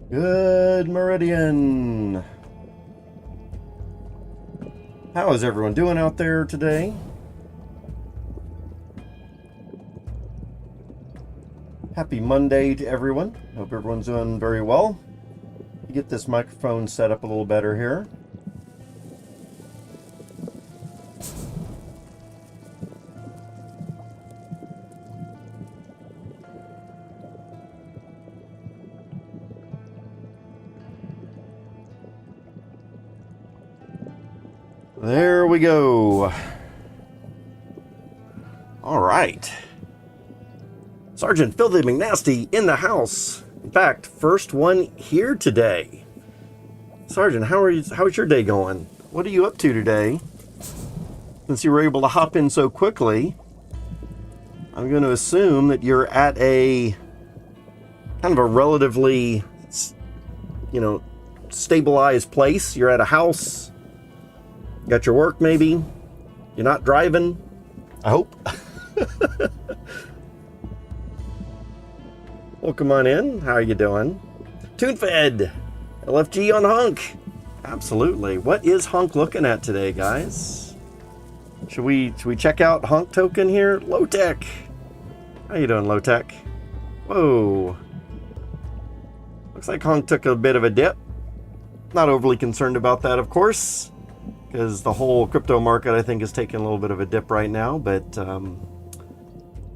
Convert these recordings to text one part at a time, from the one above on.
Good Meridian. How is everyone doing out there today? Happy Monday to everyone. Hope everyone's doing very well. Get this microphone set up a little better here. There we go. All right. Sergeant Filthy McNasty in the house. In fact, first one here today. Sergeant, how's your day going? What are you up to today? Since you were able to hop in so quickly, I'm going to assume that you're at a kind of a relatively, stabilized place. You're at a house. Got your work maybe. You're not driving, I hope. Well, come on in. How are you doing? TuneFed, LFG on Hunk. Absolutely. What is Hunk looking at today, guys? Should we check out Hunk token here? Low Tech. How you doing, Low Tech? Whoa. Looks like Hunk took a bit of a dip. Not overly concerned about that, of course, because the whole crypto market, I think, is taking a little bit of a dip right now, but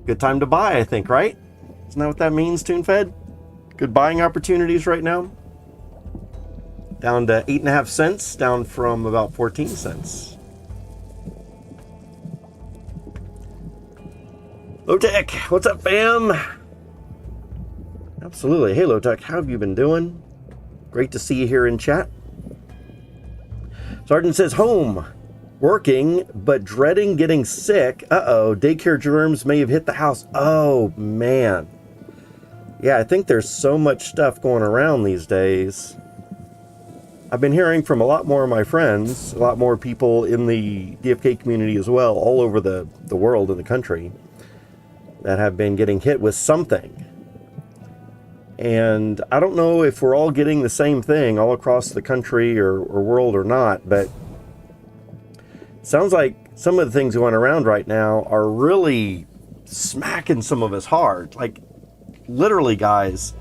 good time to buy, I think, right? Isn't that what that means, TuneFed? Good buying opportunities right now. Down to 8.5 cents, down from about 14 cents. Lowtech, what's up, fam? Absolutely. Hey, Lowtech, how have you been doing? Great to see you here in chat. Sergeant says, home, working, but dreading getting sick. Uh-oh, daycare germs may have hit the house. Oh, man. Yeah, I think there's so much stuff going around these days. I've been hearing from a lot more of my friends, a lot more people in the DFK community as well, all over the world and the country, that have been getting hit with something. And I don't know if we're all getting the same thing all across the country or world or not, but it sounds like some of the things going around right now are really smacking some of us hard. Like, literally, guys,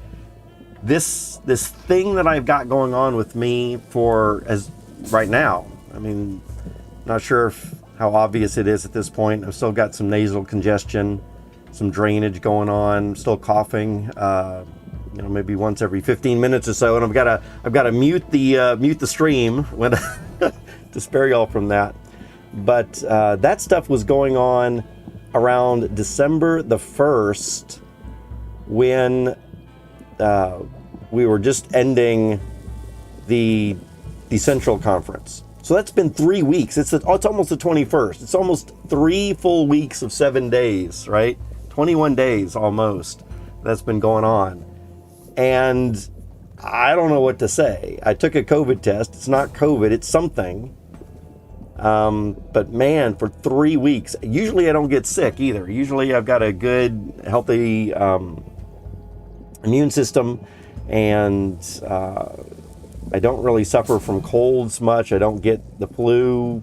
this thing that I've got going on with me as right now, I mean, not sure how obvious it is at this point. I've still got some nasal congestion, some drainage going on, still coughing, maybe once every 15 minutes or so, and I've got to mute the stream when to spare y'all from that. But that stuff was going on around December the 1st, when we were just ending the Central Conference. So that's been 3 weeks. It's almost the 21st. It's almost 3 full weeks of 7 days, right? 21 days almost that's been going on. And I don't know what to say. I took a COVID test. It's not COVID, it's something. But man, for 3 weeks, usually I don't get sick either. Usually I've got a good, healthy immune system, and I don't really suffer from colds much. I don't get the flu,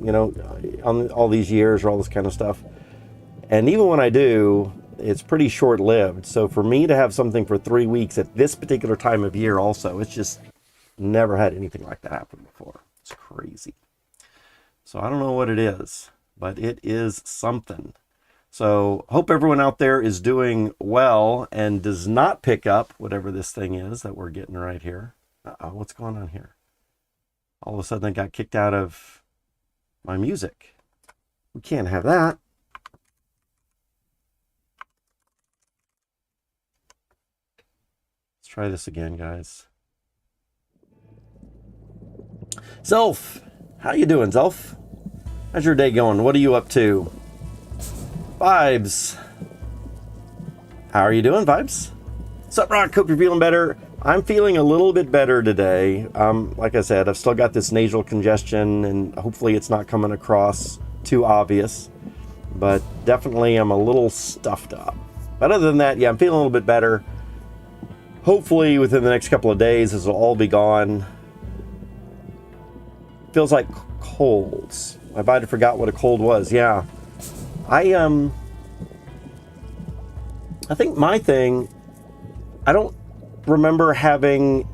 on all these years or all this kind of stuff. And even when I do, it's pretty short-lived. So for me to have something for 3 weeks at this particular time of year also, it's just never had anything like that happen before. It's crazy. So I don't know what it is, but it is something. So hope everyone out there is doing well and does not pick up whatever this thing is that we're getting right here. Uh-oh, what's going on here? All of a sudden I got kicked out of my music. We can't have that. Let's try this again, guys. Zelf, how you doing, Zelf? How's your day going? What are you up to? Vibes. How are you doing, Vibes? What's up, Rock? Hope you're feeling better. I'm feeling a little bit better today. Like I said, I've still got this nasal congestion, and hopefully it's not coming across too obvious. But definitely I'm a little stuffed up. But other than that, yeah, I'm feeling a little bit better. hopefully within the next couple of days, this will all be gone. Feels like colds. I might have forgot what a cold was. Yeah. I think my thing, I don't remember having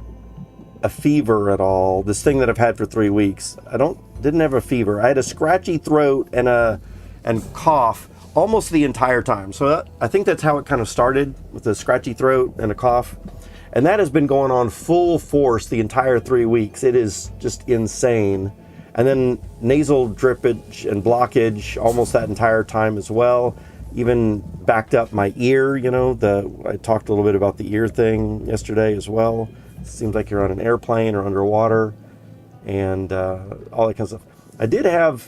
a fever at all. This thing that I've had for 3 weeks. Didn't have a fever. I had a scratchy throat and cough almost the entire time. So I think that's how it kind of started, with a scratchy throat and a cough. And that has been going on full force the entire 3 weeks. It is just insane. And then nasal drippage and blockage almost that entire time as well. Even backed up my ear, I talked a little bit about the ear thing yesterday as well. It seems like you're on an airplane or underwater, and all that kind of stuff. I did have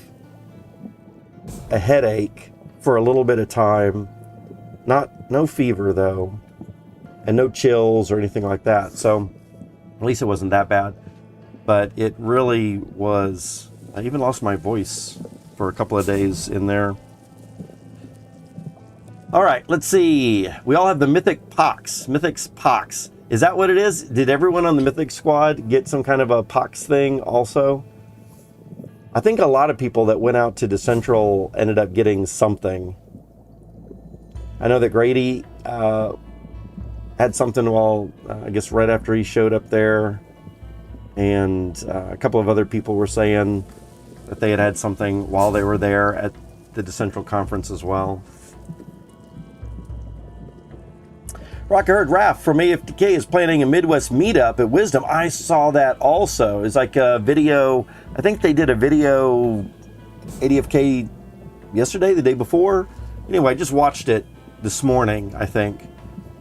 a headache for a little bit of time. No fever though, and no chills or anything like that. So at least it wasn't that bad. But it really was. I even lost my voice for a couple of days in there. All right, let's see. We all have the Mythic Pox. Mythic's Pox. Is that what it is? Did everyone on the Mythic squad get some kind of a Pox thing also? I think a lot of people that went out to Decentral ended up getting something. I know that Grady had something I guess right after he showed up there. And a couple of other people were saying that they had something while they were there at the Decentral conference as well. Rock Herd Raff from AFTK is planning a Midwest meetup at Wisdom. I saw that also. It's like a video. I think they did a video at DFK yesterday, the day before. Anyway, I just watched it this morning, I think.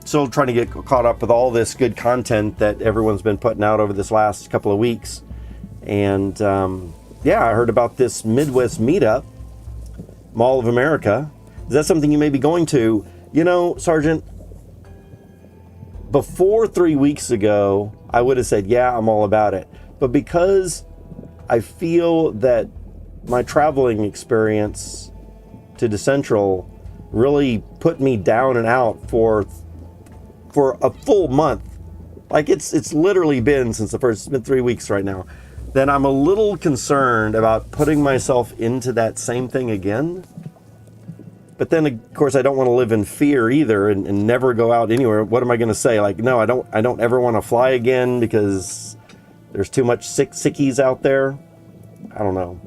Still trying to get caught up with all this good content that everyone's been putting out over this last couple of weeks. And yeah, I heard about this Midwest meetup, Mall of America. Is that something you may be going to? Sergeant, before 3 weeks ago, I would have said, yeah, I'm all about it. But because I feel that my traveling experience to Decentral really put me down and out for a full month, like it's literally been since it's been 3 weeks right now, then I'm a little concerned about putting myself into that same thing again. But then, of course, I don't want to live in fear either and never go out anywhere. What am I going to say? Like, no, I don't ever want to fly again because there's too much sickies out there. I don't know.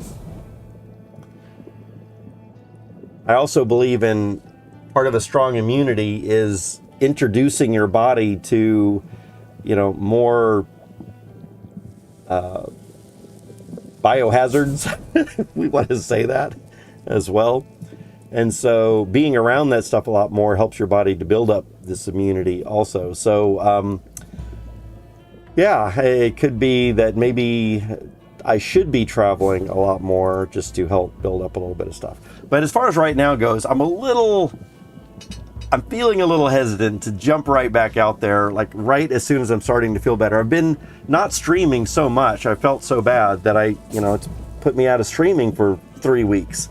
I also believe in part of a strong immunity is introducing your body to, more biohazards. We want to say that as well. And so being around that stuff a lot more helps your body to build up this immunity also. So, yeah, it could be that maybe I should be traveling a lot more just to help build up a little bit of stuff. But as far as right now goes, I'm feeling a little hesitant to jump right back out there, like right as soon as I'm starting to feel better. I've been not streaming so much. I felt so bad that it's put me out of streaming for 3 weeks.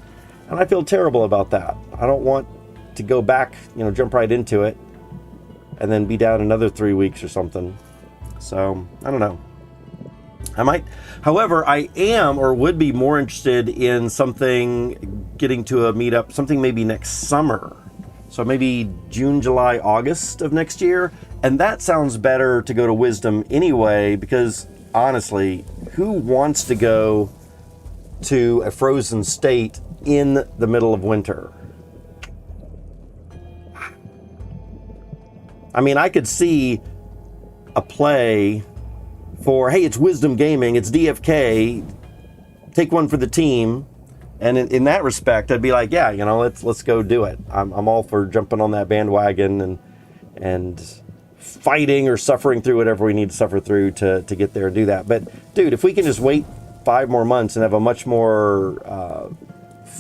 And I feel terrible about that. I don't want to go back, jump right into it and then be down another 3 weeks or something. So, I don't know. I might, however, I am or would be more interested in something, getting to a meetup, something maybe next summer. So maybe June, July, August of next year. And that sounds better to go to Wisdom anyway, because honestly, who wants to go to a frozen state in the middle of winter? I mean, I could see a play for, hey, it's Wisdom Gaming, it's DFK, take one for the team. And in that respect, I'd be like, yeah, let's go do it. I'm all for jumping on that bandwagon and fighting or suffering through whatever we need to suffer through to get there and do that. But dude, if we can just wait 5 more months and have a much more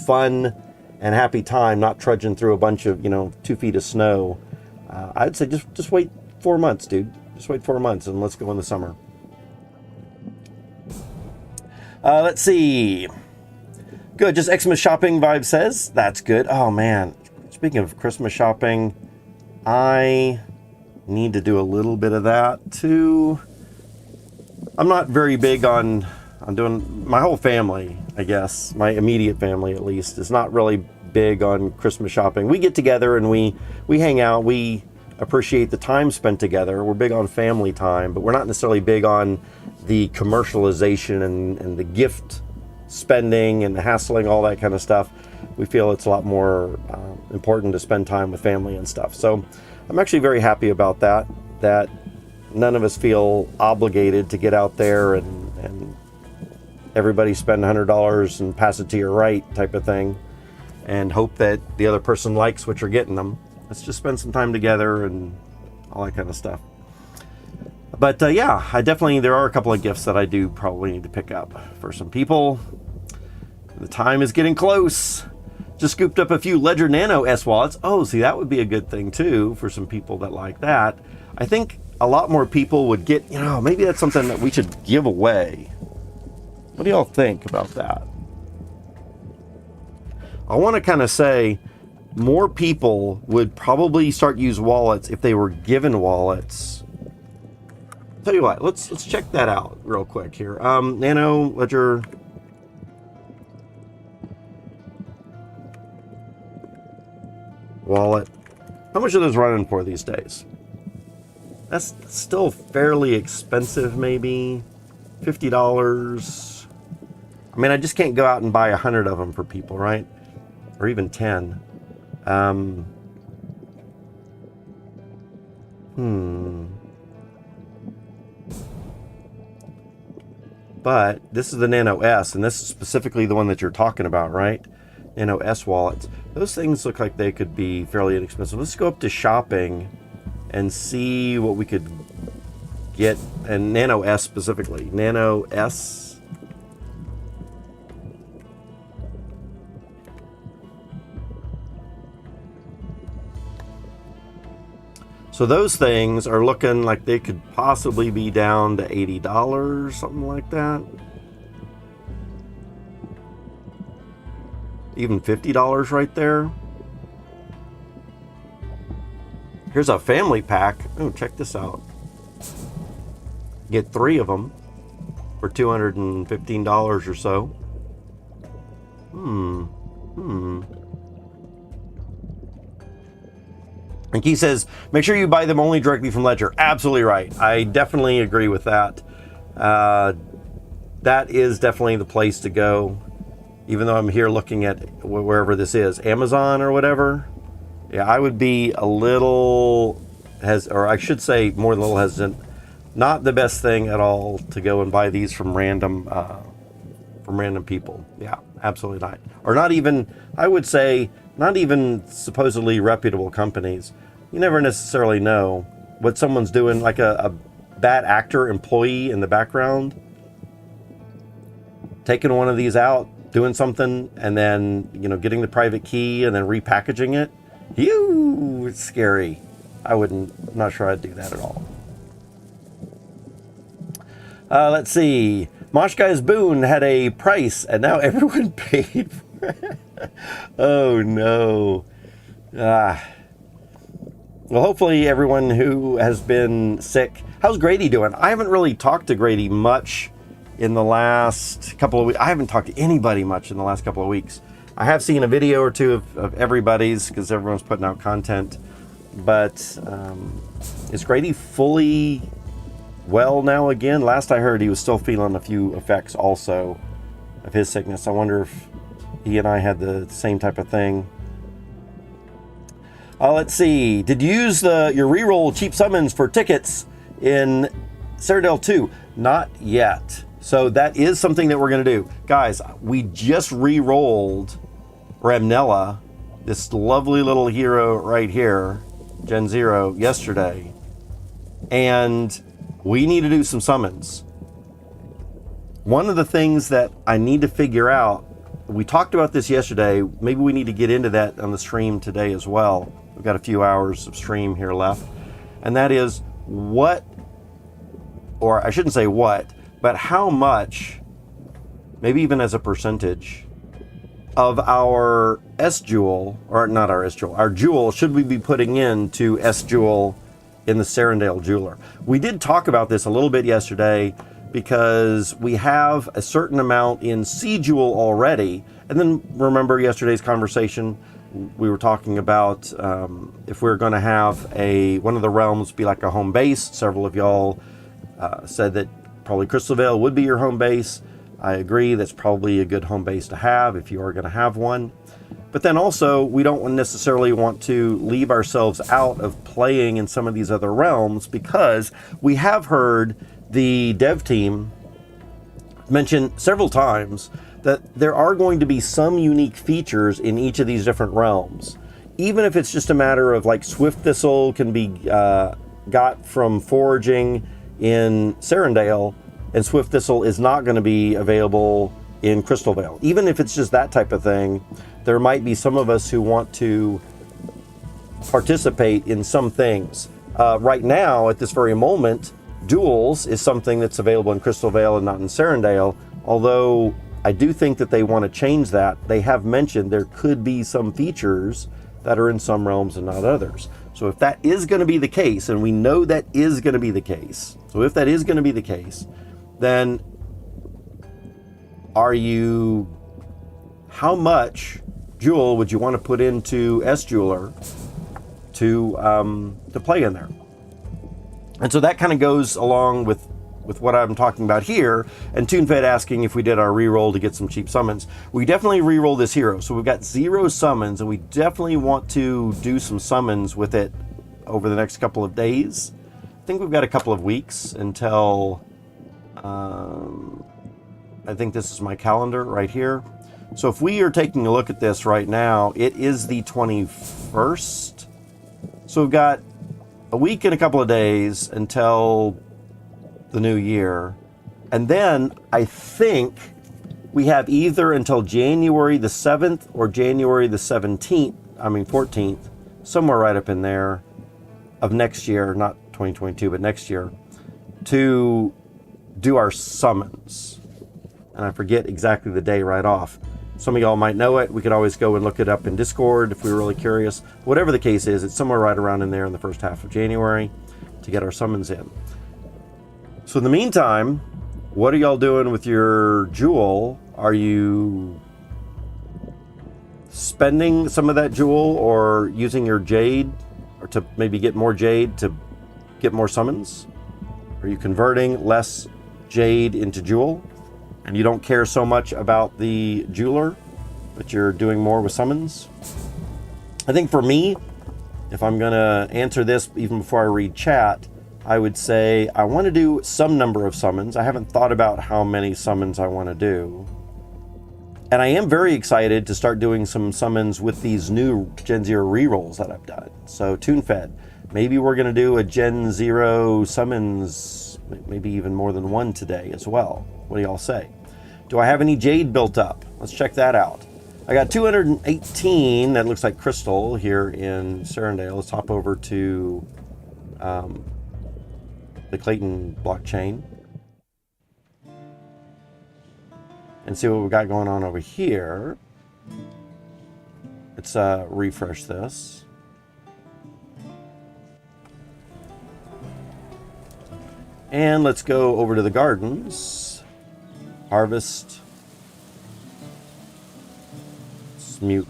fun and happy time, not trudging through a bunch of 2 feet of snow, I'd say just wait 4 months, dude. Just wait 4 months and let's go in the summer. Let's see. Good, just Xmas shopping vibe says. That's good. Oh man, speaking of Christmas shopping, I need to do a little bit of that too. I'm not very big on doing, my whole family, I guess, my immediate family at least, is not really big on Christmas shopping. We get together and we hang out. We appreciate the time spent together. We're big on family time, but we're not necessarily big on the commercialization and the gift spending and the hassling, all that kind of stuff. We feel it's a lot more important to spend time with family and stuff. So I'm actually very happy about that none of us feel obligated to get out there and everybody spend $100 and pass it to your right type of thing and hope that the other person likes what you're getting them. Let's just spend some time together and all that kind of stuff. But yeah, there are a couple of gifts that I do probably need to pick up for some people. The time is getting close. Just scooped up a few Ledger Nano S wallets. Oh, see, that would be a good thing too for some people that like that. I think a lot more people would get, maybe that's something that we should give away. What do y'all think about that? I want to kind of say more people would probably start use wallets if they were given wallets. Tell you what, let's check that out real quick here. Nano Ledger wallet. How much are those running for these days? That's still fairly expensive, maybe $50. I mean, I just can't go out and buy 100 of them for people, right? Or even 10. But this is the Nano S, and this is specifically the one that you're talking about, right? Nano S wallets. Those things look like they could be fairly inexpensive. Let's go up to shopping and see what we could get. And Nano S specifically. Nano S. So those things are looking like they could possibly be down to $80, something like that. Even $50 right there. Here's a family pack. Oh, check this out. Get 3 of them for $215 or so. And Key says, make sure you buy them only directly from Ledger. Absolutely right. I definitely agree with that. That is definitely the place to go. Even though I'm here looking at wherever this is, Amazon or whatever. Yeah, I would be a little or I should say more than a little hesitant. Not the best thing at all to go and buy these from random people. Yeah, absolutely not. Or not even, I would say, not even supposedly reputable companies. You never necessarily know what someone's doing, like a bad actor employee in the background, taking one of these out, doing something, and then, getting the private key and then repackaging it. It's scary. Not sure I'd do that at all. Let's see. Mosh Guy's Boon had a price and now everyone paid for it. Oh no. Well, hopefully everyone who has been sick. How's Grady doing? I haven't really talked to Grady much in the last couple of weeks. I haven't talked to anybody much in the last couple of weeks. I have seen a video or two of everybody's because everyone's putting out content. But is Grady fully well now again? Last I heard, he was still feeling a few effects also of his sickness. I wonder if he and I had the same type of thing. Let's see. Did you use your reroll cheap summons for tickets in Citadel 2? Not yet. So that is something that we're going to do. Guys, we just re-rolled Ramnella, this lovely little hero right here, Gen0, yesterday. And we need to do some summons. One of the things that I need to figure out, we talked about this yesterday, maybe we need to get into that on the stream today as well. We've got a few hours of stream here left. And that is what, or I shouldn't say what, but how much, maybe even as a percentage, of our S-Jewel, or not our S-Jewel, our Jewel should we be putting into S-Jewel in the Serendale Jeweler. We did talk about this a little bit yesterday because we have a certain amount in C Jewel already. And then remember yesterday's conversation, we were talking about if we're going to have one of the realms be like a home base. Several of y'all said that probably Crystal Vale would be your home base. I agree, that's probably a good home base to have if you are going to have one. But then also, we don't necessarily want to leave ourselves out of playing in some of these other realms, because we have heard the dev team mention several times that there are going to be some unique features in each of these different realms. Even if it's just a matter of like Swift Thistle can be got from foraging in Serendale, and Swift Thistle is not going to be available in Crystal Vale. Even if it's just that type of thing, there might be some of us who want to participate in some things. Right now, at this very moment, Duels is something that's available in Crystal Vale and not in Serendale, although I do think that they want to change that. They have mentioned there could be some features that are in some realms and not others. So if that is going to be the case, and we know that is going to be the case, so if that is going to be the case, then how much Jewel would you want to put into S Jeweler to play in there? And so that kind of goes along with what I'm talking about here. And TuneFed asking if we did our reroll to get some cheap summons. We definitely reroll this hero. So we've got 0 summons, and we definitely want to do some summons with it over the next couple of days. I think we've got a couple of weeks until, I think this is my calendar right here. So if we are taking a look at this right now, it is the 21st. So we've got a week and a couple of days until the new year. And then I think we have either until January the 7th or January the 14th, somewhere right up in there of next year, not 2022, but next year, to do our summons. And I forget exactly the day right off. Some of y'all might know it. We could always go and look it up in Discord if we were really curious. Whatever the case is, it's somewhere right around in there in the first half of January to get our summons in. So in the meantime, what are y'all doing with your Jewel? Are you spending some of that Jewel or using your Jade, or to maybe get more Jade to get more summons? Are you converting less Jade into Jewel? And you don't care so much about the Jeweler, but you're doing more with summons? I think for me, if I'm gonna answer this even before I read chat, I would say I want to do some number of summons. I haven't thought about how many summons I want to do. And I am very excited to start doing some summons with these new Gen 0 rerolls that I've done. So TuneFed, maybe we're gonna do a Gen 0 Summons, maybe even more than one today as well. What do y'all say? Do I have any Jade built up? Let's check that out. I got 218 that looks like crystal here in Serendale. Let's hop over to the Clayton blockchain and see what we got going on over here. Let's refresh this. And let's go over to the gardens. Harvest. Let's mute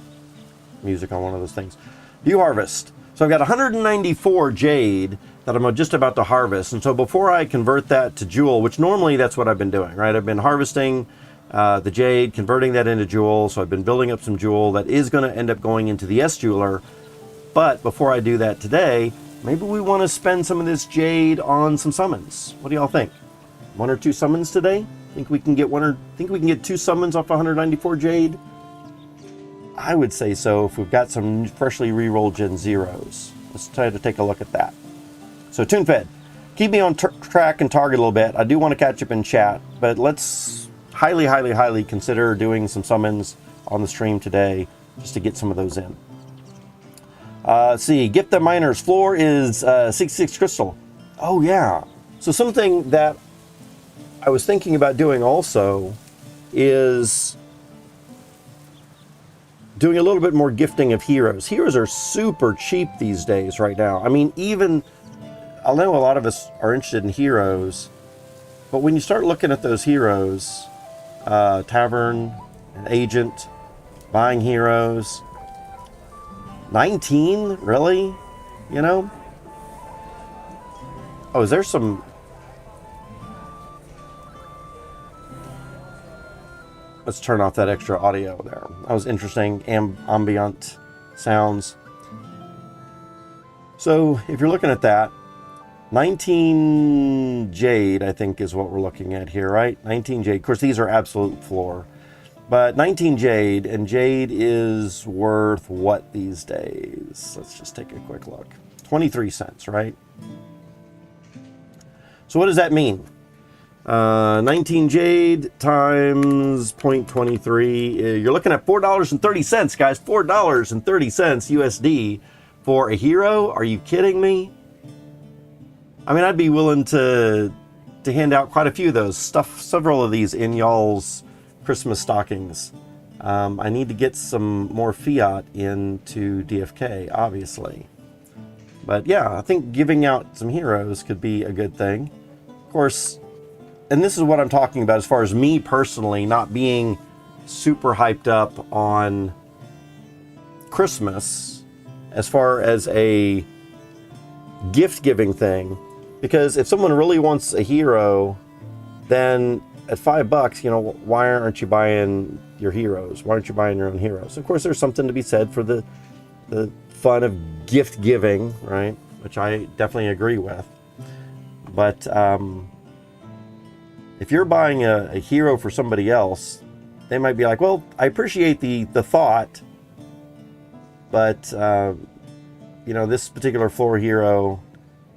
music on one of those things. View harvest. So I've got 194 Jade that I'm just about to harvest. And so before I convert that to Jewel, which normally that's what I've been doing, right? I've been harvesting the Jade, converting that into Jewel. So I've been building up some Jewel that is going to end up going into the S Jeweler. But before I do that today, maybe we want to spend some of this Jade on some summons. What do y'all think? 1 or 2 summons today? Think we can get 2 summons off 194 Jade? I would say so if we've got some freshly re-rolled Gen 0s. Let's try to take a look at that. So TuneFed, keep me on track and target a little bit. I do want to catch up in chat, but let's highly consider doing some summons on the stream today just to get some of those in. See, Gift the Miners floor is 66 crystal. Oh yeah. So something that I was thinking about doing also is doing a little bit more gifting of heroes. Heroes are super cheap these days right now. I mean, even I know a lot of us are interested in heroes, but when you start looking at those heroes, Tavern, and Agent, buying heroes, 19, really? You know? Oh, is there some... Let's turn off that extra audio there. That was interesting, ambient sounds. So if you're looking at that, 19 Jade, I think, is what we're looking at here, right? 19 Jade. Of course, these are absolute floor. But 19 Jade, and Jade is worth what these days? Let's just take a quick look. 23 cents, right? So what does that mean? 19 Jade times 0.23. You're looking at $4.30, guys. $4.30 USD for a hero. Are you kidding me? I mean, I'd be willing to hand out quite a few of those. Stuff several of these in y'all's Christmas stockings. I need to get some more fiat into DFK, obviously. But yeah, I think giving out some heroes could be a good thing. Of course, and this is what I'm talking about as far as me personally not being super hyped up on Christmas as far as a gift giving thing. Because if someone really wants a hero, then at $5, you know, why aren't you buying your heroes? Why aren't you buying your own heroes? Of course, there's something to be said for the fun of gift giving, right? Which I definitely agree with. But if you're buying a hero for somebody else, they might be like, well, I appreciate the thought, but you know, this particular floor hero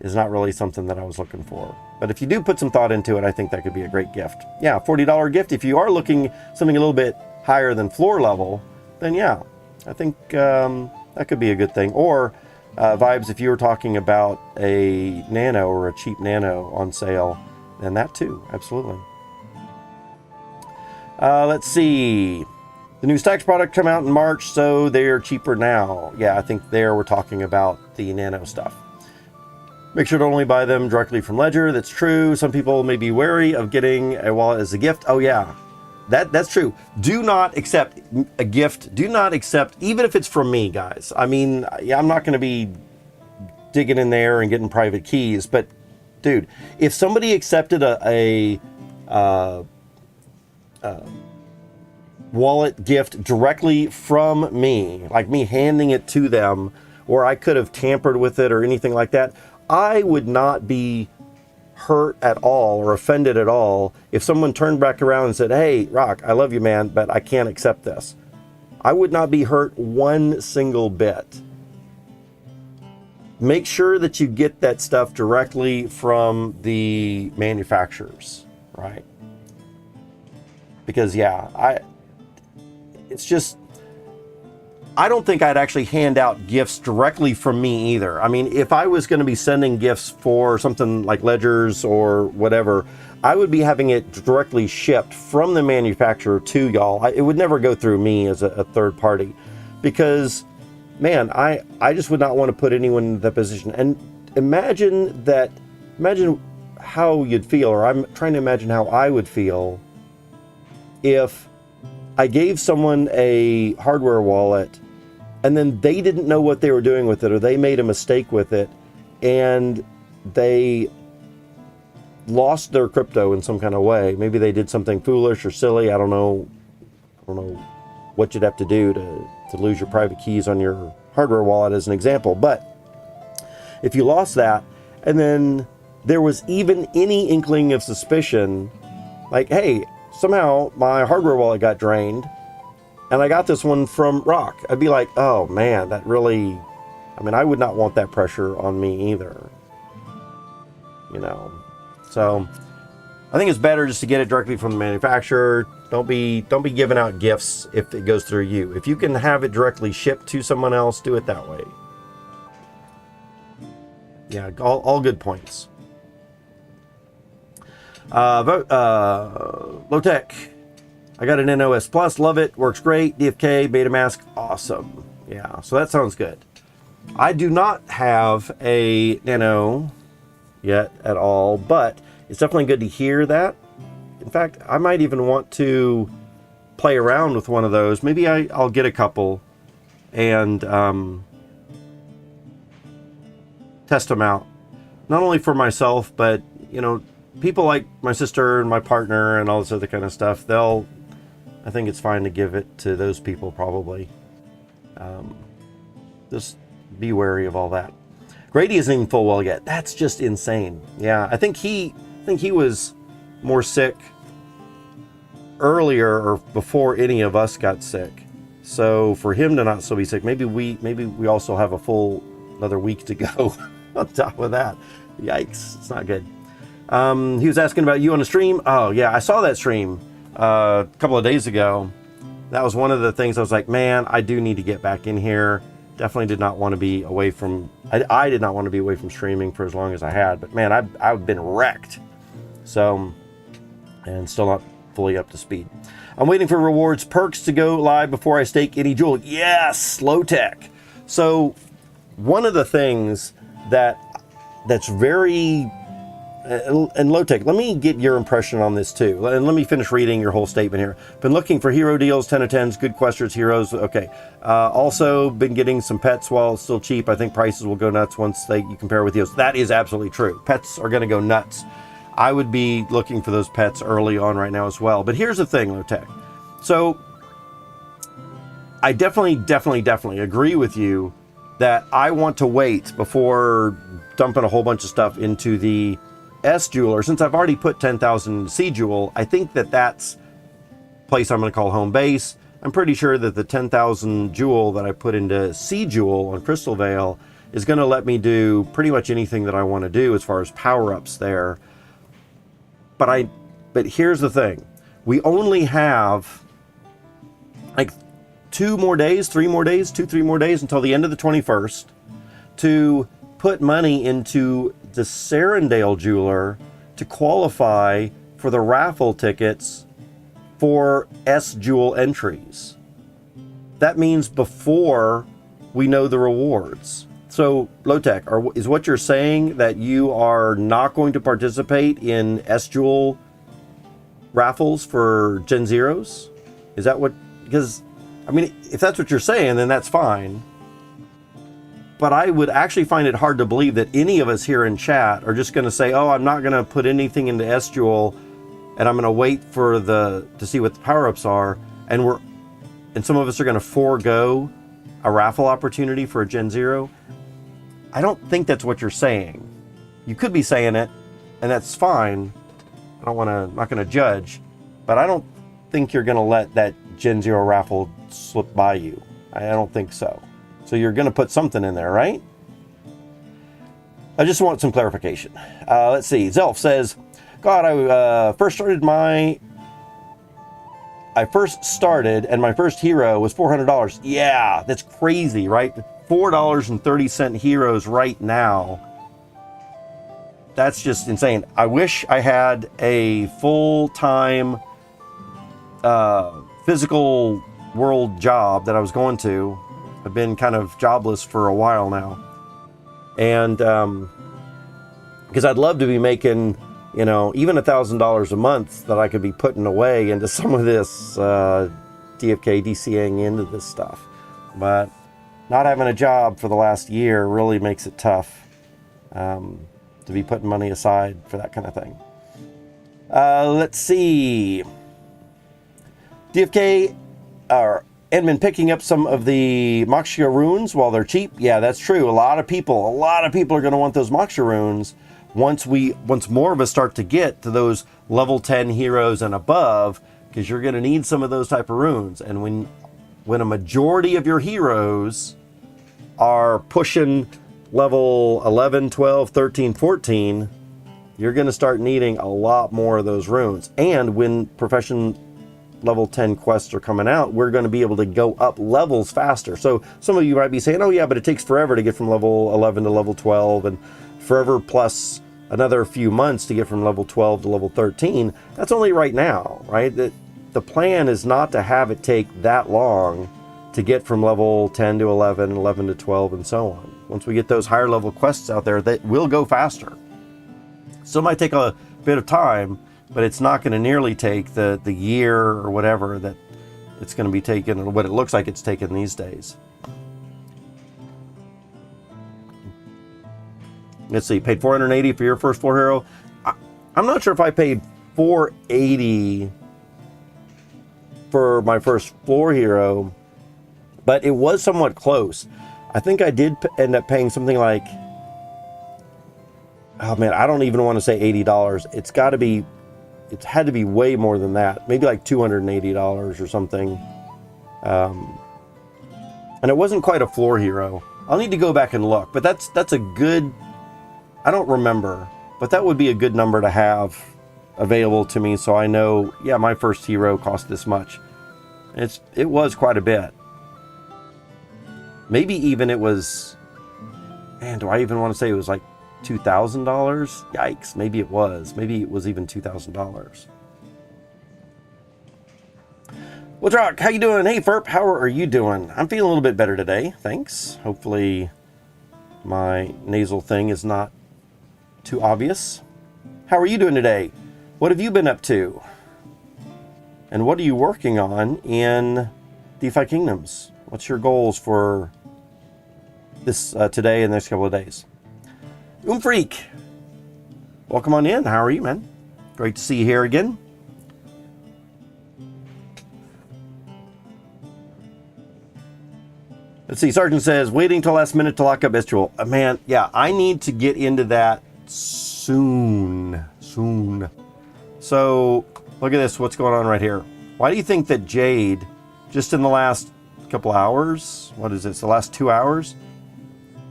is not really something that I was looking for. But if you do put some thought into it, I think that could be a great gift. Yeah, $40 gift. If you are looking something a little bit higher than floor level, then yeah, I think that could be a good thing. Or Vibes, if you were talking about a nano or a cheap nano on sale, then that too, absolutely. Let's see. The new Stacks product come out in March, so they're cheaper now. Yeah, I think there we're talking about the nano stuff. Make sure to only buy them directly from Ledger. That's true. Some people may be wary of getting a wallet as a gift. Oh yeah, that's true. Do not accept a gift. Do not accept, even if it's from me, guys. I mean, yeah, I'm not going to be digging in there and getting private keys, but dude, if somebody accepted a wallet gift directly from me, like me handing it to them, or I could have tampered with it or anything like that, I would not be hurt at all or offended at all if someone turned back around and said, hey, Rock, I love you, man, but I can't accept this. I would not be hurt one single bit. Make sure that you get that stuff directly from the manufacturers, right? Because yeah, it's just, I don't think I'd actually hand out gifts directly from me either. I mean, if I was going to be sending gifts for something like Ledgers or whatever, I would be having it directly shipped from the manufacturer to y'all. It would never go through me as a third party, because man, I just would not want to put anyone in that position. And imagine how you'd feel, or I'm trying to imagine how I would feel if I gave someone a hardware wallet and then they didn't know what they were doing with it, or they made a mistake with it and they lost their crypto in some kind of way. Maybe they did something foolish or silly. I don't know what you'd have to do to lose your private keys on your hardware wallet as an example. But if you lost that and then there was even any inkling of suspicion, like, hey, somehow my hardware wallet got drained and I got this one from Rock, I'd be like, oh man, that really, I mean, I would not want that pressure on me either, you know. So I think it's better just to get it directly from the manufacturer. Don't be giving out gifts if it goes through you. If you can have it directly shipped to someone else, do it that way. Yeah, all good points. Lowtech, I got an NOS Plus, love it, works great. DFK, MetaMask, awesome. Yeah, so that sounds good. I do not have a Nano yet at all, but it's definitely good to hear that. In fact, I might even want to play around with one of those. Maybe I'll get a couple and test them out. Not only for myself, but, you know, people like my sister and my partner and all this other kind of stuff, I think it's fine to give it to those people probably. Just be wary of all that. Grady isn't even full well yet. That's just insane. Yeah, I think he was more sick earlier or before any of us got sick. So for him to not still be sick, maybe we also have a full another week to go on top of that. Yikes, it's not good. He was asking about you on the stream. Oh yeah, I saw that stream a couple of days ago. That was one of the things I was like, man, I do need to get back in here. Definitely did not want to be away from, I did not want to be away from streaming for as long as I had, but man, I've been wrecked. So, and still not fully up to speed. I'm waiting for rewards perks to go live before I stake any jewel. Yes, low tech. So one of the things that's very, and low tech, let me get your impression on this too. And let me finish reading your whole statement here. Been looking for hero deals, 10 of 10s, good questers, heroes. Okay. Also been getting some pets while it's still cheap. I think prices will go nuts once you compare with heroes. That is absolutely true. Pets are going to go nuts. I would be looking for those pets early on right now as well. But here's the thing, low tech. So I definitely agree with you that I want to wait before dumping a whole bunch of stuff into the S Jeweler. Since I've already put 10,000 C Jewel, I think that's place I'm going to call home base. I'm pretty sure that the 10,000 Jewel that I put into C Jewel on Crystal Veil is going to let me do pretty much anything that I want to do as far as power-ups there. But here's the thing. We only have like 3 more days until the end of the 21st to put money into the Serendale Jeweler to qualify for the raffle tickets for S Jewel entries. That means before we know the rewards. So, Lowtech, is what you're saying that you are not going to participate in S Jewel raffles for Gen Zeros? Is that what? Because, I mean, if that's what you're saying, then that's fine. But I would actually find it hard to believe that any of us here in chat are just going to say, oh, I'm not going to put anything into S Jewel and I'm going to wait for to see what the power-ups are. And some of us are going to forego a raffle opportunity for a Gen 0. I don't think that's what you're saying. You could be saying it, and that's fine. I'm not going to judge, but I don't think you're going to let that Gen 0 raffle slip by you. I don't think so. So you're going to put something in there, right? I just want some clarification. Let's see. Zelf says, God, I first started and my first hero was $400. Yeah, that's crazy, right? $4.30 heroes right now. That's just insane. I wish I had a full-time physical world job that I was going to. I've been kind of jobless for a while now. And because I'd love to be making, you know, even $1,000 a month that I could be putting away into some of this DFK DCAing into this stuff. But not having a job for the last year really makes it tough to be putting money aside for that kind of thing. Let's see. DFK and been picking up some of the Moksha runes while they're cheap. Yeah, that's true. A lot of people are going to want those Moksha runes once more of us start to get to those level 10 heroes and above, because you're going to need some of those type of runes. And when a majority of your heroes are pushing level 11, 12, 13, 14, you're going to start needing a lot more of those runes. And when profession level 10 quests are coming out, we're going to be able to go up levels faster. So some of you might be saying, oh yeah, but it takes forever to get from level 11 to level 12 and forever plus another few months to get from level 12 to level 13. That's only right now, right? The plan is not to have it take that long to get from level 10 to 11, 11 to 12, and so on. Once we get those higher level quests out there, that will go faster. Still might take a bit of time, but it's not going to nearly take the year or whatever that it's going to be taken, or what it looks like it's taken these days. Let's see, paid $480 for your first floor hero. I'm not sure if I paid $480 for my first floor hero, but it was somewhat close. I think I did end up paying something like, oh man, I don't even want to say $80. It's had to be way more than that. Maybe like $280 or something. And it wasn't quite a floor hero. I'll need to go back and look, but that's a good, I don't remember, but that would be a good number to have available to me, so I know, yeah, my first hero cost this much. It was quite a bit. Maybe even it was, man, do I even want to say it was like $2,000? Yikes, maybe it was. Maybe it was even $2,000. What's Rock? How you doing? Hey, Ferp, how are you doing? I'm feeling a little bit better today, thanks. Hopefully my nasal thing is not too obvious. How are you doing today? What have you been up to? And what are you working on in DeFi Kingdoms? What's your goals for this today and the next couple of days? Freak, welcome on in. How are you, man? Great to see you here again. Let's see, Sergeant says, waiting till last minute to lock up Estual. Man, yeah, I need to get into that soon. So, look at this, what's going on right here. Why do you think that Jade, just in the last couple hours, what is this, the last 2 hours,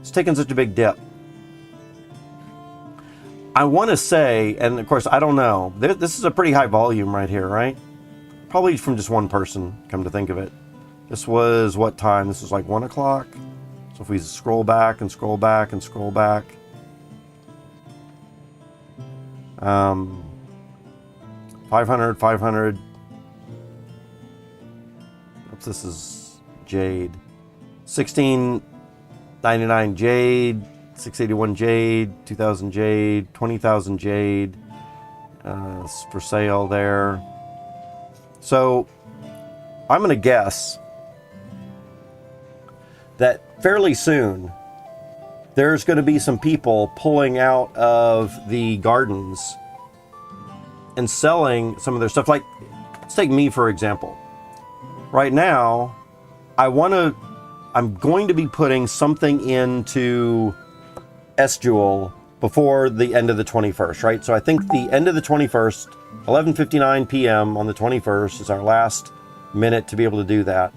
it's taken such a big dip? I want to say, and of course, I don't know, this is a pretty high volume right here, right? Probably from just one person, come to think of it. This was what time? This was like 1 o'clock. So if we scroll back and scroll back and scroll back. 500. Oops, this is Jade. 1699 Jade. 681 Jade. 2000 Jade. 20,000 Jade. It's for sale there. So I'm going to guess that fairly soon there's going to be some people pulling out of the gardens and selling some of their stuff. Like, let's take me for example. Right now, I'm going to be putting something into S-Jewel before the end of the 21st, right? So I think the end of the 21st, 11:59 p.m. on the 21st is our last minute to be able to do that.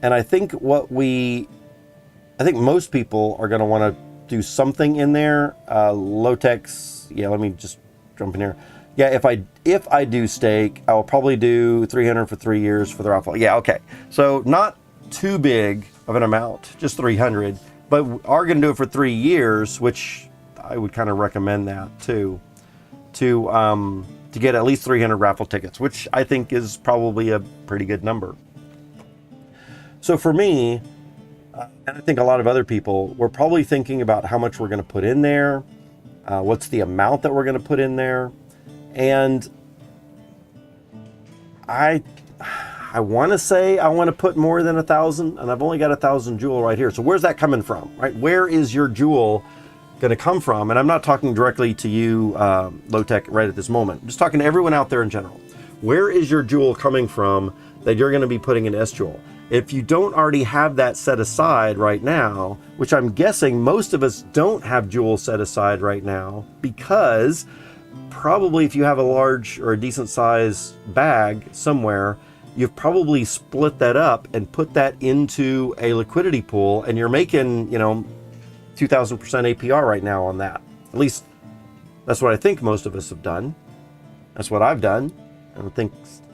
And I think most people are going to want to do something in there. Low-tech's, yeah, let me just jump in here. Yeah, if I do stake, I will probably do 300 for 3 years for the raffle. Yeah, okay. So not too big of an amount, just 300, but we are going to do it for 3 years, which I would kind of recommend that too, to get at least 300 raffle tickets, which I think is probably a pretty good number. So for me, and I think a lot of other people, we're probably thinking about how much we're going to put in there, what's the amount that we're going to put in there, and I want to say I want to put more than 1,000, and I've only got 1,000 jewel right here. So where's that coming from, right? Where is your jewel going to come from? And I'm not talking directly to you, low tech, right at this moment. I'm just talking to everyone out there in general. Where is your jewel coming from that you're going to be putting in S-Jewel? If you don't already have that set aside right now, which I'm guessing most of us don't have jewel set aside right now, because probably if you have a large or a decent size bag somewhere, you've probably split that up and put that into a liquidity pool, and you're making, 2,000% APR right now on that. At least that's what I think most of us have done. That's what I've done. And I think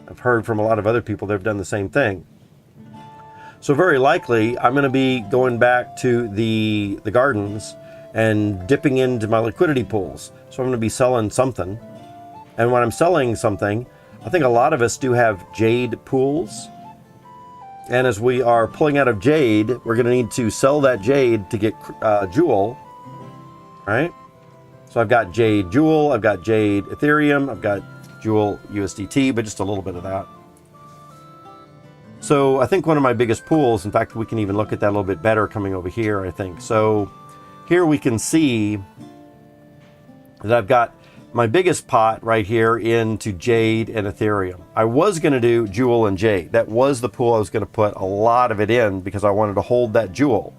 I've heard from a lot of other people they've done the same thing. So very likely I'm going to be going back to the gardens and dipping into my liquidity pools. So I'm going to be selling something. And when I'm selling something, I think a lot of us do have Jade pools. And as we are pulling out of Jade, we're going to need to sell that Jade to get Jewel, right? So I've got Jade Jewel, I've got Jade Ethereum, I've got Jewel USDT, but just a little bit of that. So I think one of my biggest pools, in fact, we can even look at that a little bit better coming over here, I think. So here we can see that I've got my biggest pot right here into Jade and Ethereum. I was going to do Jewel and Jade. That was the pool I was going to put a lot of it in because I wanted to hold that Jewel.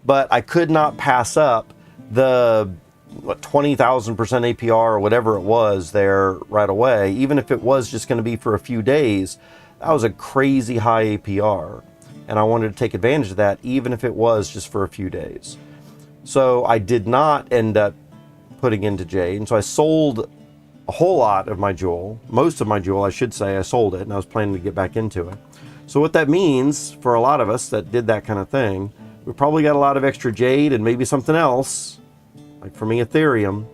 But I could not pass up the 20,000% APR or whatever it was there right away. Even if it was just going to be for a few days, that was a crazy high APR. And I wanted to take advantage of that even if it was just for a few days. So I did not end up putting into Jade. And so I sold a whole lot of my Jewel. Most of my Jewel, I should say, I sold it and I was planning to get back into it. So what that means for a lot of us that did that kind of thing, we probably got a lot of extra Jade and maybe something else, like for me Ethereum,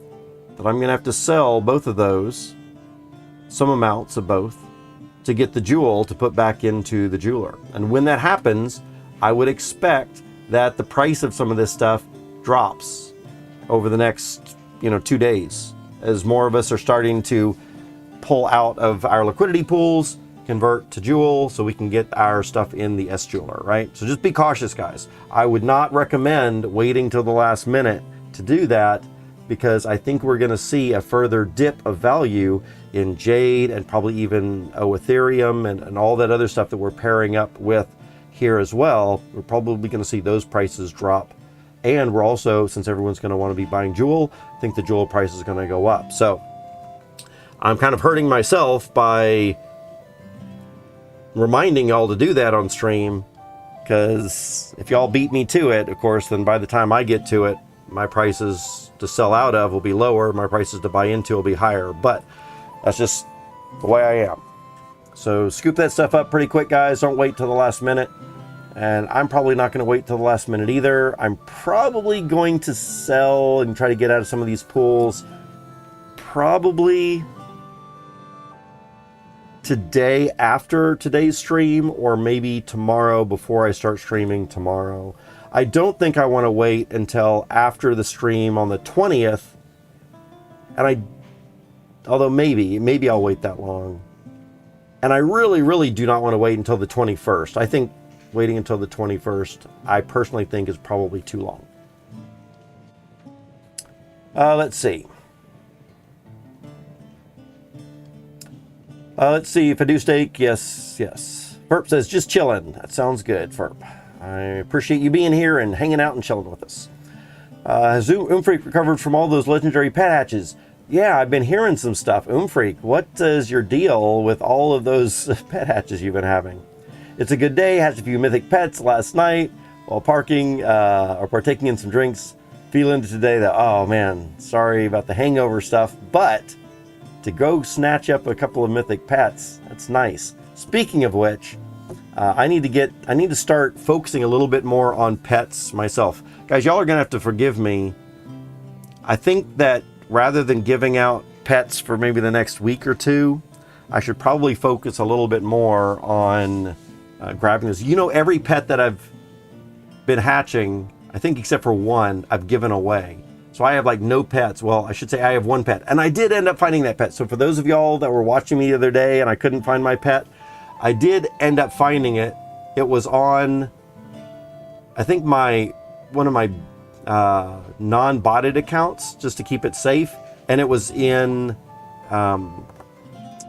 that I'm going to have to sell both of those, some amounts of both, to get the Jewel to put back into the jeweler. And when that happens, I would expect that the price of some of this stuff drops over the next 2 days, as more of us are starting to pull out of our liquidity pools, convert to Jewel, so we can get our stuff in the S jeweler, right? So just be cautious, guys. I would not recommend waiting till the last minute to do that, because I think we're going to see a further dip of value in Jade and probably even Ethereum and all that other stuff that we're pairing up with here as well. We're probably going to see those prices drop. And we're also, since everyone's going to want to be buying Jewel, I think the Jewel price is going to go up. So I'm kind of hurting myself by reminding y'all to do that on stream, because if y'all beat me to it, of course, then by the time I get to it, my prices to sell out of will be lower, my prices to buy into will be higher. But that's just the way I am. So scoop that stuff up pretty quick, guys. Don't wait till the last minute. And I'm probably not going to wait till the last minute either. I'm probably going to sell and try to get out of some of these pools probably today after today's stream, or maybe tomorrow before I start streaming tomorrow. I don't think I want to wait until after the stream on the 20th. And although maybe I'll wait that long. And I really do not want to wait until the 21st. I think waiting until the 21st, I personally think, is probably too long. Let's see. Let's see if I do stake. Yes. Ferp says, just chilling. That sounds good, Ferp. I appreciate you being here and hanging out and chilling with us. Has Oomfreak recovered from all those legendary pet hatches? Yeah, I've been hearing some stuff. Oomfreak, what is your deal with all of those pet hatches you've been having? It's a good day. Hatched a few mythic pets last night while partaking in some drinks. Feeling today that, oh man, sorry about the hangover stuff, but to go snatch up a couple of mythic pets, that's nice. Speaking of which, I need to start focusing a little bit more on pets myself. Guys, y'all are gonna have to forgive me. I think that rather than giving out pets for maybe the next week or two, I should probably focus a little bit more on grabbing this. Every pet that I've been hatching, I think except for one, I've given away. So I have like no pets. Well, I should say I have one pet, and I did end up finding that pet. So for those of y'all that were watching me the other day and I couldn't find my pet, I did end up finding it. It was on, I think one of my non-botted accounts, just to keep it safe, and it was in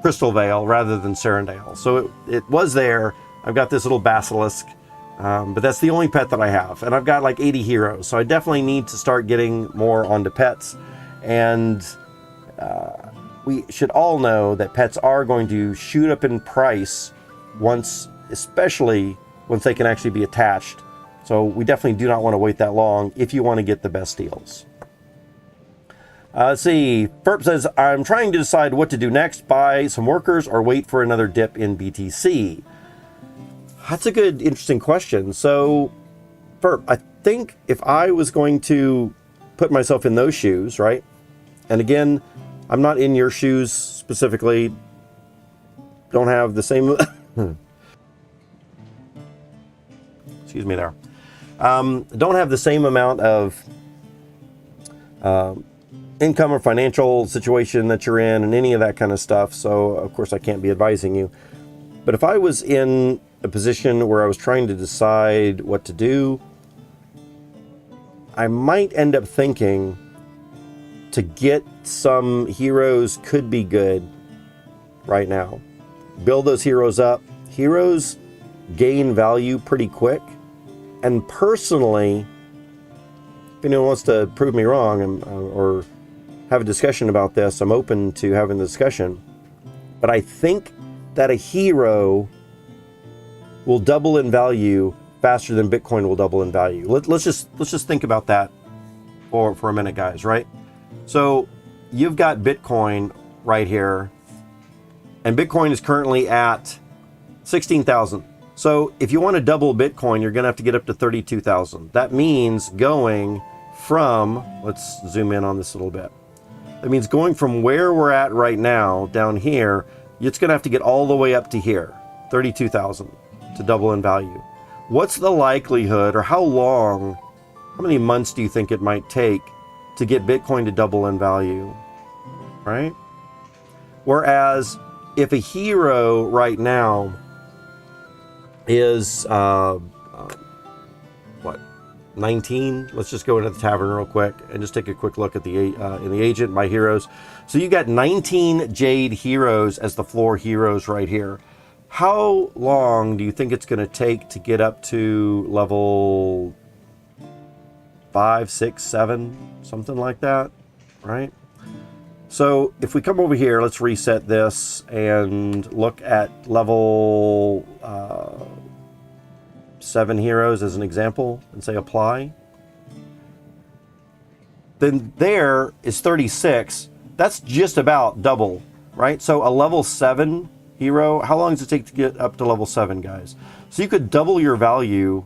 Crystal Vale rather than Serendale. So it was there. I've got this little basilisk, but that's the only pet that I have, and I've got like 80 heroes, so I definitely need to start getting more onto pets. And we should all know that pets are going to shoot up in price especially once they can actually be attached. So we definitely do not want to wait that long if you want to get the best deals. Let's see. Ferp says, I'm trying to decide what to do next, buy some workers or wait for another dip in BTC. That's a good, interesting question. So, Ferp, I think if I was going to put myself in those shoes, right? And again, I'm not in your shoes specifically. Don't have the same... Excuse me there. Don't have the same amount of income or financial situation that you're in and any of that kind of stuff. So of course I can't be advising you. But if I was in a position where I was trying to decide what to do, I might end up thinking to get some heroes could be good right now. Build those heroes up. Heroes gain value pretty quick. And personally, if anyone wants to prove me wrong or have a discussion about this, I'm open to having the discussion. But I think that a hero will double in value faster than Bitcoin will double in value. Let's just think about that for a minute, guys, right? So you've got Bitcoin right here, and Bitcoin is currently at 16,000. So if you want to double Bitcoin, you're going to have to get up to 32,000. That means going from, let's zoom in on this a little bit. That means going from where we're at right now down here, it's going to have to get all the way up to here, 32,000 to double in value. What's the likelihood, or how many months do you think it might take to get Bitcoin to double in value, right? Whereas if a hero right now is, 19? Let's just go into the tavern real quick and just take a quick look at the in the agent, my heroes. So you got 19 Jade heroes as the floor heroes right here. How long do you think it's going to take to get up to level 5, 6, 7, something like that, right? So if we come over here, let's reset this and look at level 7 heroes as an example and say apply. Then there is 36. That's just about double, right? So a level 7 hero, how long does it take to get up to level 7, guys? So you could double your value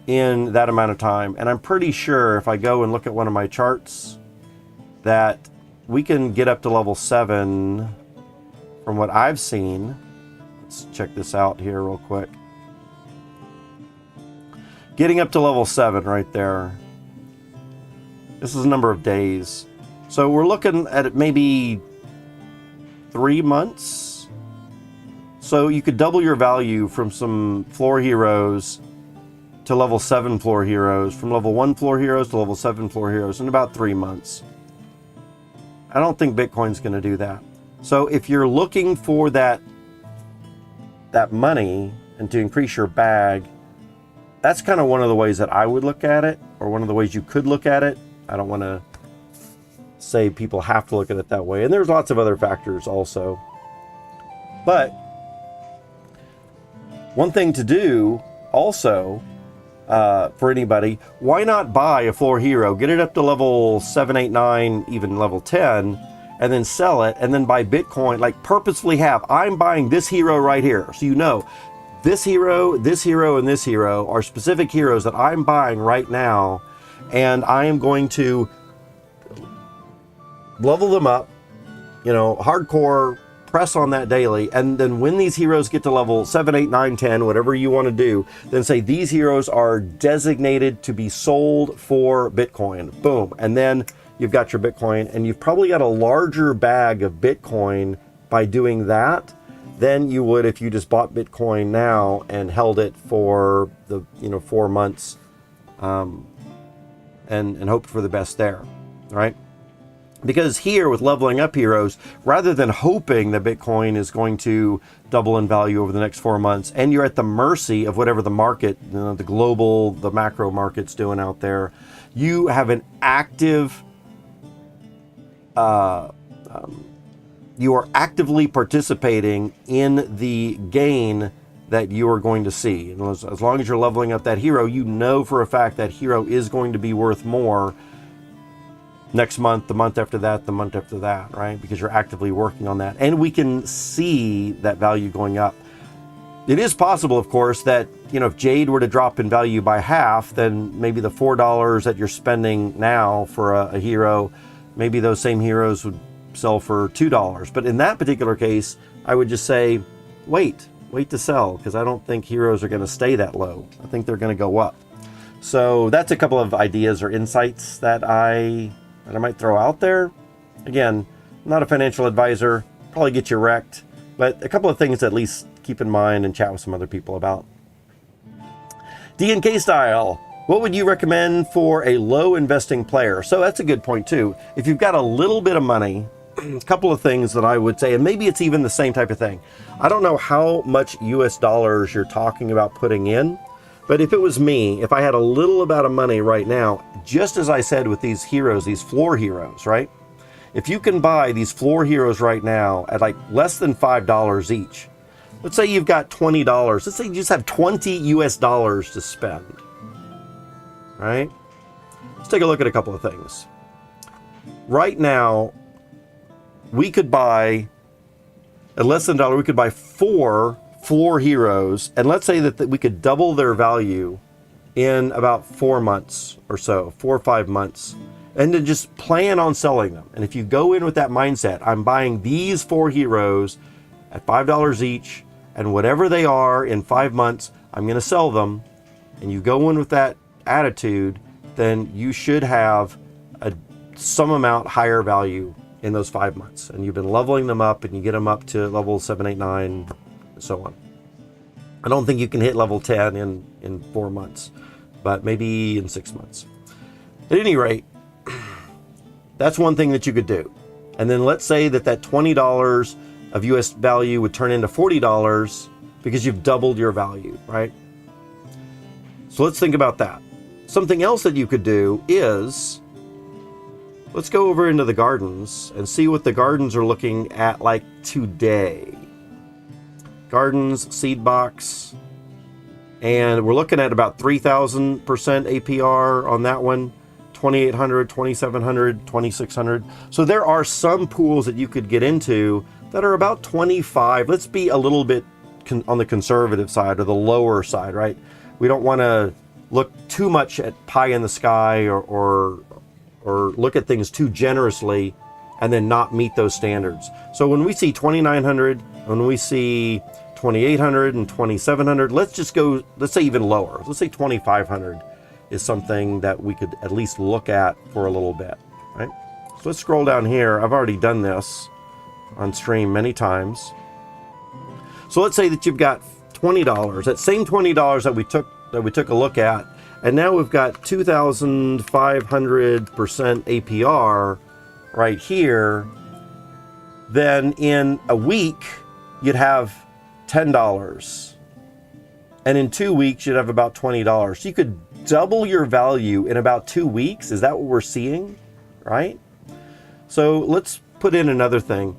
in that amount of time. And I'm pretty sure if I go and look at one of my charts that we can get up to level 7 from what I've seen. Let's check this out here real quick. Getting up to level 7 right there. This is a number of days. So we're looking at maybe 3 months. So you could double your value from some floor heroes to level 7 floor heroes, from level 1 floor heroes to level 7 floor heroes in about 3 months. I don't think Bitcoin's going to do that. So if you're looking for that money and to increase your bag, that's kind of one of the ways that I would look at it, or one of the ways you could look at it. I don't want to say people have to look at it that way. And there's lots of other factors also. But one thing to do also for anybody, why not buy a floor hero, get it up to level 7, 8, 9, even level 10, and then sell it, and then buy Bitcoin, like purposefully have, I'm buying this hero right here. So you know, this hero, and this hero are specific heroes that I'm buying right now, and I am going to level them up, you know, hardcore, press on that daily, and then when these heroes get to level 7, 8, 9, 10, whatever you want to do, then say these heroes are designated to be sold for Bitcoin. Boom. And then you've got your Bitcoin, and you've probably got a larger bag of Bitcoin by doing that than you would if you just bought Bitcoin now and held it for the 4 months and hoped for the best there, right? Because here with leveling up heroes, rather than hoping that Bitcoin is going to double in value over the next 4 months, and you're at the mercy of whatever the market, the global, the macro market's doing out there, you have an active, you are actively participating in the gain that you are going to see. And as long as you're leveling up that hero, you know for a fact that hero is going to be worth more next month, the month after that, the month after that, right? Because you're actively working on that. And we can see that value going up. It is possible, of course, that, if Jade were to drop in value by half, then maybe the $4 that you're spending now for a hero, maybe those same heroes would sell for $2. But in that particular case, I would just say, wait to sell, because I don't think heroes are going to stay that low. I think they're going to go up. So that's a couple of ideas or insights that I might throw out there. Again, not a financial advisor, probably get you wrecked, but a couple of things to at least keep in mind and chat with some other people about. DNK style, what would you recommend for a low investing player? So that's a good point too. If you've got a little bit of money, a couple of things that I would say, and maybe it's even the same type of thing. I don't know how much US dollars you're talking about putting in, but if it was me, if I had a little amount of money right now, just as I said with these heroes, these floor heroes, right? If you can buy these floor heroes right now at like less than $5 each, let's say you've got $20. Let's say you just have 20 US dollars to spend, right? Let's take a look at a couple of things. Right now, we could buy, at less than $1, we could buy 4 floor heroes, and let's say that we could double their value in about 4 months or so, 4 or 5 months, and then just plan on selling them. And if you go in with that mindset, I'm buying these 4 heroes at $5 each, and whatever they are in 5 months, I'm going to sell them, and you go in with that attitude, then you should have some amount higher value in those 5 months. And you've been leveling them up, and you get them up to level 7, 8, 9, and so on. I don't think you can hit level 10 in 4 months, but maybe in 6 months. At any rate, that's one thing that you could do. And then let's say that $20 of US value would turn into $40 because you've doubled your value, right? So let's think about that. Something else that you could do is, let's go over into the gardens and see what the gardens are looking at like today. Gardens, seed box, and we're looking at about 3,000% APR on that one. 2,800, 2,700, 2,600. So there are some pools that you could get into that are about 25. Let's be a little bit on the conservative side or the lower side, right? We don't want to look too much at pie in the sky or look at things too generously and then not meet those standards. So when we see 2,900, when we see 2,800 and 2,700, let's say even lower. Let's say 2,500 is something that we could at least look at for a little bit, right? So let's scroll down here. I've already done this on stream many times. So let's say that you've got $20, that same $20 that we took a look at, and now we've got 2,500% APR right here. Then in a week, you'd have $10. And in 2 weeks, you'd have about $20. So you could double your value in about 2 weeks. Is that what we're seeing? Right? So let's put in another thing.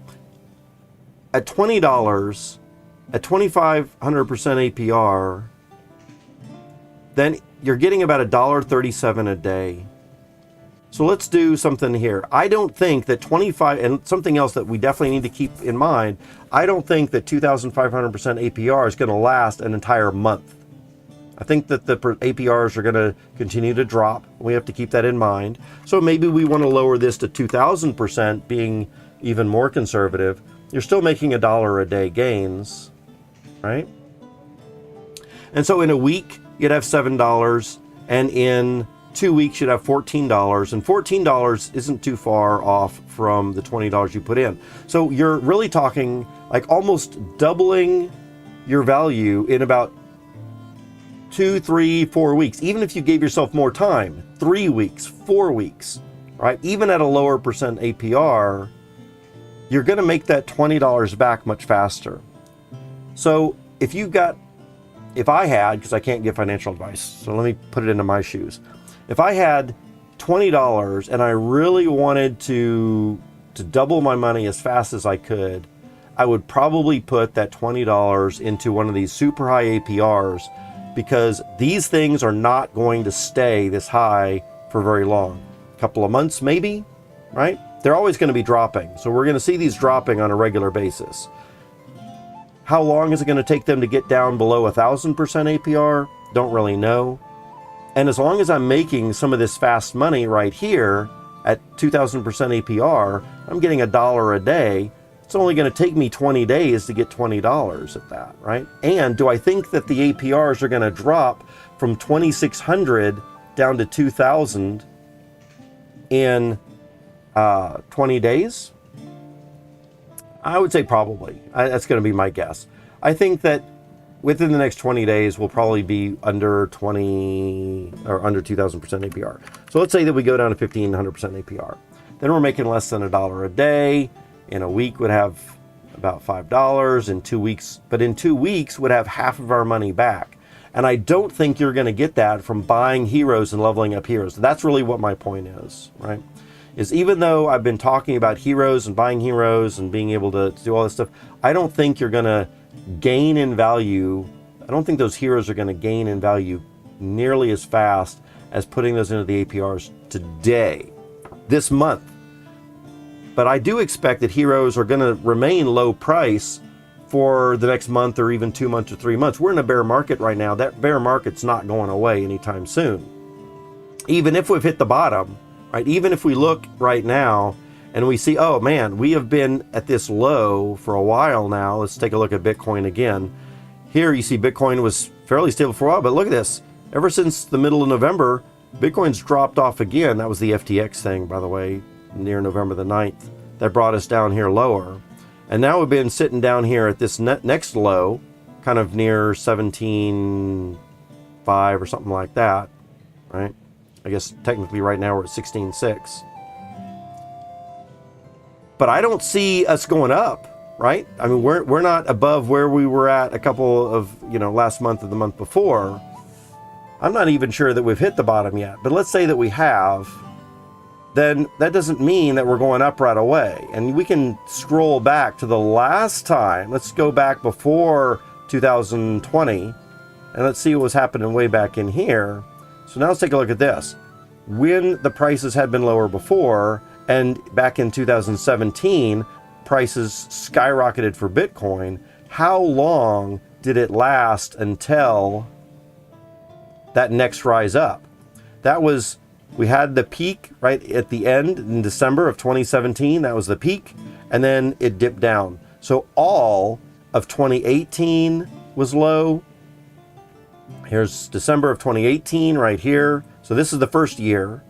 At $20, at 2,500% APR, then you're getting about $1.37 a day. So let's do something here. I don't think that 25, and something else that we definitely need to keep in mind, I don't think that 2,500% APR is going to last an entire month. I think that the APRs are going to continue to drop. We have to keep that in mind. So maybe we want to lower this to 2,000%, being even more conservative. You're still making $1 a day gains, right? And so in a week, you'd have $7, and in 2 weeks, you'd have $14, and $14 isn't too far off from the $20 you put in. So you're really talking like almost doubling your value in about 2, 3, 4 weeks. Even if you gave yourself more time, 3 weeks, 4 weeks, right? Even at a lower percent APR, you're going to make that $20 back much faster. So if I had, because I can't give financial advice, so let me put it into my shoes. If I had $20 and I really wanted to double my money as fast as I could, I would probably put that $20 into one of these super high APRs, because these things are not going to stay this high for very long. A couple of months maybe, right? They're always going to be dropping. So we're going to see these dropping on a regular basis. How long is it going to take them to get down below 1,000% APR? Don't really know. And as long as I'm making some of this fast money right here at 2,000% APR, I'm getting $1 a day. It's only going to take me 20 days to get $20 at that, right? And do I think that the APRs are going to drop from 2,600 down to 2,000 in 20 days? I would say probably. That's going to be my guess. I think that within the next 20 days, we'll probably be under 20 or under 2,000% APR. So let's say that we go down to 1,500% APR. Then we're making less than $1 a day. In a week, would have about $5. In 2 weeks, but in 2 weeks, would have half of our money back. And I don't think you're going to get that from buying heroes and leveling up heroes. That's really what my point is, right? Is even though I've been talking about heroes and buying heroes and being able to do all this stuff, I don't think you're going to gain in value. I don't think those heroes are going to gain in value nearly as fast as putting those into the APRs today, this month. But I do expect that heroes are going to remain low price for the next month or even 2 months or 3 months. We're in a bear market right now. That bear market's not going away anytime soon. Even if we've hit the bottom, right? Even if we look right now and we see, oh man, we have been at this low for a while now. Let's take a look at Bitcoin again. Here you see Bitcoin was fairly stable for a while, but look at this. Ever since the middle of November, Bitcoin's dropped off again. That was the FTX thing, by the way, near November the 9th. That brought us down here lower. And now we've been sitting down here at this next low, kind of near 17.5 or something like that, right? I guess technically right now we're at 16.6. But I don't see us going up, right? I mean, we're not above where we were at a couple of, last month or the month before. I'm not even sure that we've hit the bottom yet, but let's say that we have. Then that doesn't mean that we're going up right away. And we can scroll back to the last time. Let's go back before 2020 and let's see what was happening way back in here. So now let's take a look at this. When the prices had been lower before, and back in 2017, prices skyrocketed for Bitcoin, how long did it last until that next rise up? We had the peak right at the end in December of 2017. That was the peak. And then it dipped down. So all of 2018 was low. Here's December of 2018 right here. So this is the first year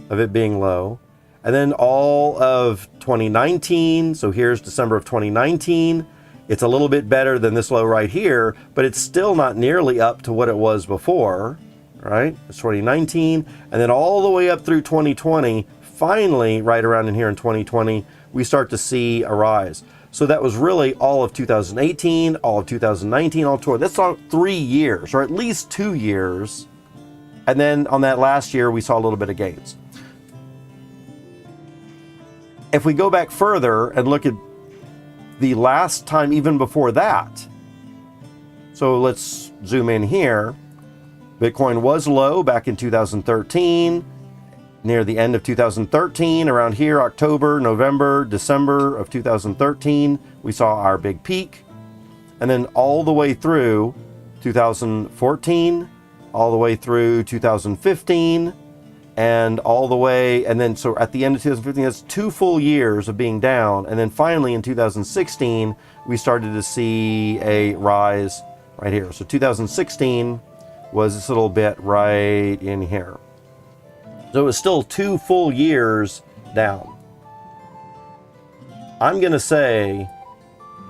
of it being low. And then all of 2019. So here's December of 2019. It's a little bit better than this low right here, but it's still not nearly up to what it was before. Right? It's 2019, and then all the way up through 2020, finally, right around in here in 2020, we start to see a rise. So that was really all of 2018, all of 2019, all 20. That's all 3 years, or at least 2 years. And then on that last year, we saw a little bit of gains. If we go back further and look at the last time, even before that, so let's zoom in here. Bitcoin was low back in 2013, near the end of 2013, around here, October, November, December of 2013, we saw our big peak. And then all the way through 2014, all the way through 2015, and all the way, and then so at the end of 2015, that's 2 full years of being down. And then finally in 2016, we started to see a rise right here. So 2016 was this little bit right in here. So it was still 2 full years down. I'm going to say,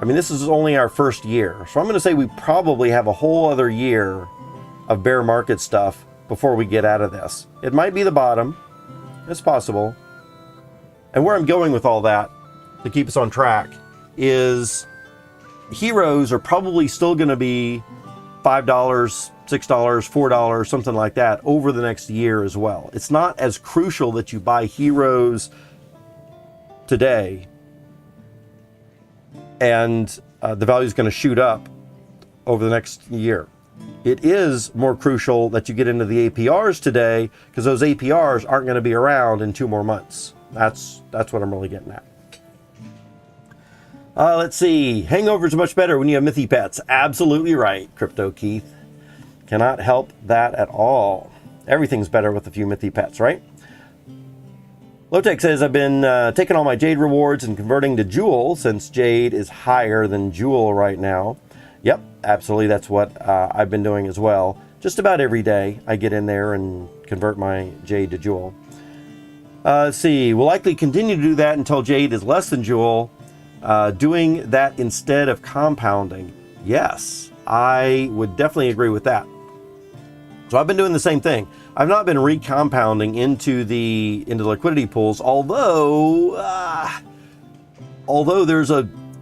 this is only our first year. So I'm going to say we probably have a whole other year of bear market stuff before we get out of this. It might be the bottom. It's possible. And where I'm going with all that, to keep us on track, is heroes are probably still going to be $5, $6, $4, something like that over the next year as well. It's not as crucial that you buy heroes today and the value is going to shoot up over the next year. It is more crucial that you get into the APRs today because those APRs aren't going to be around in 2 more months. That's what I'm really getting at. Let's see. Hangovers are much better when you have Mythy pets. Absolutely right, Crypto Keith. Cannot help that at all. Everything's better with a few Mythy pets, right? Lotech says, I've been taking all my Jade rewards and converting to Jewel since Jade is higher than Jewel right now. Yep, absolutely. That's what I've been doing as well. Just about every day I get in there and convert my Jade to Jewel. Let's see. We'll likely continue to do that until Jade is less than Jewel. Doing that instead of compounding. Yes, I would definitely agree with that. So I've been doing the same thing. I've not been recompounding into the liquidity pools, although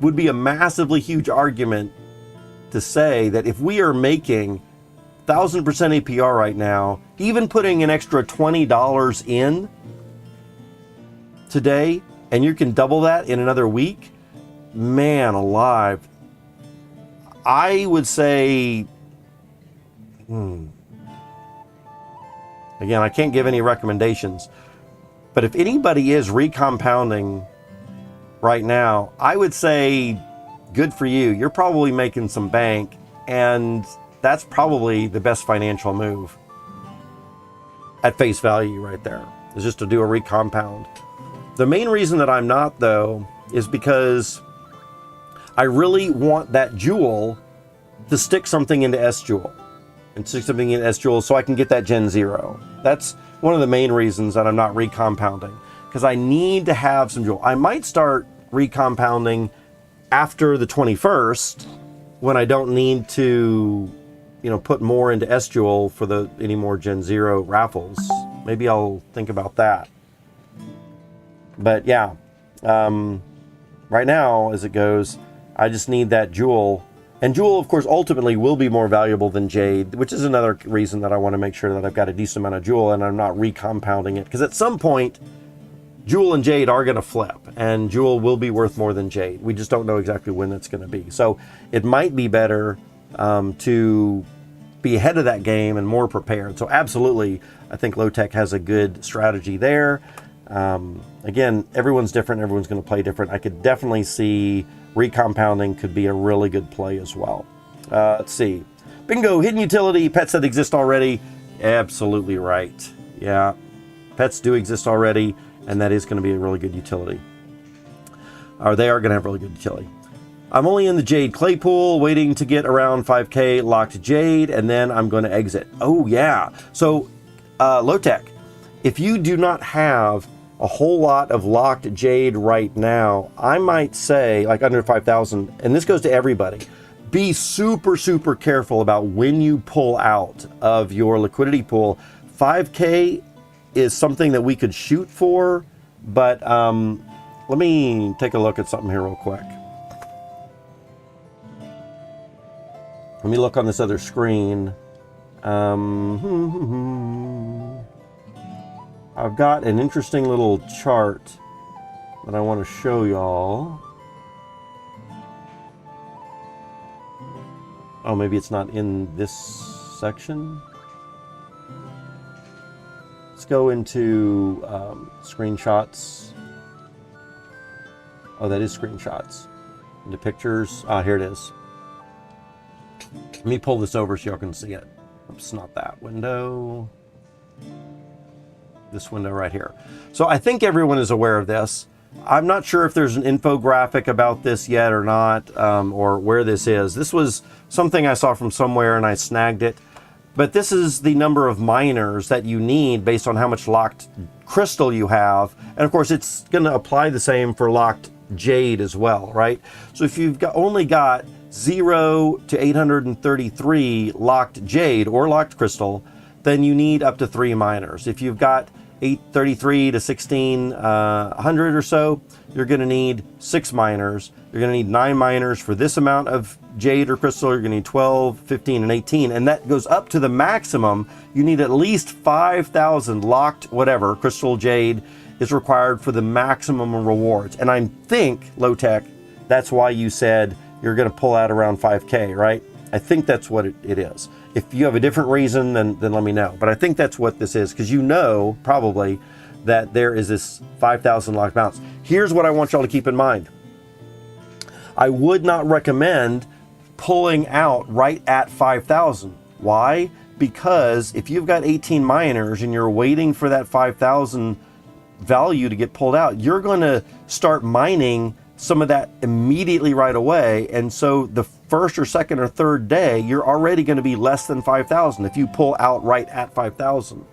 would be a massively huge argument to say that if we are making 1,000% APR right now, even putting an extra $20 in today, and you can double that in another week, man alive, I would say, again, I can't give any recommendations, but if anybody is recompounding right now, I would say good for you. You're probably making some bank, and that's probably the best financial move at face value right there, is just to do a recompound. The main reason that I'm not, though, is because I really want that Jewel to stick something into S-Jewel and stick something in S-Jewel so I can get that Gen0. That's one of the main reasons that I'm not recompounding, because I need to have some Jewel. I might start recompounding after the 21st when I don't need to, put more into S-Jewel for any more Gen0 raffles. Maybe I'll think about that. But yeah, right now, as it goes, I just need that Jewel. And Jewel, of course, ultimately will be more valuable than Jade, which is another reason that I want to make sure that I've got a decent amount of Jewel and I'm not recompounding it. Because at some point, Jewel and Jade are going to flip, and Jewel will be worth more than Jade. We just don't know exactly when that's going to be. So it might be better to be ahead of that game and more prepared. So absolutely, I think Low Tech has a good strategy there. Again, everyone's different. Everyone's going to play different. I could definitely see recompounding could be a really good play as well. Let's see. Bingo, hidden utility, pets that exist already. Absolutely right. Yeah, pets do exist already, and that is going to be a really good utility. Or they are going to have really good utility. I'm only in the Jade Clay Pool, waiting to get around 5K locked Jade, and then I'm going to exit. Oh, yeah. So, Low Tech, if you do not have a whole lot of locked Jade right now, I might say, like under 5,000, and this goes to everybody, be super, super careful about when you pull out of your liquidity pool. 5K is something that we could shoot for, but let me take a look at something here real quick. Let me look on this other screen. I've got an interesting little chart that I want to show y'all. Oh, maybe it's not in this section. Let's go into screenshots. Oh, that is screenshots. Into pictures. Ah, here it is. Let me pull this over so y'all can see it. Oops, not that window. This window right here. So I think everyone is aware of this. I'm not sure if there's an infographic about this yet or not, or where this is. This was something I saw from somewhere and I snagged it. But this is the number of miners that you need based on how much locked crystal you have. And of course, it's going to apply the same for locked Jade as well, right? So if you've only got 0 to 833 locked Jade or locked crystal, then you need up to 3 miners. If you've got 833 to 1600 or so, you're going to need 6 miners. You're going to need 9 miners for this amount of Jade or crystal. You're going to need 12, 15, and 18. And that goes up to the maximum. You need at least 5,000 locked whatever, crystal, Jade, is required for the maximum rewards. And I think, Low Tech, that's why you said you're going to pull out around 5K, right? I think that's what it is. If you have a different reason, then let me know. But I think that's what this is, because you know probably that there is this 5,000 locked balance. Here's what I want y'all to keep in mind. I would not recommend pulling out right at 5,000. Why? Because if you've got 18 miners and you're waiting for that 5,000 value to get pulled out, you're going to start mining some of that immediately right away. And so the first or second or third day, you're already going to be less than 5,000 if you pull out right at 5,000.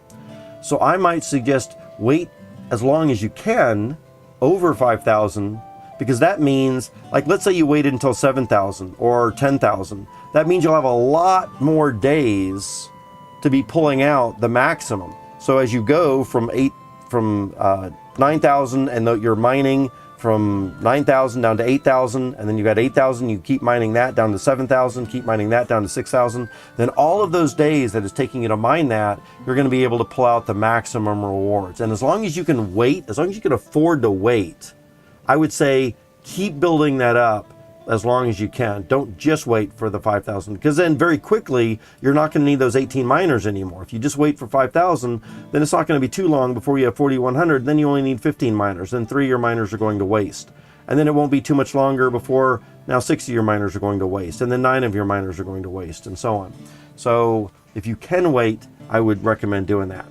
So I might suggest wait as long as you can over 5,000, because that means, like, let's say you waited until 7,000 or 10,000. That means you'll have a lot more days to be pulling out the maximum. So as you go from 9,000, and you're mining from 9,000 down to 8,000, and then you got 8,000, you keep mining that down to 7,000, keep mining that down to 6,000. Then all of those days that it's taking you to mine that, you're going to be able to pull out the maximum rewards. And as long as you can wait, as long as you can afford to wait, I would say keep building that up as long as you can. Don't just wait for the 5,000, because then very quickly you're not going to need those 18 miners anymore. If you just wait for 5,000, then it's not going to be too long before you have 4,100. Then you only need 15 miners. Then 3 of your miners are going to waste. And then it won't be too much longer before now 6 of your miners are going to waste. And then 9 of your miners are going to waste, and so on. So if you can wait, I would recommend doing that.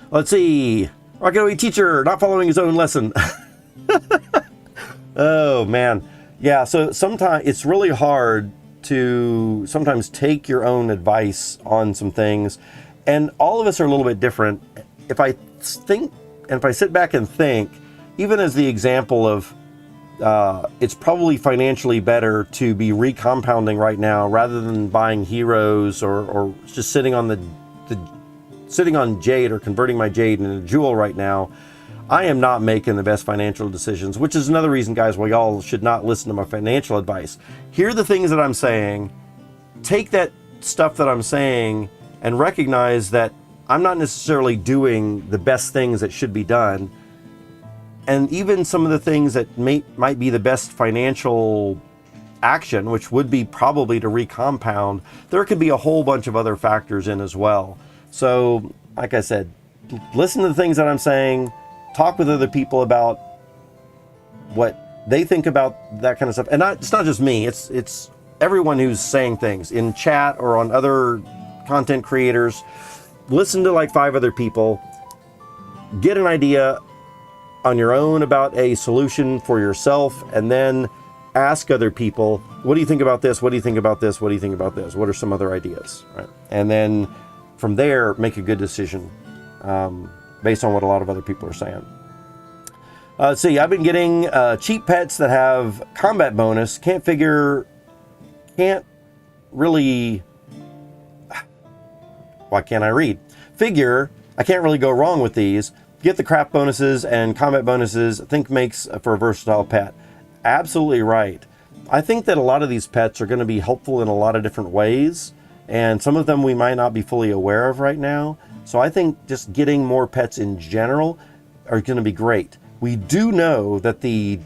Let's see. Rocket Away teacher not following his own lesson. Oh man, yeah. So sometimes it's really hard to sometimes take your own advice on some things, and all of us are a little bit different. If I think, and if I sit back and think, even as the example of, it's probably financially better to be recompounding right now rather than buying heroes or just sitting on sitting on jade or converting my jade into a jewel right now. I am not making the best financial decisions, which is another reason, guys, why y'all should not listen to my financial advice. Hear the things that I'm saying, take that stuff that I'm saying, and recognize that I'm not necessarily doing the best things that should be done. And even some of the things that might be the best financial action, which would be probably to recompound, there could be a whole bunch of other factors in as well. So, like I said, listen to the things that I'm saying, talk with other people about what they think about that kind of stuff. And it's not just me, it's everyone who's saying things in chat or on other content creators. Listen to like 5 other people, get an idea on your own about a solution for yourself, and then ask other people, what do you think about this? What do you think about this? What do you think about this? What are some other ideas? Right? And then from there, make a good decision. Based on what a lot of other people are saying. Let's see, I've been getting cheap pets that have combat bonus. Can't really, why can't I read? Figure, I can't really go wrong with these. Get the craft bonuses and combat bonuses, I think makes for a versatile pet. Absolutely right. I think that a lot of these pets are going to be helpful in a lot of different ways, and some of them we might not be fully aware of right now. So I think just getting more pets in general are going to be great. We do know that the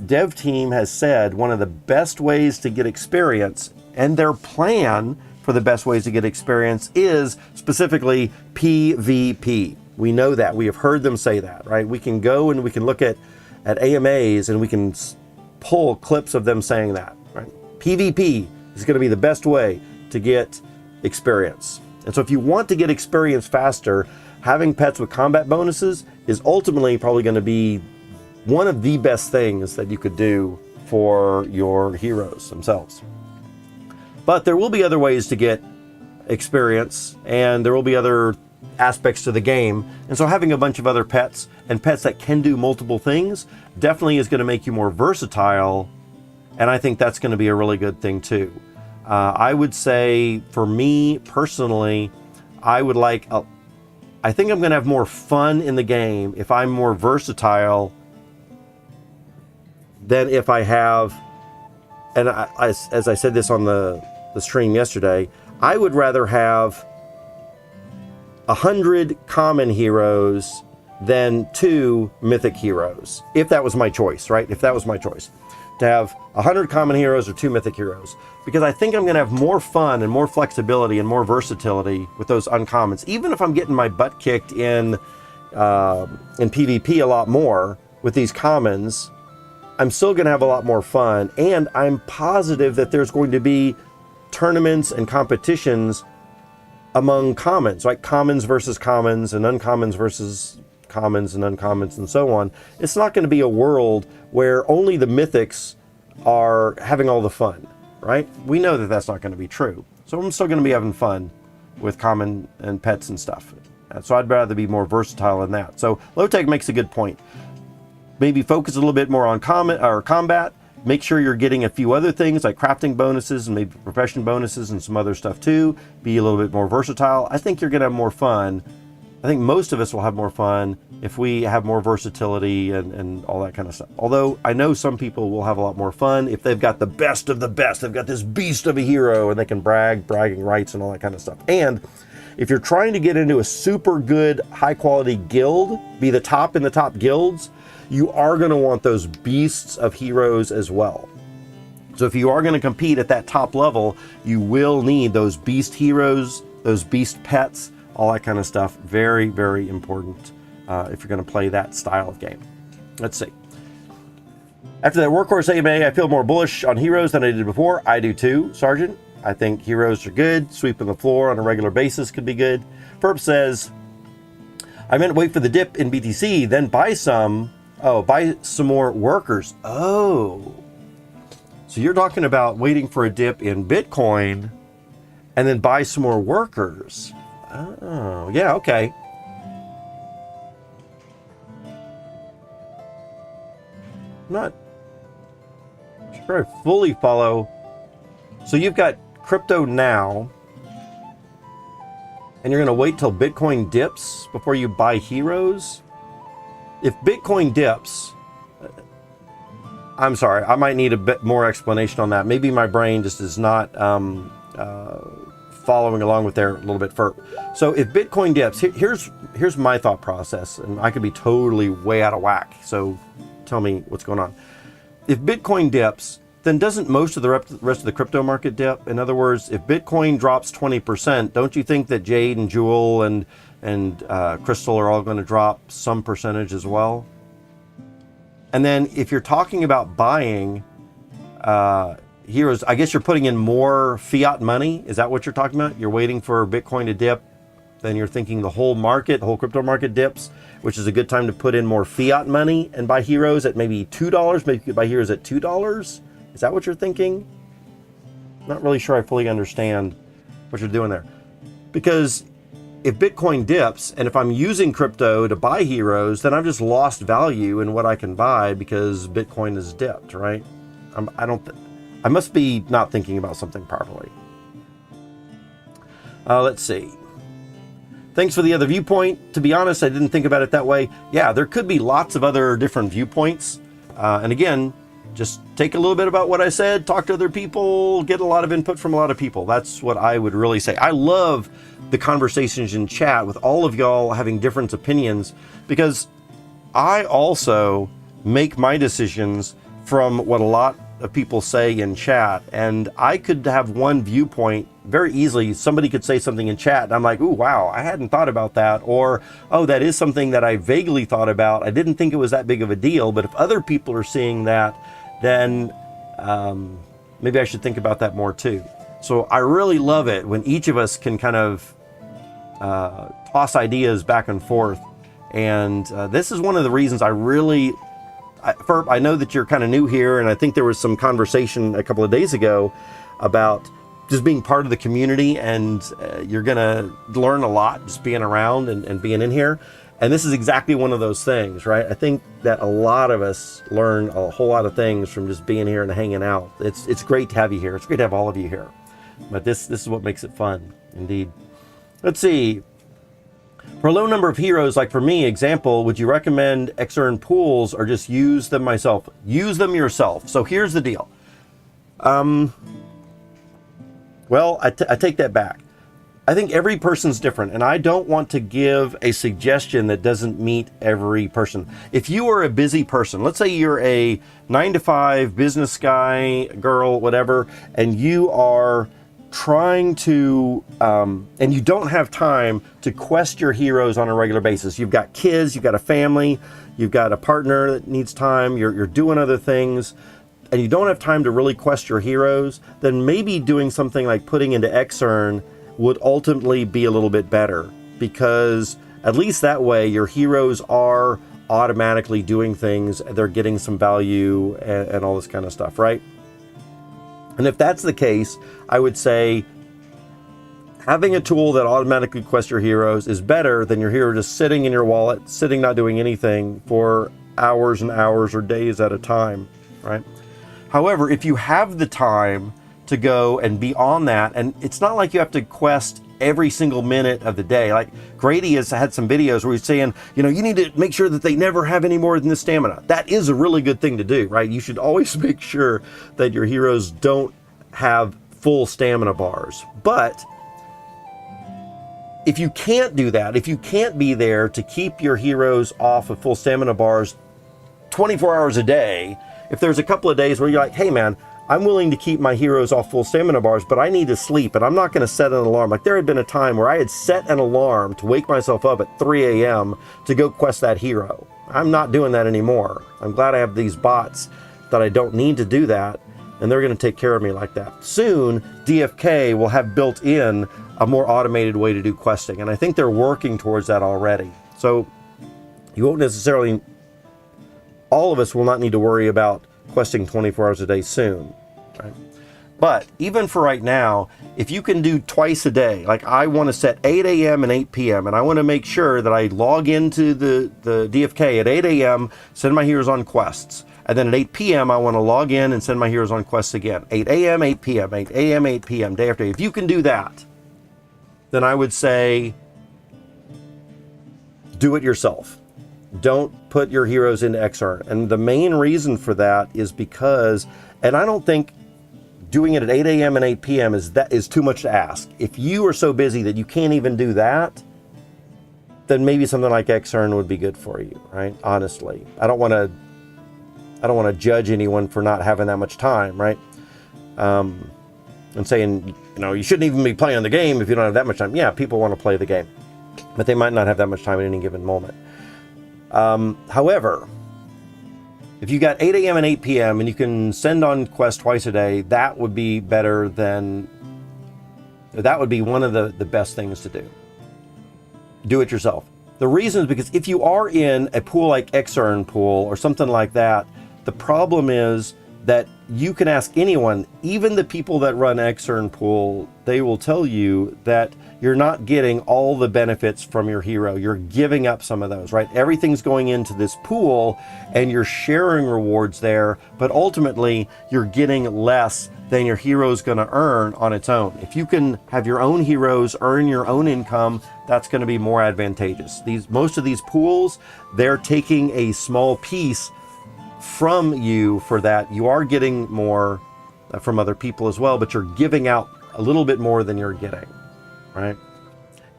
dev team has said one of the best ways to get experience, and their plan for the best ways to get experience is specifically PvP. We know that. We have heard them say that, right? We can go and we can look at AMAs and we can pull clips of them saying that, right? PvP is going to be the best way to get experience. And so if you want to get experience faster, having pets with combat bonuses is ultimately probably going to be one of the best things that you could do for your heroes themselves. But there will be other ways to get experience, and there will be other aspects to the game. And so having a bunch of other pets and pets that can do multiple things definitely is going to make you more versatile. And I think that's going to be a really good thing too. I would say for me personally, I think I'm going to have more fun in the game if I'm more versatile than if I have, and as I said this on the stream yesterday, I would rather have 100 common heroes than 2 mythic heroes, if that was my choice, right? If that was my choice, to have 100 common heroes or 2 mythic heroes, because I think I'm going to have more fun and more flexibility and more versatility with those uncommons. Even if I'm getting my butt kicked in PvP a lot more with these commons, I'm still going to have a lot more fun, and I'm positive that there's going to be tournaments and competitions among commons, like commons versus commons and uncommons versus commons and uncommons and so on. It's not going to be a world where only the mythics are having all the fun, right? We know that that's not going to be true. So I'm still going to be having fun with common and pets and stuff. So I'd rather be more versatile in that. So low tech makes a good point. Maybe focus a little bit more on combat. Make sure you're getting a few other things like crafting bonuses and maybe profession bonuses and some other stuff too. Be a little bit more versatile. I think you're going to have more fun. I think most of us will have more fun if we have more versatility and all that kind of stuff. Although I know some people will have a lot more fun if they've got the best of the best. They've got this beast of a hero and they can bragging rights and all that kind of stuff. And if you're trying to get into a super good, high quality guild, be the top in the top guilds, you are going to want those beasts of heroes as well. So if you are going to compete at that top level, you will need those beast heroes, those beast pets, all that kind of stuff. Very, very important if you're going to play that style of game. Let's see. After that Workhorse AMA, I feel more bullish on heroes than I did before. I do too, Sergeant. I think heroes are good. Sweeping the floor on a regular basis could be good. Perp says, I meant wait for the dip in BTC, then buy some. Oh, buy some more workers. Oh. So you're talking about waiting for a dip in Bitcoin and then buy some more workers. Oh, yeah, okay. I'm not sure I fully follow. So you've got crypto now, and you're going to wait till Bitcoin dips before you buy heroes? If Bitcoin dips, I'm sorry, I might need a bit more explanation on that. Maybe my brain just is not following along with there a little bit further. So if Bitcoin dips, here's my thought process, and I could be totally way out of whack. So tell me what's going on. If Bitcoin dips, then doesn't most of the rest of the crypto market dip? In other words, if Bitcoin drops 20%, don't you think that Jade and Jewel and Crystal are all going to drop some percentage as well? And then if you're talking about buying heroes, I guess you're putting in more fiat money. Is that what you're talking about? You're waiting for Bitcoin to dip, then you're thinking the whole market, the whole crypto market dips, which is a good time to put in more fiat money and buy heroes at maybe $2. Maybe you could buy heroes at $2. Is that what you're thinking? Not really sure I fully understand what you're doing there. Because if Bitcoin dips, and if I'm using crypto to buy heroes, then I've just lost value in what I can buy because Bitcoin has dipped, right? I must be not thinking about something properly. Let's see. Thanks for the other viewpoint. To be honest, I didn't think about it that way. Yeah, there could be lots of other different viewpoints. And again, just take a little bit about what I said, talk to other people, get a lot of input from a lot of people. That's what I would really say. I love the conversations in chat with all of y'all having different opinions, because I also make my decisions from what a lot of people say in chat, and I could have one viewpoint very easily. Somebody could say something in chat and I'm like, ooh, wow, I hadn't thought about that. Or, oh, that is something that I vaguely thought about. I didn't think it was that big of a deal. But if other people are seeing that, then maybe I should think about that more too. So I really love it when each of us can kind of toss ideas back and forth. And this is one of the reasons I really, Ferb, I know that you're kind of new here, and I think there was some conversation a couple of days ago about just being part of the community, and you're gonna learn a lot just being around and being in here. And this is exactly one of those things, right? I think that a lot of us learn a whole lot of things from just being here and hanging out. It's great to have you here. It's great to have all of you here. But this is what makes it fun, indeed. Let's see. For a low number of heroes, like for me, example, would you recommend XRN pools or just use them myself? Use them yourself. So here's the deal. Well, I take that back. I think every person's different, and I don't want to give a suggestion that doesn't meet every person. If you are a busy person, let's say you're a 9-to-5 business guy, girl, whatever, and you are trying to, and you don't have time to quest your heroes on a regular basis. You've got kids, you've got a family, you've got a partner that needs time, you're doing other things, and you don't have time to really quest your heroes, then maybe doing something like putting into XRN would ultimately be a little bit better, because at least that way your heroes are automatically doing things, they're getting some value and all this kind of stuff, right? And if that's the case, I would say Having a tool that automatically quests your heroes is better than your hero just sitting in your wallet, sitting not doing anything for hours and hours or days at a time, right? However, if you have the time to go and be on that, and it's not like you have to quest every single minute of the day. Like Grady has had some videos where he's saying, you know, you need to make sure that they never have any more than the stamina. That is a really good thing to do, right? You should always make sure that your heroes don't have full stamina bars. But if you can't do that, if you can't be there to keep your heroes off of full stamina bars 24 hours a day, if there's a couple of days where you're like, hey man, I'm willing to keep my heroes off full stamina bars, but I need to sleep and I'm not going to set an alarm. Like there had been a time where I had set an alarm to wake myself up at 3 a.m. to go quest that hero. I'm not doing that anymore. I'm glad I have these bots that I don't need to do that, and they're going to take care of me like that. Soon, DFK will have built in a more automated way to do questing, and I think they're working towards that already. So you won't necessarily, all of us will not need to worry about questing 24 hours a day soon, right? But even for right now, if you can do twice a day, like I want to set 8 a.m. and 8 p.m. and I want to make sure that I log into the DFK at 8 a.m., send my heroes on quests. And then at 8 p.m., I want to log in and send my heroes on quests again. 8 a.m., 8 p.m., 8 a.m., 8 p.m., day after day. If you can do that, then I would say do it yourself. Don't put your heroes into XR. And the main reason for that is because, and I don't think doing it at 8 a.m. and 8 p.m. is too much to ask. If you are so busy that you can't even do that, then maybe something like XR would be good for you, right? Honestly, I don't want to judge anyone for not having that much time, right? And saying, you know, you shouldn't even be playing the game if you don't have that much time. Yeah, people want to play the game, but they might not have that much time at any given moment. However, if you got 8 a.m. and 8 p.m. and you can send on quest twice a day, that would be better than, that would be one of the best things to do. Do it yourself. The reason is because if you are in a pool like XEarn pool or something like that, the problem is that you can ask anyone, even the people that run XEarn pool, they will tell you that you're not getting all the benefits from your hero. You're giving up some of those, right? Everything's going into this pool and you're sharing rewards there, but ultimately you're getting less than your hero's gonna earn on its own. If you can have your own heroes earn your own income, that's gonna be more advantageous. Most of these pools, they're taking a small piece from you for that. You are getting more from other people as well, but you're giving out a little bit more than you're getting, right?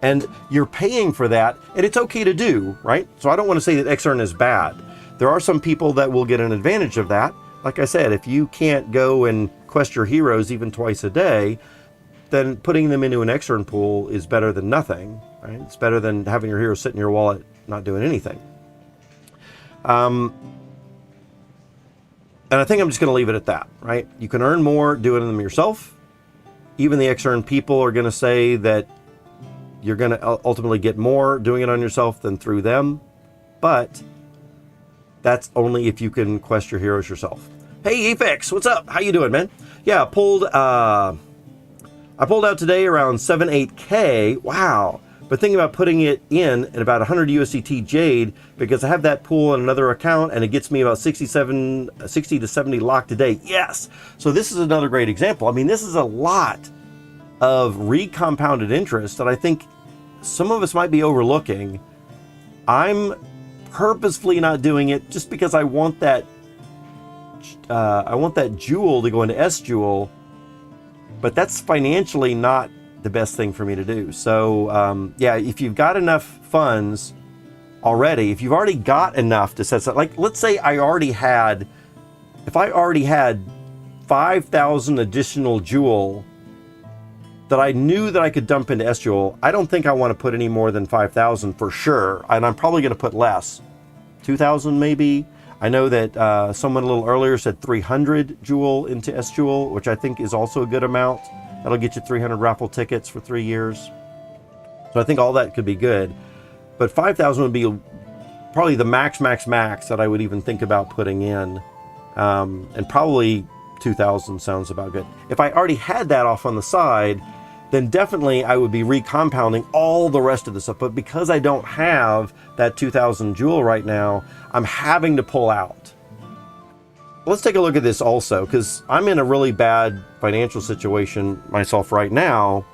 And you're paying for that, and it's okay to do, right? So I don't want to say that XEarn is bad. There are some people that will get an advantage of that. Like I said, if you can't go and quest your heroes even twice a day, then putting them into an XEarn pool is better than nothing, right? It's better than having your heroes sit in your wallet not doing anything. And I think I'm just going to leave it at that, right? You can earn more doing them yourself. Even the XEarn people are going to say that you're going to ultimately get more doing it on yourself than through them. But that's only if you can quest your heroes yourself. Hey, Efex, what's up? How you doing, man? Yeah, I pulled out today around 7-8K. Wow. But thinking about putting it in at about 100 USDT Jade because I have that pool on another account and it gets me about 60 to 70 locked a day. Yes. So this is another great example. I mean, this is a lot of recompounded interest that I think some of us might be overlooking. I'm purposefully not doing it just because I want that jewel to go into S jewel, but that's financially not the best thing for me to do. So yeah, if you've got enough funds already, if you've already got enough to set, like let's say if I already had 5,000 additional jewel that I knew that I could dump into S jewel, I don't think I want to put any more than 5,000 for sure, and I'm probably going to put less, 2,000 maybe. I know that someone a little earlier said 300 jewel into S jewel, which I think is also a good amount. That'll get you 300 raffle tickets for 3 years. So I think all that could be good. But 5,000 would be probably the max that I would even think about putting in. And probably 2,000 sounds about good. If I already had that off on the side, then definitely I would be recompounding all the rest of the stuff. But because I don't have that 2,000 Joule right now, I'm having to pull out. Let's take a look at this also, because I'm in a really bad financial situation myself right now.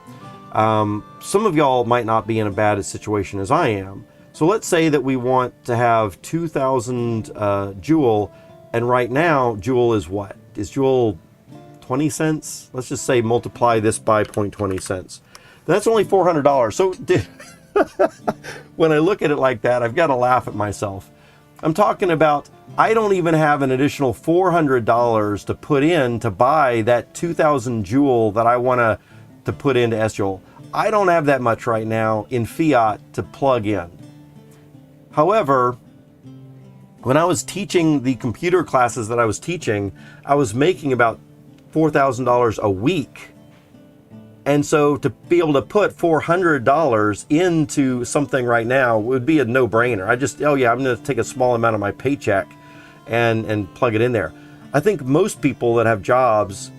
Some of y'all might not be in a bad situation as I am. So let's say that we want to have 2,000 Joule, and right now Joule is what? Is Joule 20 cents? Let's just say multiply this by 0.20 cents. That's only $400. So when I look at it like that, I've got to laugh at myself. I'm talking about, I don't even have an additional $400 to put in to buy that 2,000 Joule that I want to put into S-Joule. I don't have that much right now in fiat to plug in. However, when I was teaching the computer classes that I was teaching, I was making about $4,000 a week. And so to be able to put $400 into something right now would be a no-brainer. I just, oh yeah, I'm going to take a small amount of my paycheck and plug it in there. I think most people that have jobs,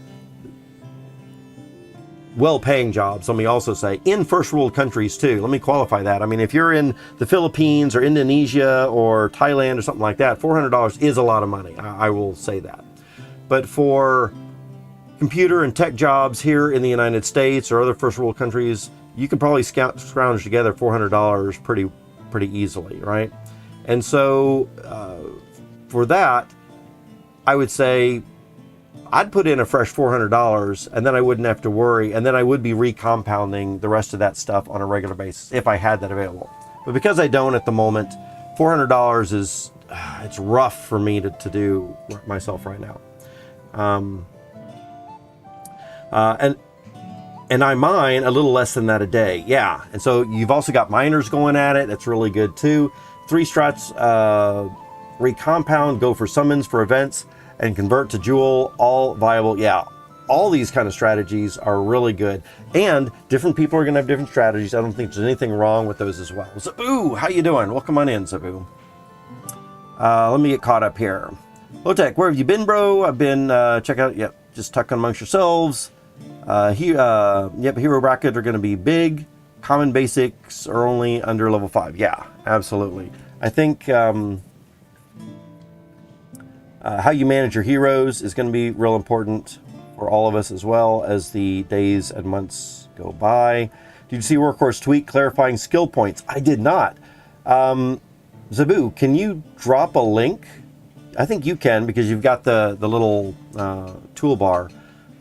well-paying jobs, let me also say, in first world countries too. Let me qualify that. I mean, if you're in the Philippines or Indonesia or Thailand or something like that, $400 is a lot of money. I will say that. But for computer and tech jobs here in the United States or other first world countries, you can probably scrounge together $400 pretty easily, right? And so for that, I would say I'd put in a fresh $400, and then I wouldn't have to worry, and then I would be recompounding the rest of that stuff on a regular basis if I had that available. But because I don't at the moment, $400 is, it's rough for me to do myself right now. And I mine a little less than that a day. Yeah. And so you've also got miners going at it. That's really good too. 3 strats, recompound, go for summons for events, and convert to Joule, all viable. Yeah. All these kind of strategies are really good. And different people are going to have different strategies. I don't think there's anything wrong with those as well. Zabu, how you doing? Welcome on in, Zabu. Let me get caught up here. Lotec, where have you been, bro? I've been, check out, yep, just tuck amongst yourselves. Yep, hero bracket are going to be big. Common basics are only under level 5. Yeah, absolutely. I think how you manage your heroes is going to be real important for all of us as well as the days and months go by. Did you see Workhorse tweet clarifying skill points? I did not. Zabu, can you drop a link? I think you can, because you've got the little toolbar.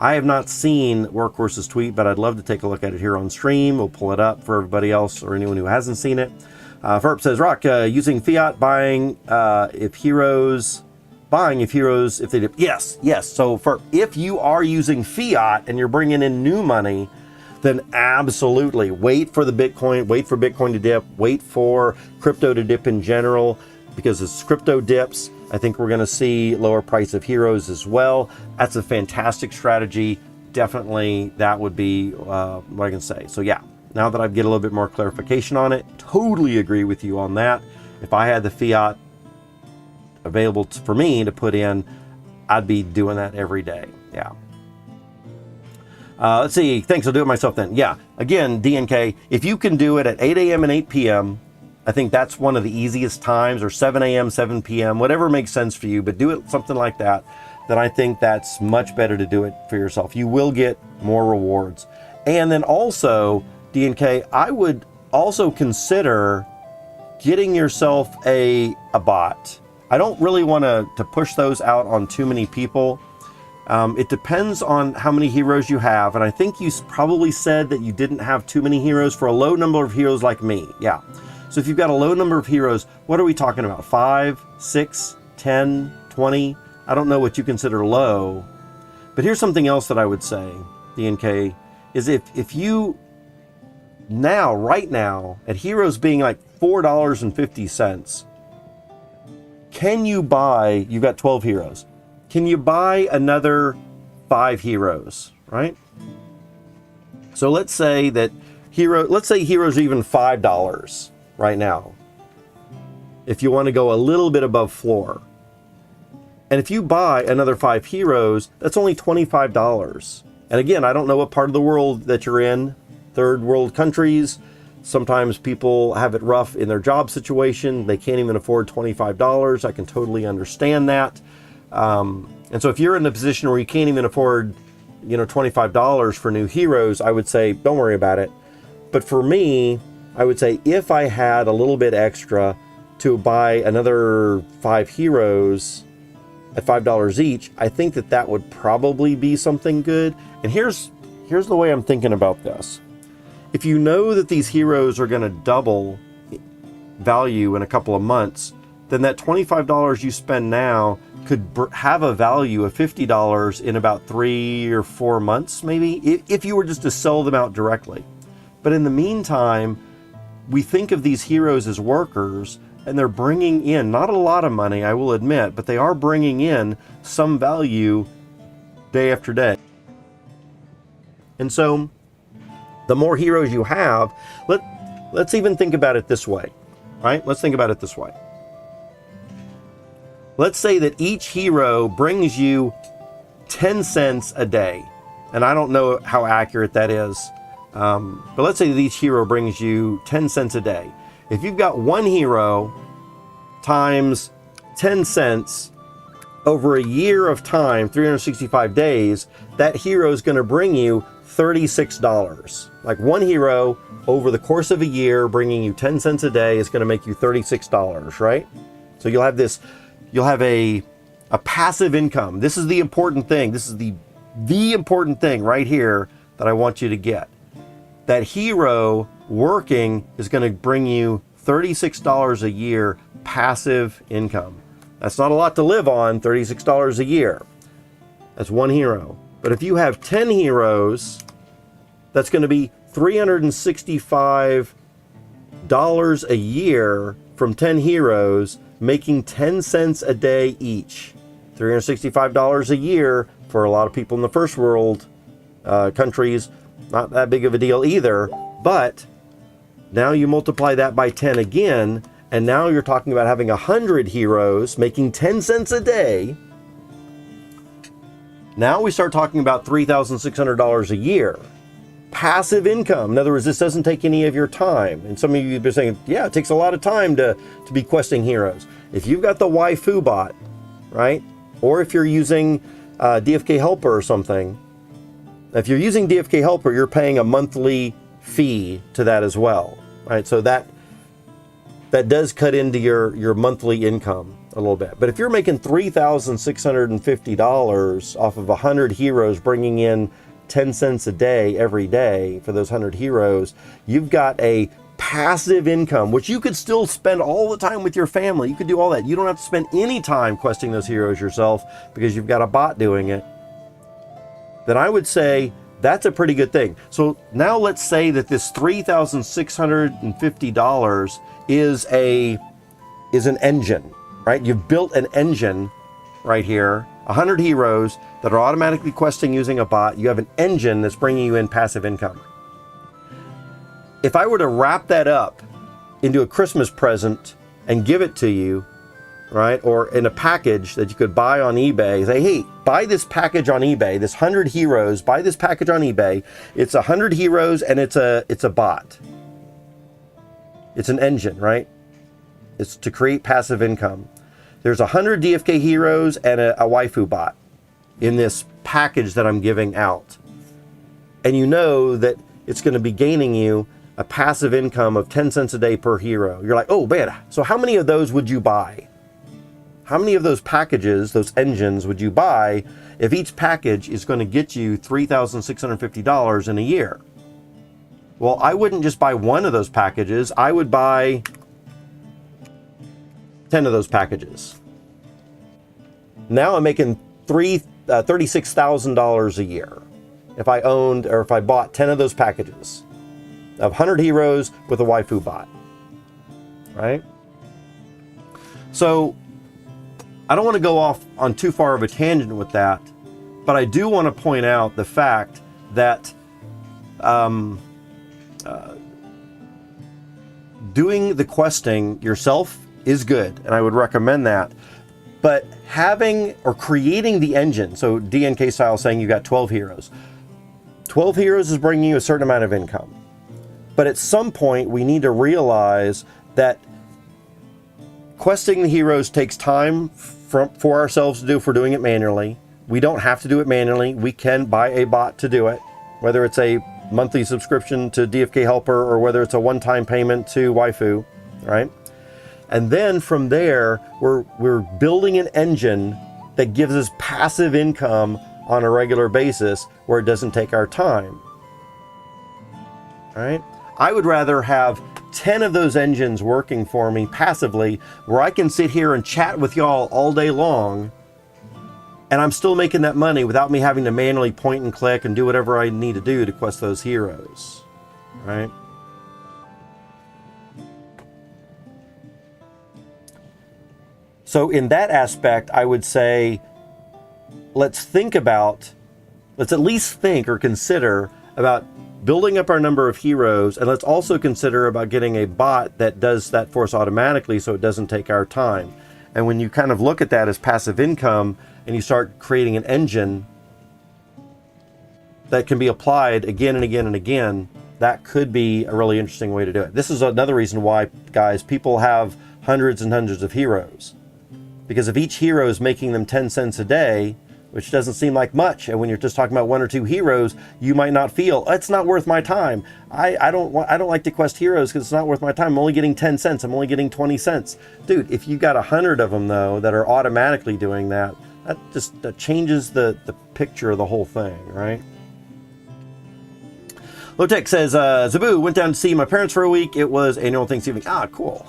I have not seen Workhorse's tweet, but I'd love to take a look at it here on stream. We'll pull it up for everybody else or anyone who hasn't seen it. Ferp says, Rock, using fiat, buying if heroes, if they dip. Yes. So Ferp, if you are using fiat and you're bringing in new money, then absolutely wait for the Bitcoin, wait for Bitcoin to dip, wait for crypto to dip in general, because as crypto dips, I think we're going to see lower price of heroes as well. That's a fantastic strategy. Definitely, that would be what I can say. So yeah, now that I get a little bit more clarification on it, totally agree with you on that. If I had the fiat available for me to put in, I'd be doing that every day. Yeah. Let's see. Thanks. I'll do it myself then. Yeah. Again, DNK, if you can do it at 8 a.m. and 8 p.m., I think that's one of the easiest times, or 7 a.m., 7 p.m., whatever makes sense for you, but do it something like that, then I think that's much better to do it for yourself. You will get more rewards. And then also, DNK, I would also consider getting yourself a bot. I don't really want to push those out on too many people. It depends on how many heroes you have, and I think you probably said that you didn't have too many heroes for a low number of heroes like me. Yeah. So if you've got a low number of heroes, what are we talking about? 5, 6, 10, 20? I don't know what you consider low. But here's something else that I would say, DNK, is if you now, right now, at heroes being like $4.50, can you buy, you've got 12 heroes, can you buy another 5 heroes, right? So let's say that heroes are even $5 right now, if you want to go a little bit above floor. And if you buy another 5 heroes, that's only $25. And again, I don't know what part of the world that you're in, third world countries. Sometimes people have it rough in their job situation. They can't even afford $25. I can totally understand that. And so if you're in a position where you can't even afford, $25 for new heroes, I would say, don't worry about it. But for me, I would say if I had a little bit extra to buy another 5 heroes at $5 each, I think that would probably be something good. And here's the way I'm thinking about this. If you know that these heroes are going to double value in a couple of months, then that $25 you spend now could have a value of $50 in about 3 or 4 months, maybe, if you were just to sell them out directly. But in the meantime, we think of these heroes as workers, and they're bringing in, not a lot of money, I will admit, but they are bringing in some value day after day. And so the more heroes you have, let's even think about it this way, right? Let's think about it this way. Let's say that each hero brings you 10 cents a day. And I don't know how accurate that is. But let's say that each hero brings you 10 cents a day. If you've got one hero times 10 cents over a year of time, 365 days, that hero is going to bring you $36. Like one hero over the course of a year bringing you 10 cents a day is going to make you $36, right? So you'll have a passive income. This is the important thing. This is the important thing right here that I want you to get. That hero working is going to bring you $36 a year passive income. That's not a lot to live on, $36 a year. That's one hero. But if you have 10 heroes, that's going to be $365 a year from 10 heroes, making 10 cents a day each. $365 a year for a lot of people in the first world countries, not that big of a deal either. But now you multiply that by 10 again, and now you're talking about having 100 heroes making 10 cents a day. Now we start talking about $3,600 a year. Passive income. In other words, this doesn't take any of your time. And some of you have been saying, yeah, it takes a lot of time to be questing heroes. If you've got the waifu bot, right? Or if you're using DFK Helper or something, if you're using DFK Helper, you're paying a monthly fee to that as well, right? So that does cut into your monthly income a little bit. But if you're making $3,650 off of 100 heroes bringing in 10 cents a day every day for those 100 heroes, you've got a passive income, which you could still spend all the time with your family. You could do all that. You don't have to spend any time questing those heroes yourself because you've got a bot doing it. Then I would say that's a pretty good thing. So now let's say that this $3,650 is an engine, right? You've built an engine right here, 100 heroes that are automatically questing using a bot. You have an engine that's bringing you in passive income. If I were to wrap that up into a Christmas present and give it to you, right, or in a package that you could buy on eBay, say, hey, buy this package on eBay, this 100 heroes, buy this package on eBay. It's 100 heroes and it's a bot. It's an engine, right? It's to create passive income. There's 100 DFK heroes and a waifu bot in this package that I'm giving out. And you know that it's going to be gaining you a passive income of 10 cents a day per hero. You're like, oh man, so how many of those would you buy? How many of those packages, those engines, would you buy if each package is going to get you $3,650 in a year? Well, I wouldn't just buy one of those packages. I would buy 10 of those packages. Now I'm making $36,000 a year if I owned or if I bought 10 of those packages of 100 heroes with a waifu bot, right? So I don't want to go off on too far of a tangent with that, but I do want to point out the fact that doing the questing yourself is good, and I would recommend that. But having or creating the engine, so DNK style saying you got 12 heroes. 12 heroes is bringing you a certain amount of income. But at some point, we need to realize that questing the heroes takes time for ourselves to do if we're doing it manually. We don't have to do it manually. We can buy a bot to do it, whether it's a monthly subscription to DFK Helper or whether it's a one-time payment to Waifu, right? And then from there, we're building an engine that gives us passive income on a regular basis where it doesn't take our time, right? I would rather have 10 of those engines working for me passively where I can sit here and chat with y'all all day long and I'm still making that money without me having to manually point and click and do whatever I need to do to quest those heroes, right? So in that aspect, I would say, let's at least think or consider about building up our number of heroes, and let's also consider about getting a bot that does that for us automatically so it doesn't take our time. And when you kind of look at that as passive income and you start creating an engine that can be applied again and again and again, that could be a really interesting way to do it. This is another reason why, guys, people have hundreds and hundreds of heroes. Because if each hero is making them 10 cents a day, which doesn't seem like much, and when you're just talking about 1 or 2 heroes, you might not feel, it's not worth my time. I don't like to quest heroes because it's not worth my time. I'm only getting 10 cents. I'm only getting 20 cents. Dude, if you got 100 of them, though, that are automatically doing that, that changes the picture of the whole thing, right? Lotech says, Zabu, went down to see my parents for a week. It was annual Thanksgiving. Ah, cool.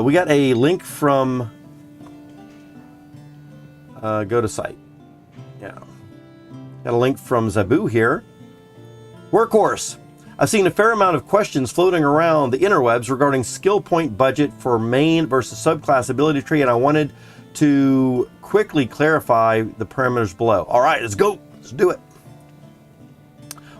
We got a link from... go to site. Yeah. Got a link from Zabu here. Workhorse. I've seen a fair amount of questions floating around the interwebs regarding skill point budget for main versus subclass ability tree, and I wanted to quickly clarify the parameters below. All right, let's go. Let's do it.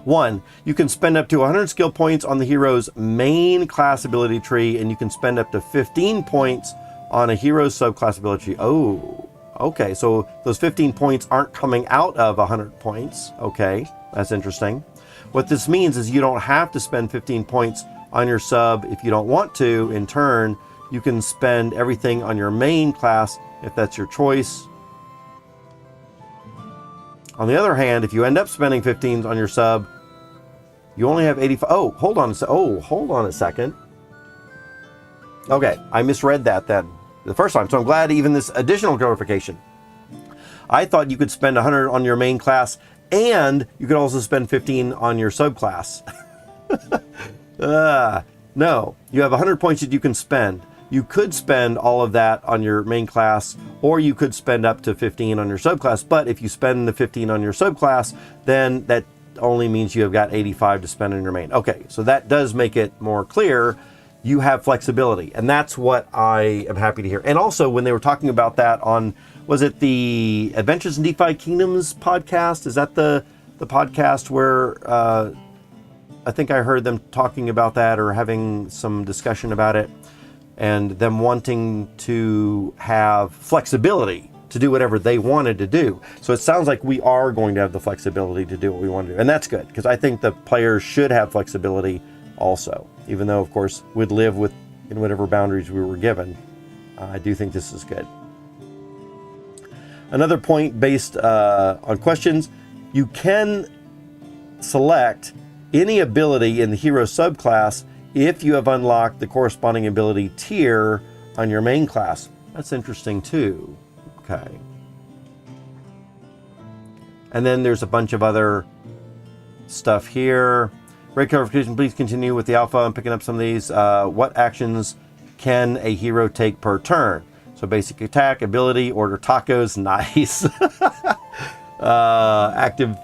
1, you can spend up to 100 skill points on the hero's main class ability tree, and you can spend up to 15 points on a hero's subclass ability tree. Oh. Okay, so those 15 points aren't coming out of 100 points. Okay, that's interesting. What this means is you don't have to spend 15 points on your sub if you don't want to. In turn, you can spend everything on your main class if that's your choice. On the other hand, if you end up spending 15 on your sub, you only have 85. Oh, hold on a second. Okay, I misread that then. The first time, so I'm glad even this additional clarification. I thought you could spend 100 on your main class and you could also spend 15 on your subclass. No, you have 100 points that you can spend. You could spend all of that on your main class, or you could spend up to 15 on your subclass. But if you spend the 15 on your subclass, then that only means you have got 85 to spend on your main. Okay, so that does make it more clear. You have flexibility, and that's what I am happy to hear. And also, when they were talking about that on, was it the Adventures in DeFi Kingdoms podcast? Is that the podcast where I think I heard them talking about that or having some discussion about it, and them wanting to have flexibility to do whatever they wanted to do. So it sounds like we are going to have the flexibility to do what we want to do, and that's good, because I think the players should have flexibility also, even though, of course, we'd live in whatever boundaries we were given. I do think this is good. Another point based on questions, you can select any ability in the hero subclass if you have unlocked the corresponding ability tier on your main class. That's interesting too. Okay. And then there's a bunch of other stuff here. Great clarification. Please continue with the alpha. I'm picking up some of these. What actions can a hero take per turn? So basic attack, ability, order tacos. Nice. Active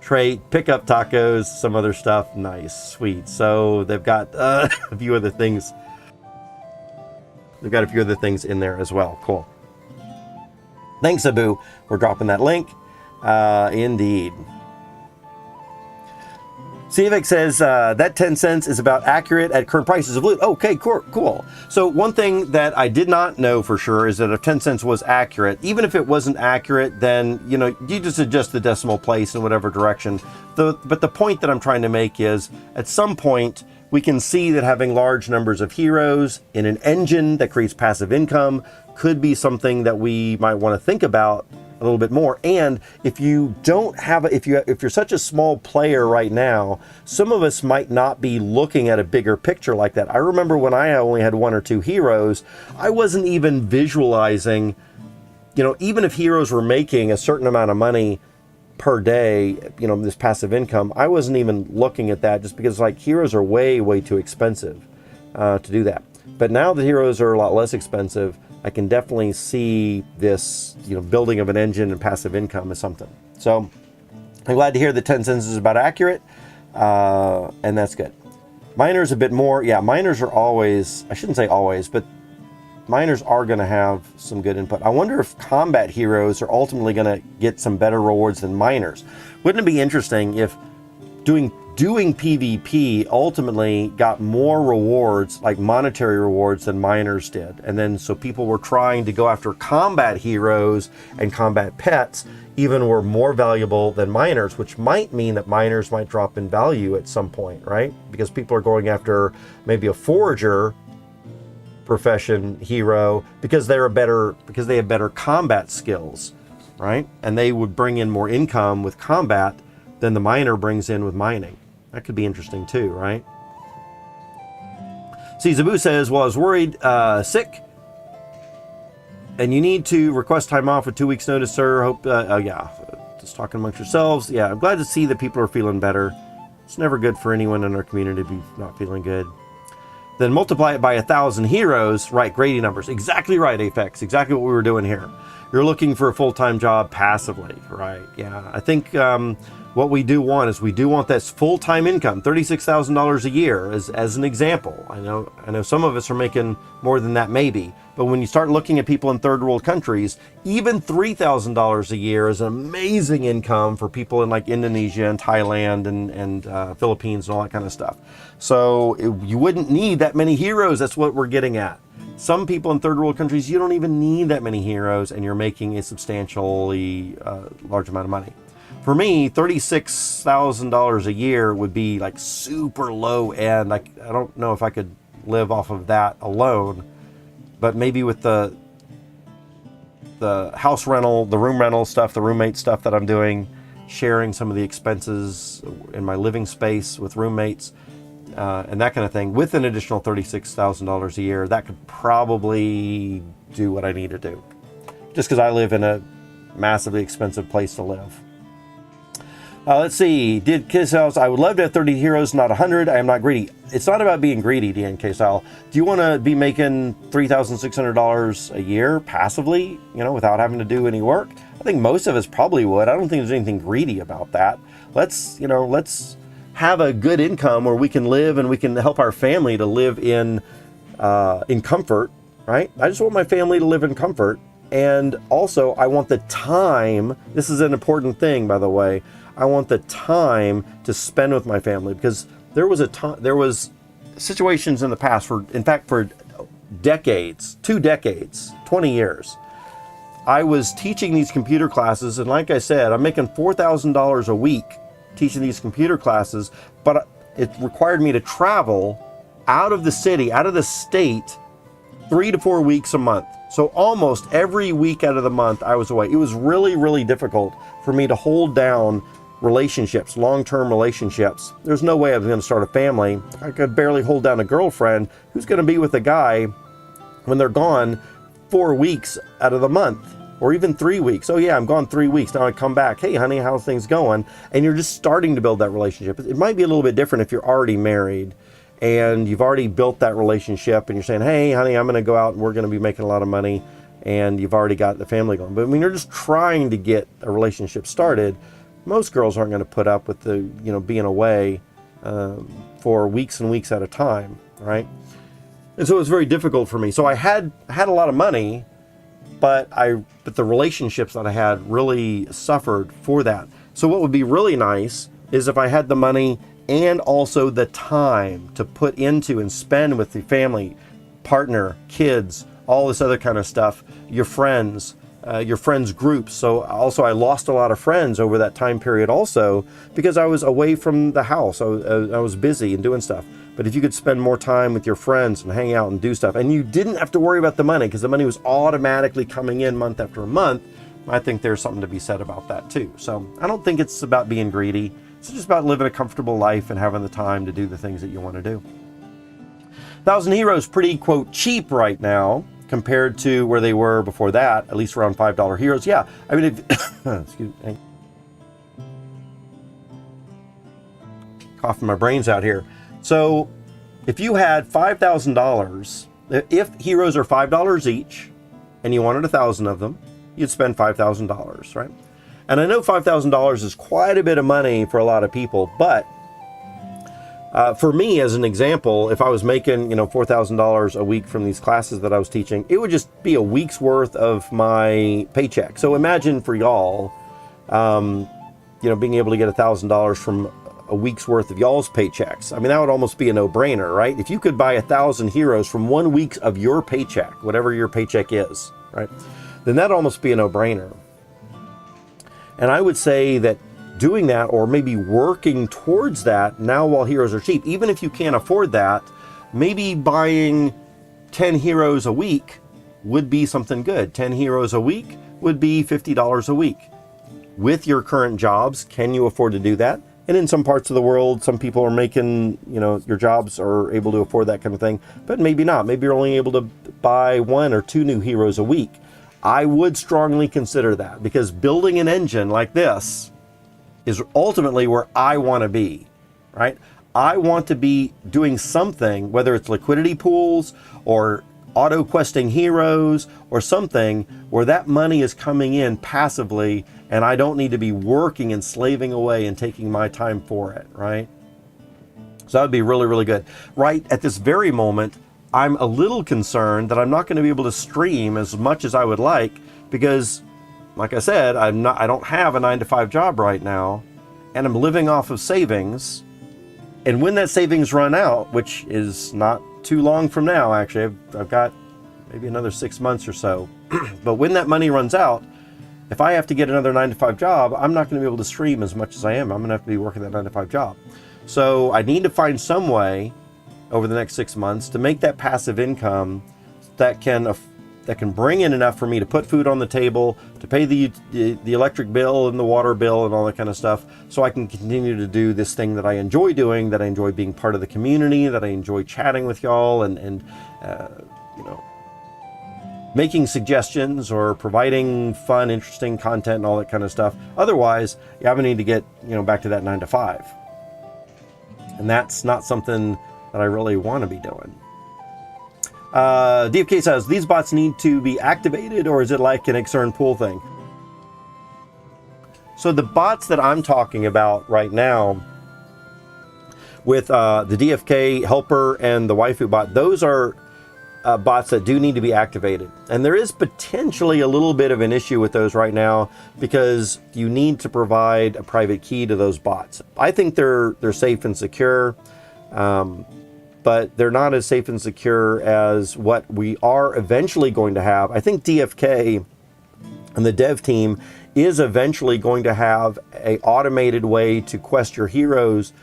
trait, pick up tacos, some other stuff. Nice, sweet. So they've got a few other things. They've got a few other things in there as well. Cool. Thanks, Abu, for dropping that link. Indeed. CVX says that 10 cents is about accurate at current prices of loot. Okay, cool. So one thing that I did not know for sure is that if 10 cents was accurate, even if it wasn't accurate, then, you know, you just adjust the decimal place in whatever direction. But the point that I'm trying to make is at some point, we can see that having large numbers of heroes in an engine that creates passive income could be something that we might want to think about a little bit more. And if you don't have, if you're such a small player right now, some of us might not be looking at a bigger picture like that. I remember when I only had 1 or 2 heroes, I wasn't even visualizing, you know, even if heroes were making a certain amount of money per day, you know, this passive income, I wasn't even looking at that just because like heroes are way too expensive to do that. But now the heroes are a lot less expensive. I can definitely see this, you know, building of an engine and passive income is something. So I'm glad to hear that 10 cents is about accurate, and that's good. Miners a bit more. Yeah, miners are always, I shouldn't say always, but miners are going to have some good input. I wonder if combat heroes are ultimately going to get some better rewards than miners. Wouldn't it be interesting if doing PvP ultimately got more rewards, like monetary rewards, than miners did? And then so people were trying to go after combat heroes and combat pets even were more valuable than miners, which might mean that miners might drop in value at some point, right? Because people are going after maybe a forager profession hero because they have better combat skills, right? And they would bring in more income with combat than the miner brings in with mining. That could be interesting too, right? See, Zabu says, well, I was worried, sick, and you need to request time off with 2 weeks notice, sir. Hope, yeah, just talking amongst yourselves. Yeah, I'm glad to see that people are feeling better. It's never good for anyone in our community to be not feeling good. Then multiply it by 1,000 heroes, right, grading numbers. Exactly right, Apex, exactly what we were doing here. You're looking for a full-time job passively, right? Yeah, I think what we do want is we do want this full-time income, $36,000 a year as an example. I know some of us are making more than that maybe, but when you start looking at people in third world countries, even $3,000 a year is an amazing income for people in like Indonesia and Thailand and Philippines and all that kind of stuff. So you wouldn't need that many heroes. That's what we're getting at. Some people in third world countries, you don't even need that many heroes and you're making a substantially large amount of money. For me, $36,000 a year would be like super low end. I don't know if I could live off of that alone, but maybe with the house rental, the room rental stuff, the roommate stuff that I'm doing, sharing some of the expenses in my living space with roommates, and that kind of thing, with an additional $36,000 a year, that could probably do what I need to do. Just because I live in a massively expensive place to live. Let's see. Did KSL? I would love to have 30 heroes, not 100. I am not greedy. It's not about being greedy, DNKSL. Do you want to be making $3,600 a year passively, you know, without having to do any work? I think most of us probably would. I don't think there's anything greedy about that. Let's have a good income where we can live and we can help our family to live in comfort, right? I just want my family to live in comfort. And also, I want the time. This is an important thing, by the way. I want the time to spend with my family, because there was situations in the past for decades, 2 decades, 20 years. I was teaching these computer classes, and like I said, I'm making $4,000 a week teaching these computer classes, but it required me to travel out of the city, out of the state, 3 to 4 weeks a month. So almost every week out of the month I was away. It was really, really difficult for me to hold down relationships, long-term relationships. There's no way I was going to start a family. I could barely hold down a girlfriend who's going to be with a guy when they're gone 4 weeks out of the month, or even 3 weeks. Oh yeah, I'm gone 3 weeks. Now I come back. Hey honey, how's things going? And you're just starting to build that relationship. It might be a little bit different if you're already married and you've already built that relationship and you're saying, hey honey, I'm going to go out and we're going to be making a lot of money, and you've already got the family going. But when you're just trying to get a relationship started, most girls aren't going to put up with the, being away for weeks and weeks at a time, right? And so it was very difficult for me. So I had a lot of money, but the relationships that I had really suffered for that. So what would be really nice is if I had the money and also the time to put into and spend with the family, partner, kids, all this other kind of stuff, your friends groups. So also I lost a lot of friends over that time period also because I was away from the house. I was busy and doing stuff. But if you could spend more time with your friends and hang out and do stuff, and you didn't have to worry about the money because the money was automatically coming in month after month, I think there's something to be said about that too. So I don't think it's about being greedy. It's just about living a comfortable life and having the time to do the things that you want to do. 1,000 Heroes pretty, quote, cheap right now compared to where they were before that, at least around $5 heroes. Yeah, I mean, if, excuse me, coughing my brains out here. So if you had $5,000, if heroes are $5 each and you wanted 1,000 of them, you'd spend $5,000, right? And I know $5,000 is quite a bit of money for a lot of people, but for me, as an example, if I was making, $4,000 a week from these classes that I was teaching, it would just be a week's worth of my paycheck. So imagine for y'all, being able to get $1,000 from a week's worth of y'all's paychecks. I mean, that would almost be a no-brainer, right? If you could buy 1,000 heroes from 1 week of your paycheck, whatever your paycheck is, right? Then that'd almost be a no-brainer. And I would say that doing that, or maybe working towards that now while heroes are cheap, even if you can't afford that, maybe buying 10 heroes a week would be something good. 10 heroes a week would be $50 a week. With your current jobs, can you afford to do that? And in some parts of the world, some people are making, your jobs are able to afford that kind of thing, but maybe not. Maybe you're only able to buy 1 or 2 new heroes a week. I would strongly consider that, because building an engine like this is ultimately where I want to be, right? I want to be doing something, whether it's liquidity pools or auto questing heroes or something where that money is coming in passively and I don't need to be working and slaving away and taking my time for it, right? So that would be really, really good. Right at this very moment, I'm a little concerned that I'm not going to be able to stream as much as I would like because, like I said, I don't have a 9-to-5 job right now, and I'm living off of savings. And when that savings run out, which is not too long from now, actually, I've got maybe another 6 months or so. But when that money runs out, if I have to get another 9-to-5 job, I'm not going to be able to stream as much as I am. I'm going to have to be working that 9-to-5 job. So I need to find some way over the next 6 months to make that passive income that can bring in enough for me to put food on the table, to pay the electric bill and the water bill and all that kind of stuff, so I can continue to do this thing that I enjoy doing, that I enjoy being part of the community, that I enjoy chatting with y'all and making suggestions or providing fun, interesting content and all that kind of stuff. Otherwise, I'm gonna need to get back to that 9-to-5. And that's not something that I really want to be doing. DFK says, these bots need to be activated, or is it like an XEarn pool thing? So the bots that I'm talking about right now with the DFK helper and the waifu bot, those are bots that do need to be activated. And there is potentially a little bit of an issue with those right now because you need to provide a private key to those bots. I think they're safe and secure. But they're not as safe and secure as what we are eventually going to have. I think DFK and the dev team is eventually going to have an automated way to quest your heroes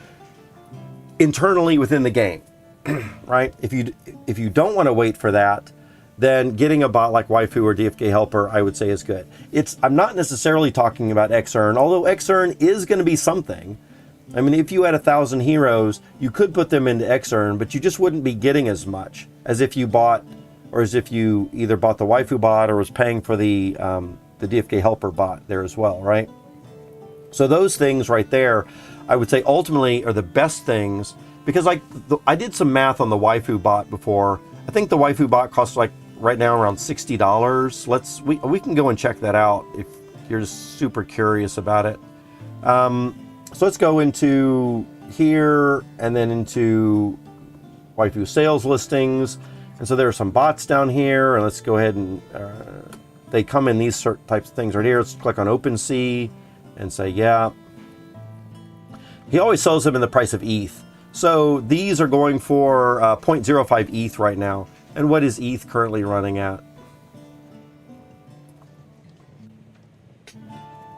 internally within the game, right? If you don't want to wait for that, then getting a bot like Waifu or DFK Helper, I would say, is good. I'm not necessarily talking about XEarn, although XEarn is going to be something. I mean, if you had 1,000 heroes, you could put them into XEarn, but you just wouldn't be getting as much as if you bought, or as if you either bought the Waifu bot or was paying for the DFK Helper bot there as well, right? So those things right there, I would say ultimately are the best things, because I did some math on the Waifu bot before. I think the Waifu bot costs right now around $60. We can go and check that out if you're just super curious about it. So let's go into here and then into Waifu sales listings. And so there are some bots down here, and let's go ahead and they come in these certain types of things right here. Let's click on OpenSea and say, yeah. He always sells them in the price of ETH. So these are going for 0.05 ETH right now. And what is ETH currently running at?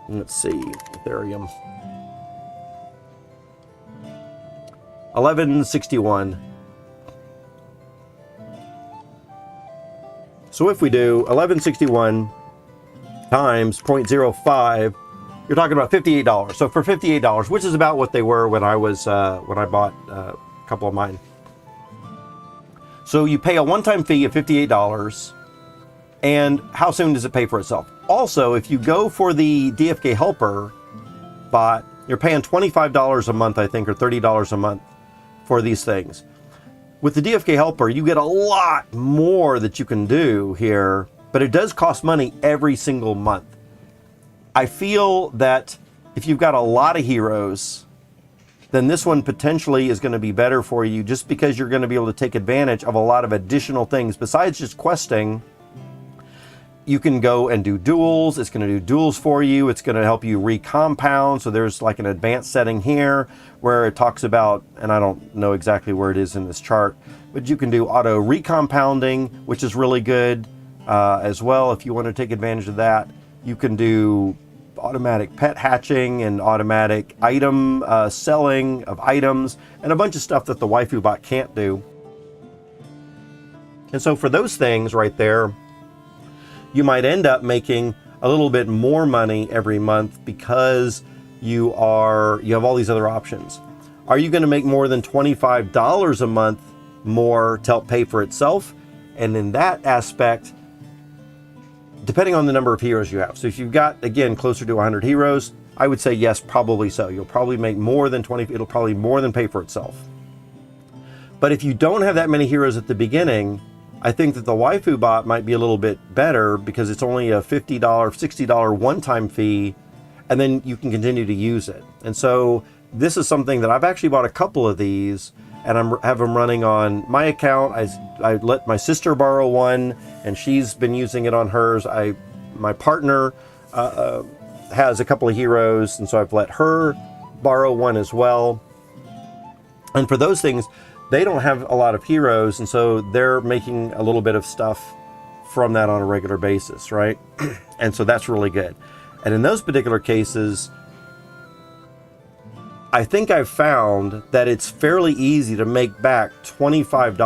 Let's see, Ethereum. 1161. So if we do 1161 times 0.05, you're talking about $58. So for $58, which is about what they were when I was when I bought a couple of mine. So you pay a one-time fee of $58, and how soon does it pay for itself? Also, if you go for the DFK Helper bot, you're paying $25 a month, I think, or $30 a month for these things. With the DFK Helper, you get a lot more that you can do here, but it does cost money every single month. I feel that if you've got a lot of heroes, then this one potentially is going to be better for you, just because you're going to be able to take advantage of a lot of additional things. Besides just questing, you can go and do duels. It's going to do duels for you. It's going to help you recompound. So there's like an advanced setting here where it talks about, and I don't know exactly where it is in this chart, but you can do auto recompounding, which is really good as well if you want to take advantage of that. You can do automatic pet hatching and automatic item selling of items and a bunch of stuff that the waifu bot can't do. And so for those things right there, you might end up making a little bit more money every month because you have all these other options. Are you going to make more than $25 a month more to help pay for itself? And in that aspect, depending on the number of heroes you have. So if you've got, again, closer to 100 heroes, I would say yes, probably so. You'll probably make more than 20, it'll probably more than pay for itself. But if you don't have that many heroes at the beginning, I think that the waifu bot might be a little bit better because it's only a $50, $60 one-time fee, and then you can continue to use it. And so this is something that I've actually bought a couple of these, and I have them running on my account. I let my sister borrow one, and she's been using it on hers. My partner has a couple of heroes, and so I've let her borrow one as well. And for those things, they don't have a lot of heroes, and so they're making a little bit of stuff from that on a regular basis, right? And so that's really good. And in those particular cases, I think I've found that it's fairly easy to make back $25,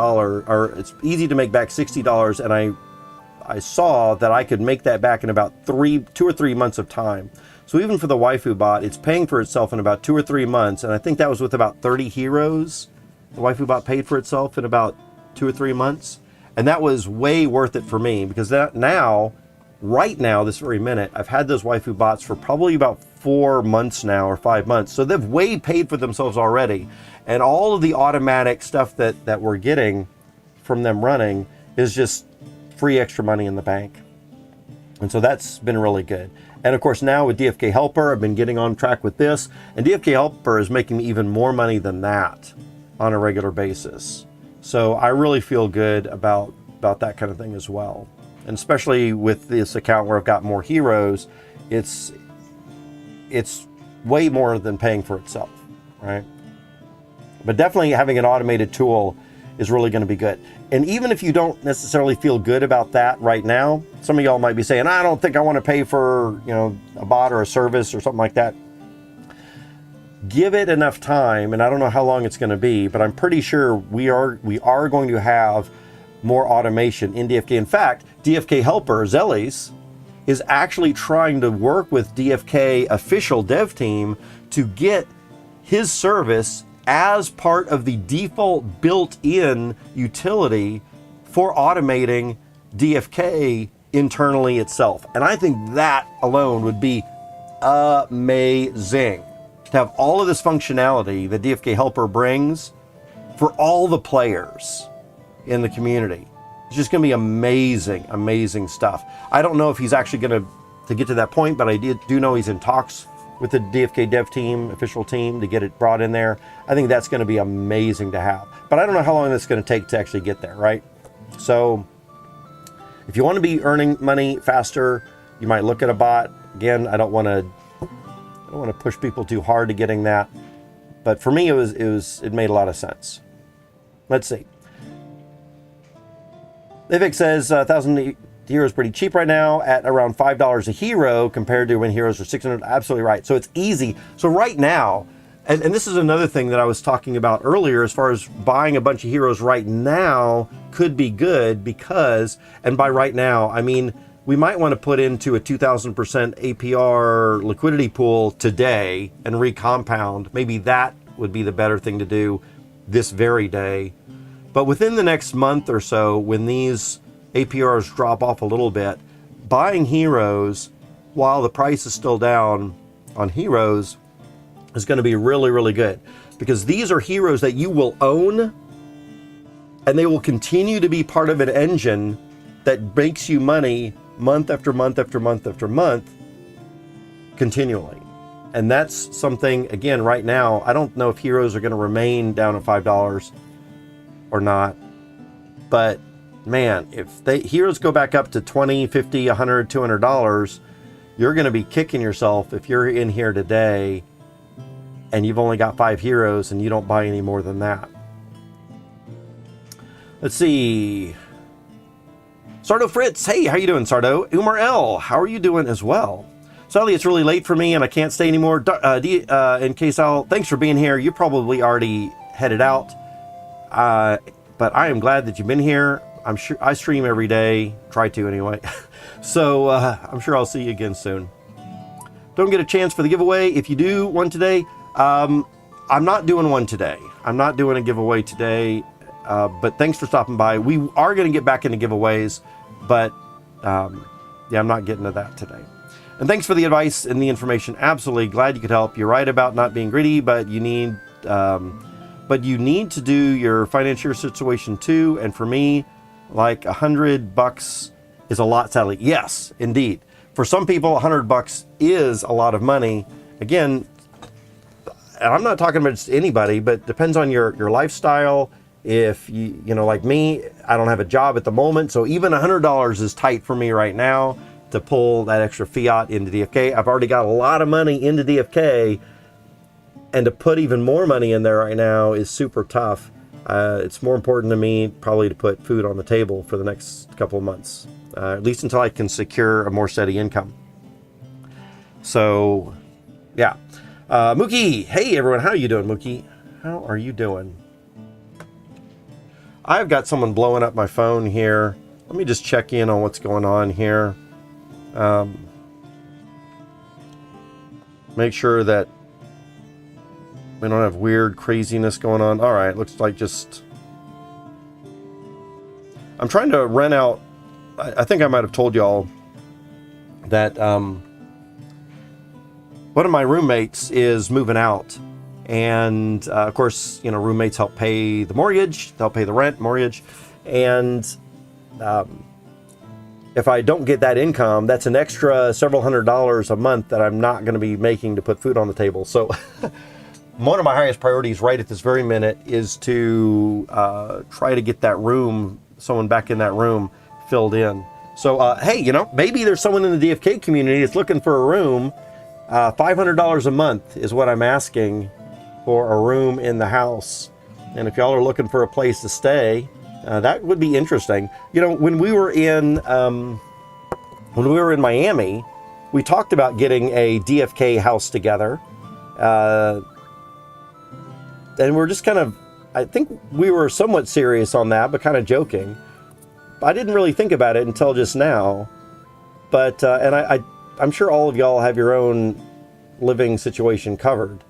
or it's easy to make back $60, and I saw that I could make that back in about 2 or 3 months of time. So even for the waifu bot, it's paying for itself in about 2 or 3 months, and I think that was with about 30 heroes. The waifu bot paid for itself in about 2 or 3 months, and that was way worth it for me, because right now, this very minute, I've had those waifu bots for probably about 4 months now, or 5 months. So they've way paid for themselves already. And all of the automatic stuff that we're getting from them running is just free extra money in the bank. And so that's been really good. And of course, now with DFK Helper, I've been getting on track with this. And DFK Helper is making me even more money than that on a regular basis. So I really feel good about that kind of thing as well. And especially with this account where I've got more heroes, it's way more than paying for itself, right? But definitely having an automated tool is really going to be good. And even if you don't necessarily feel good about that right now, some of y'all might be saying, I don't think I want to pay for, a bot or a service or something like that. Give it enough time, and I don't know how long it's going to be, but I'm pretty sure we are going to have more automation in DFK. In fact, DFK Helper, Zellies, is actually trying to work with DFK official dev team to get his service as part of the default built-in utility for automating DFK internally itself. And I think that alone would be amazing, to have all of this functionality that DFK Helper brings for all the players in the community. It's just going to be amazing, amazing stuff. I don't know if he's actually going to get to that point, but I do know he's in talks with the DFK dev team, official team, to get it brought in there. I think that's going to be amazing to have. But I don't know how long that's going to take to actually get there, right? So if you want to be earning money faster, you might look at a bot. Again, I don't want to push people too hard to getting that. But for me, it made a lot of sense. Let's see. Vivek says 1,000 hero is pretty cheap right now at around $5 a hero compared to when heroes are 600. Absolutely right. So it's easy. So right now, and this is another thing that I was talking about earlier, as far as buying a bunch of heroes right now could be good because, and by right now, I mean, we might want to put into a 2,000% APR liquidity pool today and recompound. Maybe that would be the better thing to do this very day. But within the next month or so, when these APRs drop off a little bit, buying heroes while the price is still down on heroes is going to be really, really good. Because these are heroes that you will own, and they will continue to be part of an engine that makes you money month after month after month after month continually. And that's something, again, right now, I don't know if heroes are going to remain down at $5 or not, but man, if heroes go back up to $20, $50, $100, $200, you're going to be kicking yourself if you're in here today and you've only got 5 heroes and you don't buy any more than that. Let's see. Sardo Fritz, hey, how you doing, Sardo? Umar L, how are you doing as well? Sadly, it's really late for me and I can't stay anymore. In case thanks for being here. You're probably already headed out. But I am glad that you've been here. I'm sure I stream every day, try to anyway. So I'm sure I'll see you again soon. Don't get a chance for the giveaway. If you do one today, I'm not doing one today. I'm not doing a giveaway today, but thanks for stopping by. We are going to get back into giveaways, but yeah, I'm not getting to that today. And thanks for the advice and the information. Absolutely glad you could help. You're right about not being greedy, but you need to do your financial situation too. And for me, like $100 is a lot, sadly. Yes, indeed. For some people, $100 is a lot of money. Again, and I'm not talking about just anybody, but depends on your lifestyle. If you know, like me, I don't have a job at the moment, so even $100 is tight for me right now to pull that extra fiat into DFK. I've already got a lot of money into DFK, and to put even more money in there right now is super tough. It's more important to me probably to put food on the table for the next couple of months, at least until I can secure a more steady income. So, yeah. Mookie, hey everyone, how are you doing, Mookie? How are you doing? I've got someone blowing up my phone here. Let me just check in on what's going on here. Make sure that we don't have weird craziness going on. All right, looks like just... I'm trying to rent out... I think I might have told y'all that one of my roommates is moving out. And, of course, you know, roommates help pay the mortgage. They'll pay the rent, mortgage. And if I don't get that income, that's an extra several $100s a month that I'm not going to be making to put food on the table. So... one of my highest priorities right at this very minute is to try to get that room, someone back in that room, filled in. So, hey, you know, maybe there's someone in the DFK community that's looking for a room. $500 a month is what I'm asking for a room in the house. And if y'all are looking for a place to stay, that would be interesting. You know, when we were in Miami, we talked about getting a DFK house together. And we're just kind of, I think we were somewhat serious on that, but kind of joking. I didn't really think about it until just now. But, and I'm sure all of y'all have your own living situation covered.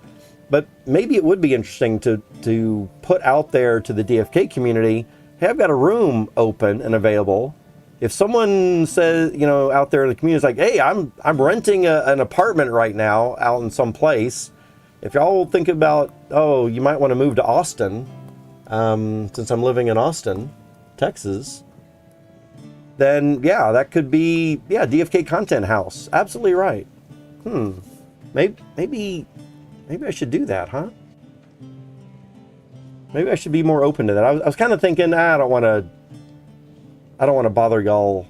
But maybe it would be interesting to put out there to the DFK community, hey, I've got a room open and available. If someone says, you know, out there in the community is like, hey, I'm renting an apartment right now out in some place. If y'all think about, oh, you might want to move to Austin, since I'm living in Austin, Texas, then yeah, that could be, yeah, DFK Content House. Absolutely right. Maybe I should do that, huh? Maybe I should be more open to that. I was kind of thinking, I don't want to bother y'all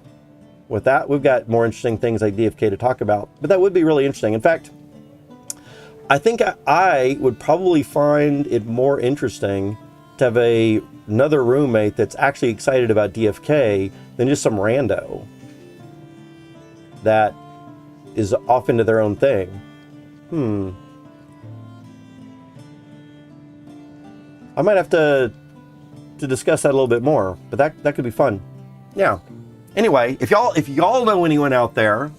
with that. We've got more interesting things like DFK to talk about, but that would be really interesting. In fact, I think I would probably find it more interesting to have another roommate that's actually excited about DFK than just some rando that is off into their own thing. I might have to discuss that a little bit more, but that could be fun. Yeah. Anyway, if y'all know anyone out there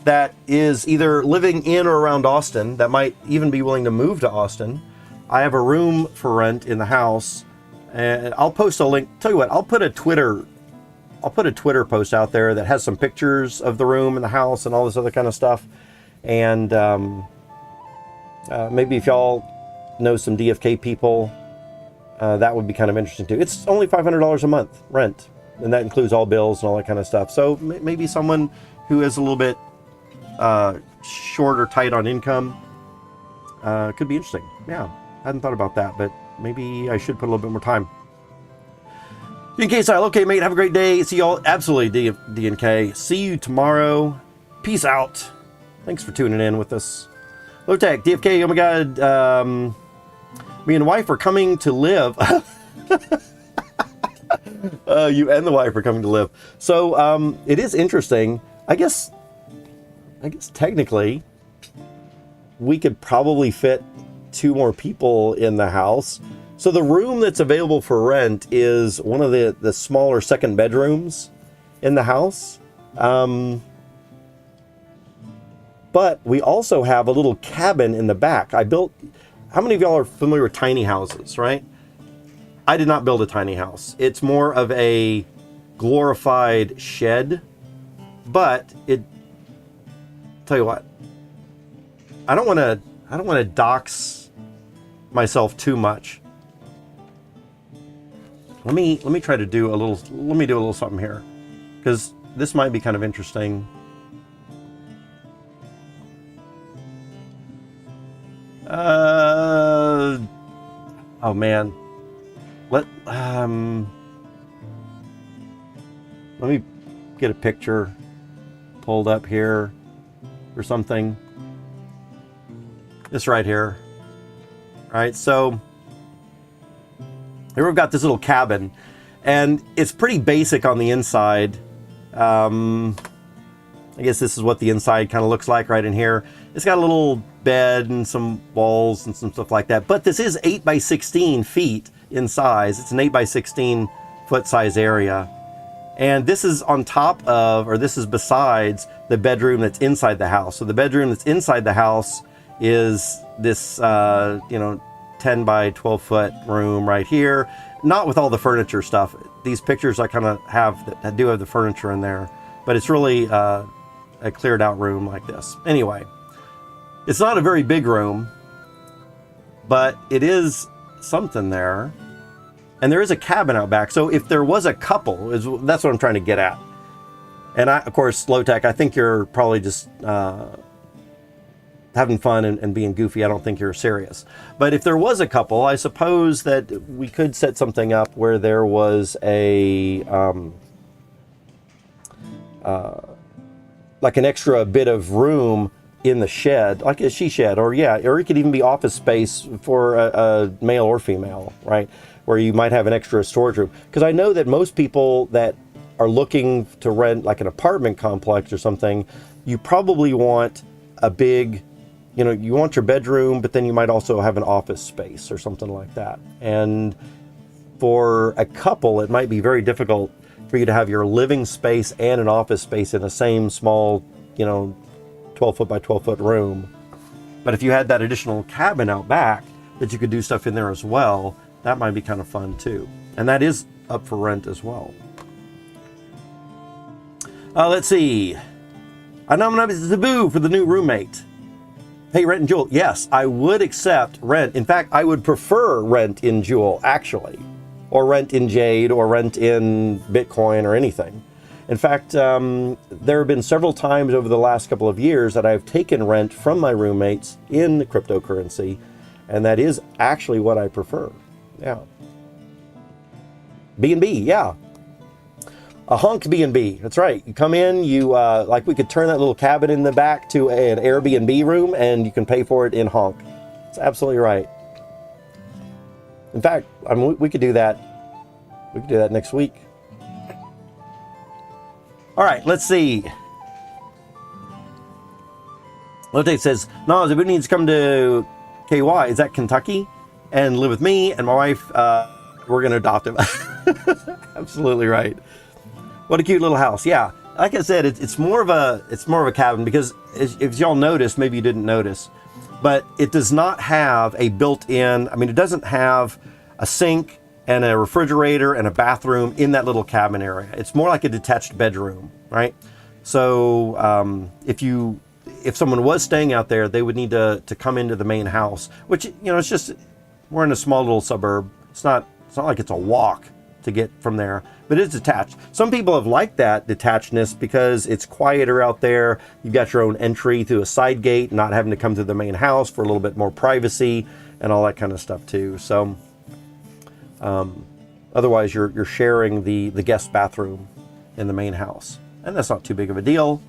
that is either living in or around Austin that might even be willing to move to Austin, I have a room for rent in the house, and I'll post a link. Tell you what, I'll put a Twitter post out there that has some pictures of the room and the house and all this other kind of stuff. And maybe if y'all know some DFK people, that would be kind of interesting too. It's only $500 a month rent, and that includes all bills and all that kind of stuff. So maybe someone who is a little bit short or tight on income could be interesting. Yeah, I hadn't thought about that, but maybe I should put a little bit more time. DNK style. Okay, mate, have a great day. See y'all. Absolutely, DNK. See you tomorrow. Peace out. Thanks for tuning in with us. Low Tech, DFK, oh my God. Me and the wife are coming to live. You and the wife are coming to live. So it is interesting. I guess technically we could probably fit 2 more people in the house. So the room that's available for rent is one of the smaller second bedrooms in the house. But we also have a little cabin in the back. I built, how many of y'all are familiar with tiny houses, right? I did not build a tiny house. It's more of a glorified shed, but tell you what, I don't want to dox myself too much. Let me try to do a little something here, because this might be kind of interesting. Oh man, let me get a picture pulled up here or something. This right here. All right, so here we've got this little cabin, and it's pretty basic on the inside. I guess this is what the inside kind of looks like right in here. It's got a little bed and some walls and some stuff like that. But this is 8 by 16 feet in size. It's an 8 by 16 foot size area. And this is on top of, or this is besides the bedroom that's inside the house. So the bedroom that's inside the house is this, 10 by 12 foot room right here. Not with all the furniture stuff. These pictures I kind of have that do have the furniture in there, but it's really a cleared out room like this. Anyway, it's not a very big room, but it is something there. And there is a cabin out back. So if there was a couple, that's what I'm trying to get at. And of course, Low Tech, I think you're probably just having fun and being goofy. I don't think you're serious. But if there was a couple, I suppose that we could set something up where there was a like an extra bit of room in the shed, like a she shed, or it could even be office space for a male or female, right? Where you might have an extra storage room. Because I know that most people that are looking to rent like an apartment complex or something, you probably want a big, you want your bedroom, but then you might also have an office space or something like that. And for a couple, it might be very difficult for you to have your living space and an office space in the same small, 12 foot by 12 foot room. But if you had that additional cabin out back that you could do stuff in there as well, that might be kind of fun too. And that is up for rent as well. Let's see. I nominated Taboo for the new roommate. Hey, Rent and Jewel. Yes, I would accept rent. In fact, I would prefer rent in Jewel, actually. Or rent in Jade, or rent in Bitcoin, or anything. In fact, there have been several times over the last couple of years that I've taken rent from my roommates in cryptocurrency, and that is actually what I prefer. Yeah. B&B, yeah. A honk B&B. That's right. You come in, you like we could turn that little cabin in the back to an Airbnb room, and you can pay for it in honk. It's absolutely right. In fact, I mean, we could do that. We could do that next week. All right, let's see. Lotte says, no, everybody needs to come to KY. Is that Kentucky? And live with me and my wife. We're going to adopt him. Absolutely right. What a cute little house. Yeah, like I said, it's more of a cabin because if y'all noticed, maybe you didn't notice, but it does not have a built-in. I mean, it doesn't have a sink and a refrigerator and a bathroom in that little cabin area. It's more like a detached bedroom, right? So if someone was staying out there, they would need to come into the main house, which, you know, it's just, we're in a small little suburb. It's not like it's a walk to get from there, but it's detached. Some people have liked that detachedness because it's quieter out there. You've got your own entry through a side gate, not having to come through the main house for a little bit more privacy and all that kind of stuff too. So otherwise you're sharing the guest bathroom in the main house, and that's not too big of a deal.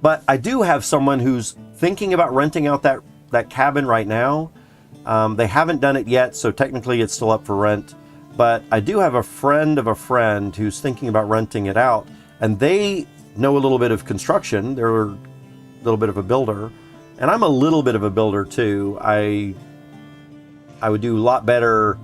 But I do have someone who's thinking about renting out that cabin right now. They haven't done it yet, so technically it's still up for rent. But I do have a friend of a friend who's thinking about renting it out, and they know a little bit of construction. They're a little bit of a builder, and I'm a little bit of a builder too. I would do a lot better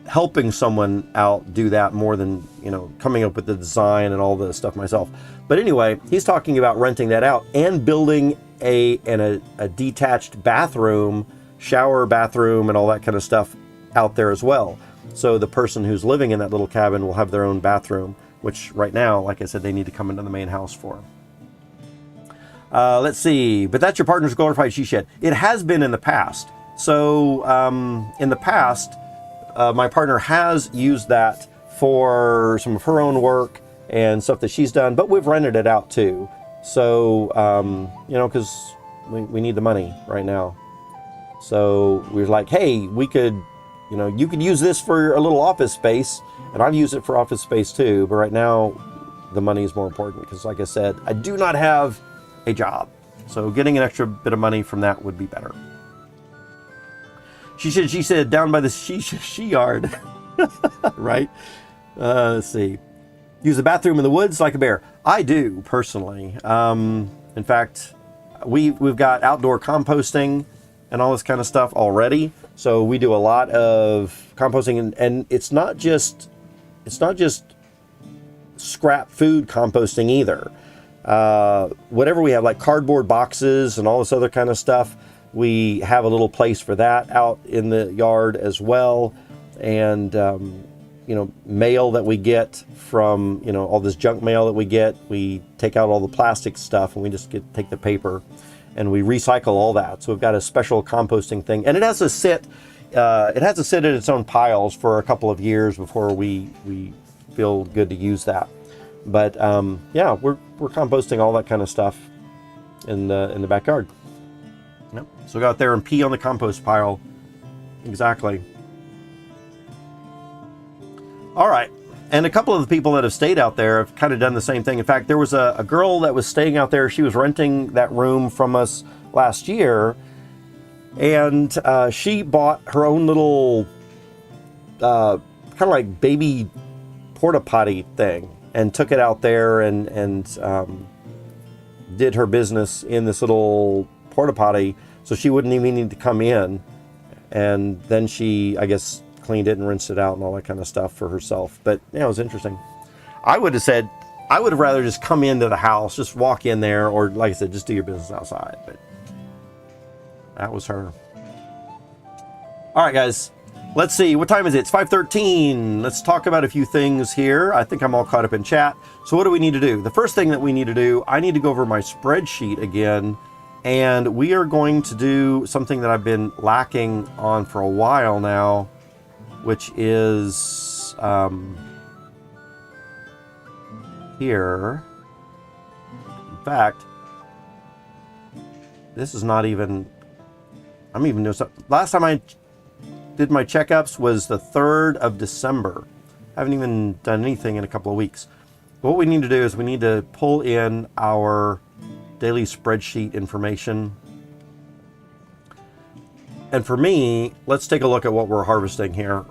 helping someone out do that more than, you know, coming up with the design and all the stuff myself. But anyway, he's talking about renting that out and building a detached bathroom, shower, bathroom, and all that kind of stuff out there as well. So the person who's living in that little cabin will have their own bathroom, which right now, like I said, they need to come into the main house for. Let's see, but that's your partner's glorified she shed. It has been in the past. So in the past, my partner has used that for some of her own work and stuff that she's done, but we've rented it out too. So, you know, because we need the money right now. So we were like, hey, we could, you know, you could use this for a little office space, and I've used it for office space too. But right now, the money is more important because, like I said, I do not have a job. So getting an extra bit of money from that would be better. She said down by the she yard, right? Let's see. Use the bathroom in the woods like a bear. I do personally. In fact, we've got outdoor composting and all this kind of stuff already. So we do a lot of composting, and it's not just scrap food composting either. Whatever we have, like cardboard boxes and all this other kind of stuff, we have a little place for that out in the yard as well. And you know, mail that we get from, you know, all this junk mail that we get, we take out all the plastic stuff and we just take the paper and we recycle all that. So we've got a special composting thing, and it has to sit in its own piles for a couple of years before we feel good to use that. But yeah, we're composting all that kind of stuff in the backyard. Yep. So go out there and pee on the compost pile. Exactly. All right. And a couple of the people that have stayed out there have kind of done the same thing. In fact, there was a girl that was staying out there. She was renting that room from us last year. And she bought her own little kind of like baby porta potty thing and took it out there and did her business in this little porta potty. So she wouldn't even need to come in. And then she, I guess, cleaned it and rinsed it out and all that kind of stuff for herself. But yeah, it was interesting. I would have rather just come into the house, just walk in there, or like I said, just do your business outside. But that was her. All right, guys, let's see. What time is it? It's 5:13. Let's talk about a few things here. I think I'm all caught up in chat. So what do we need to do? The first thing that we need to do, I need to go over my spreadsheet again, and we are going to do something that I've been lacking on for a while now, which is here. In fact, this is not even, I'm even doing something. Last time I did my checkups was the 3rd of December. Haven't even done anything in a couple of weeks. What we need to do is we need to pull in our daily spreadsheet information. And for me, let's take a look at what we're harvesting here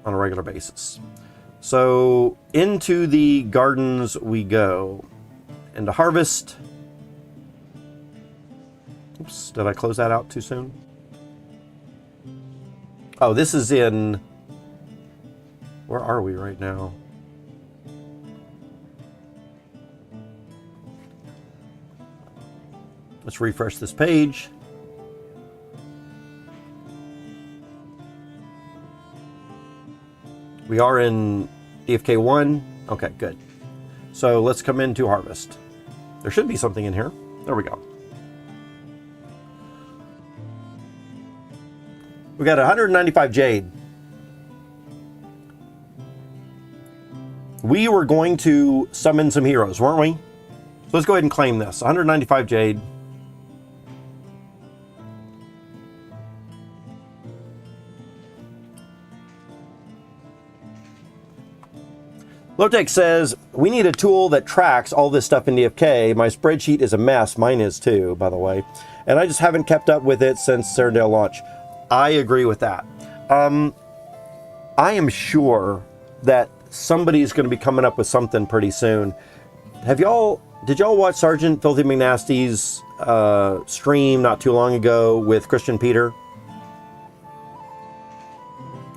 on a regular basis. So into the gardens we go. Into harvest. Oops, did I close that out too soon? Oh, this is in... Where are we right now? Let's refresh this page. We are in DFK 1. Okay, good. So let's come into harvest. There should be something in here. There we go. We got 195 jade. We were going to summon some heroes, weren't we? So let's go ahead and claim this. 195 jade. Lotec says, we need a tool that tracks all this stuff in DFK. My spreadsheet is a mess. Mine is too, by the way. And I just haven't kept up with it since Serendale launch. I agree with that. I am sure that somebody's going to be coming up with something pretty soon. Did y'all watch Sergeant Filthy McNasty's stream not too long ago with Christian Peter?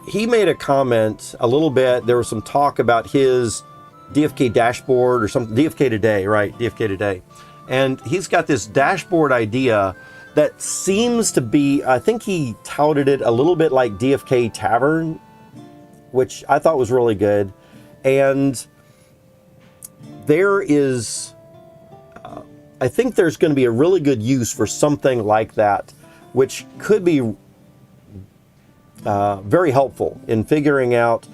He made a comment a little bit. There was some talk about his DFK dashboard or something. DFK Today, right? DFK Today. And he's got this dashboard idea that seems to be, I think he touted it a little bit like DFK Tavern, which I thought was really good. And there is, I think there's going to be a really good use for something like that, which could be very helpful in figuring out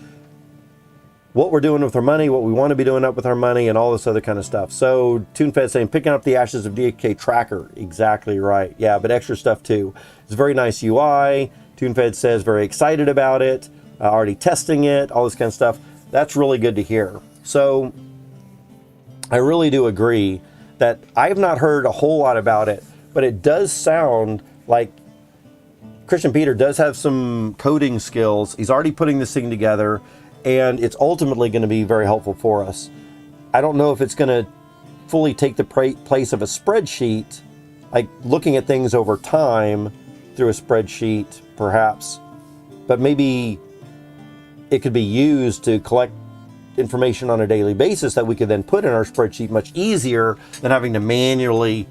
what we're doing with our money, what we want to be doing up with our money, and all this other kind of stuff. So TuneFed saying, picking up the ashes of DFK Tracker. Exactly right. Yeah, but extra stuff too. It's a very nice UI. TuneFed says very excited about it. Already testing it, all this kind of stuff. That's really good to hear. So I really do agree that I have not heard a whole lot about it, but it does sound like Christian Peter does have some coding skills. He's already putting this thing together, and it's ultimately going to be very helpful for us. I don't know if it's going to fully take the place of a spreadsheet, like looking at things over time through a spreadsheet, perhaps, but maybe it could be used to collect information on a daily basis that we could then put in our spreadsheet much easier than having to manually,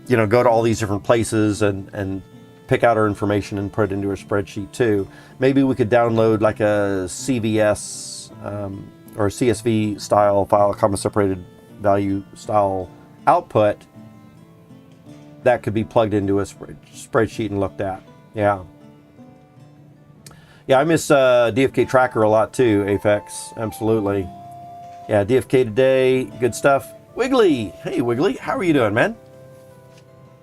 go to all these different places and pick out our information and put it into a spreadsheet too. Maybe we could download like a CVS or a CSV style file, comma separated value style output that could be plugged into a spreadsheet and looked at. Yeah. Yeah, I miss DFK Tracker a lot too, Aphex. Absolutely. Yeah, DFK Today, good stuff. Wiggly! Hey, Wiggly, how are you doing, man?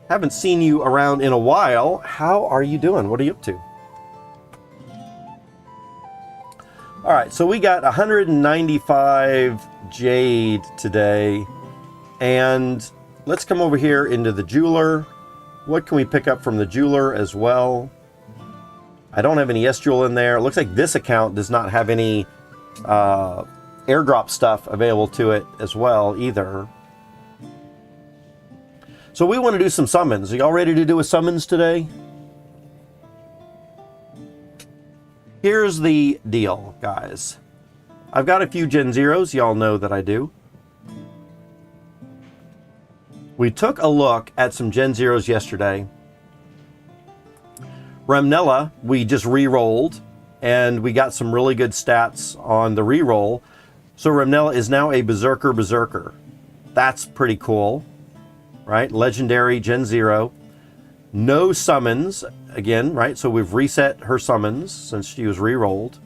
Haven't seen you around in a while. How are you doing? What are you up to? All right, so we got 195 jade today. And let's come over here into the jeweler. What can we pick up from the jeweler as well? I don't have any S-Jewel in there. It looks like this account does not have any airdrop stuff available to it as well either. So we want to do some summons. Are y'all ready to do a summons today? Here's the deal, guys. I've got a few Gen 0s. Y'all know that I do. We took a look at some Gen 0s yesterday. Remnella, we just re-rolled, and we got some really good stats on the re-roll. So Remnella is now a Berserker. That's pretty cool, right? Legendary Gen 0. No summons, again, right? So we've reset her summons since she was re-rolled.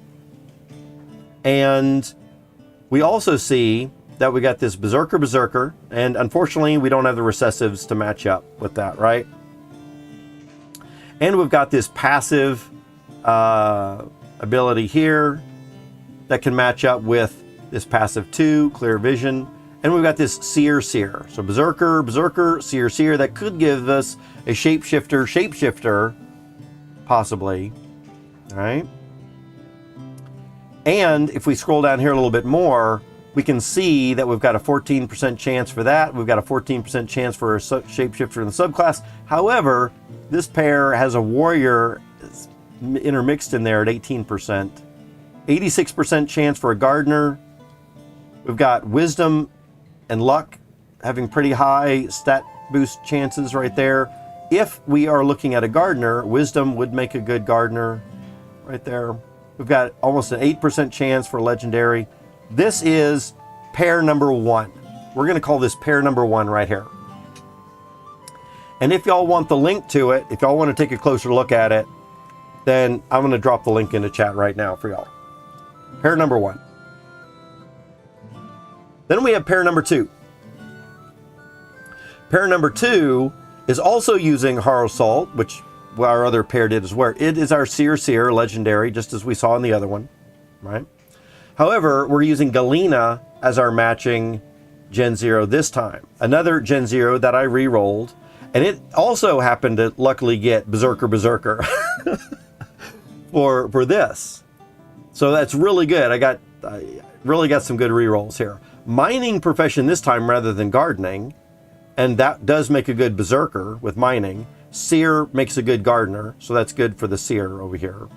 And we also see that we got this Berserker, and unfortunately we don't have the recessives to match up with that, right? And we've got this passive ability here that can match up with this passive 2, Clear Vision. And we've got this Seer. So Berserker, Seer. That could give us a Shapeshifter, possibly. All right. And if we scroll down here a little bit more, we can see that we've got a 14% chance for that. We've got a 14% chance for a Shapeshifter in the subclass. However, this pair has a Warrior intermixed in there at 18%. 86% chance for a Gardener. We've got Wisdom and Luck having pretty high stat boost chances right there. If we are looking at a Gardener, Wisdom would make a good Gardener right there. We've got almost an 8% chance for Legendary. This is pair number 1. We're going to call this pair number 1 right here. And if y'all want the link to it, if y'all want to take a closer look at it, then I'm going to drop the link into chat right now for y'all. Pair number 1. Then we have pair number 2. Pair number 2 is also using Horror Salt, which our other pair did as well. It is our Seer Legendary, just as we saw in the other one, right? However, we're using Galena as our matching Gen 0 this time. Another Gen 0 that I re-rolled, and it also happened to luckily get Berserker for this. So that's really good. I really got some good re-rolls here. Mining Profession this time rather than Gardening, and that does make a good Berserker with Mining. Seer makes a good Gardener, so that's good for the Seer over here.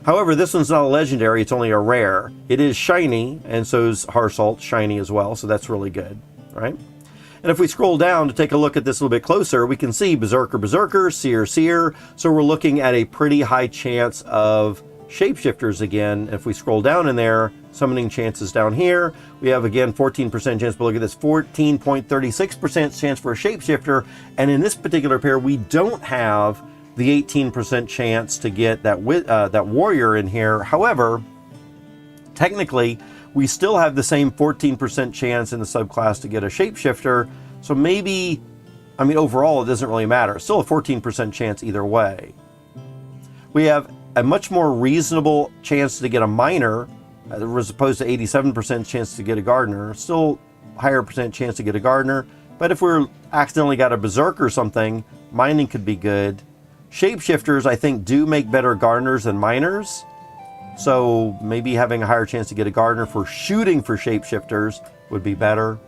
However, this one's not a Legendary, it's only a Rare. It is shiny, and so is Harsalt shiny as well, so that's really good, right? And if we scroll down to take a look at this a little bit closer, we can see Berserker, Seer. So we're looking at a pretty high chance of Shapeshifters again. If we scroll down in there, summoning chances down here, we have again 14% chance, but look at this, 14.36% chance for a Shapeshifter. And in this particular pair, we don't have the 18% chance to get that Warrior in here. However, technically, we still have the same 14% chance in the subclass to get a Shapeshifter. So maybe, I mean, overall, it doesn't really matter. Still a 14% chance either way. We have a much more reasonable chance to get a Miner, as opposed to 87% chance to get a Gardener. Still higher percent chance to get a Gardener. But if we're accidentally got a Berserker or something, Mining could be good. Shapeshifters, I think, do make better Gardeners than Miners. So maybe having a higher chance to get a Gardener for shooting for Shapeshifters would be better.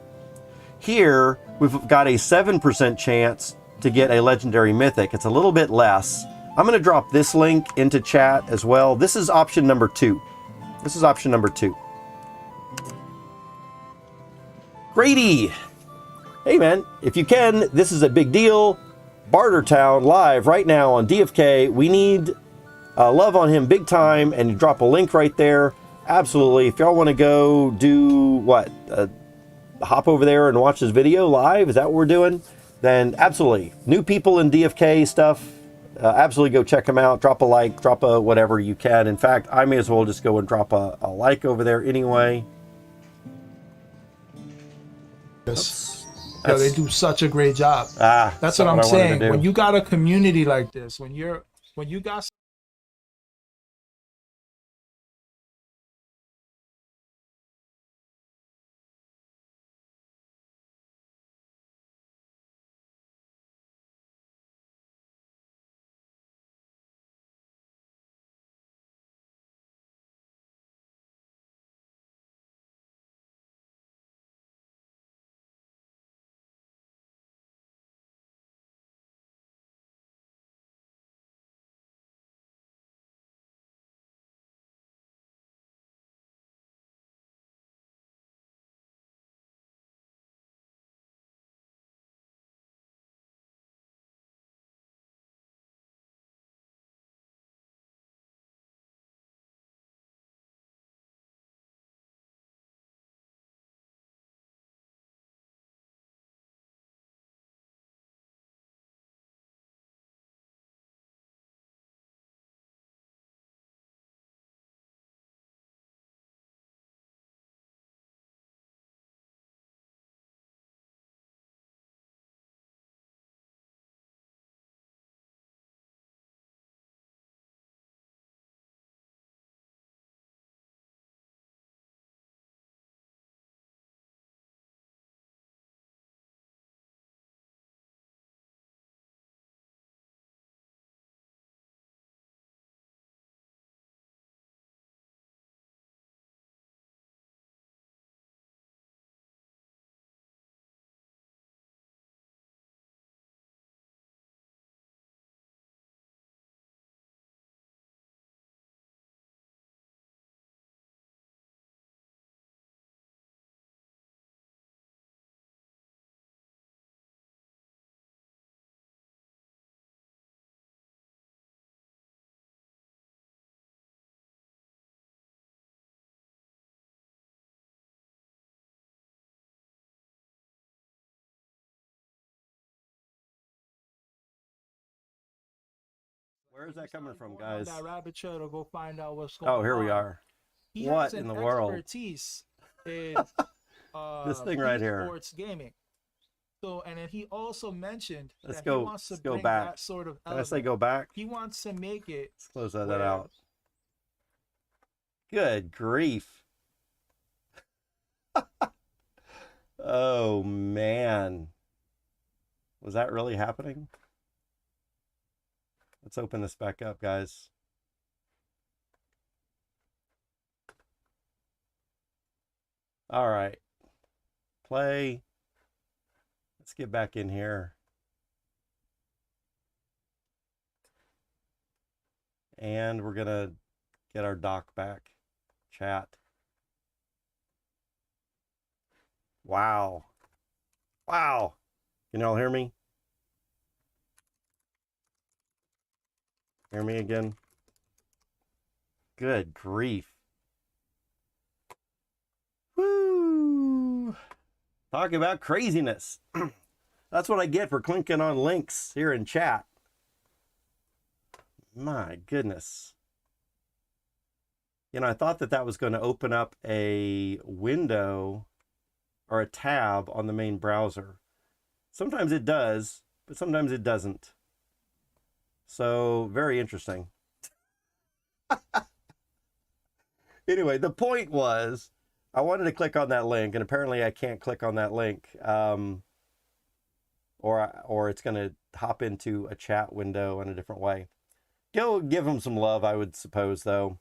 Here, we've got a 7% chance to get a Legendary Mythic. It's a little bit less. I'm going to drop this link into chat as well. This is option number 2. This is option number 2. Grady! Hey man, if you can, this is a big deal. Bartertown live right now on DFK. We need love on him big time, and you drop a link right there. Absolutely. If y'all want to go do what? Hop over there and watch this video live? Is that what we're doing? Then absolutely. New people in DFK stuff. Absolutely go check them out. Drop a like, drop a whatever you can. In fact, I may as well just go and drop a like over there anyway. Yes. Yo, they do such a great job. That's what I'm saying. When you got a community like this, when you got Where's that coming from, guys? That rabbit trail to go find out what's going on. Oh, here we are. What in the world? Expertise in this thing right here. Sports gaming. So, and then he also mentioned that he wants to bring that sort of element. Can I say go back? He wants to make it. Let's close that out. Good grief. Oh, man. Was that really happening? Let's open this back up, guys. All right. Play. Let's get back in here. And we're going to get our doc back. Chat. Wow. Wow. Can y'all hear me? Hear me again? Good grief. Woo! Talk about craziness. That's what I get for clinking on links here in chat. My goodness. You know, I thought that was going to open up a window or a tab on the main browser. Sometimes it does, but sometimes it doesn't. So, very interesting. Anyway, the point was, I wanted to click on that link, and apparently I can't click on that link. Or it's going to hop into a chat window in a different way. Go give them some love, I would suppose, though.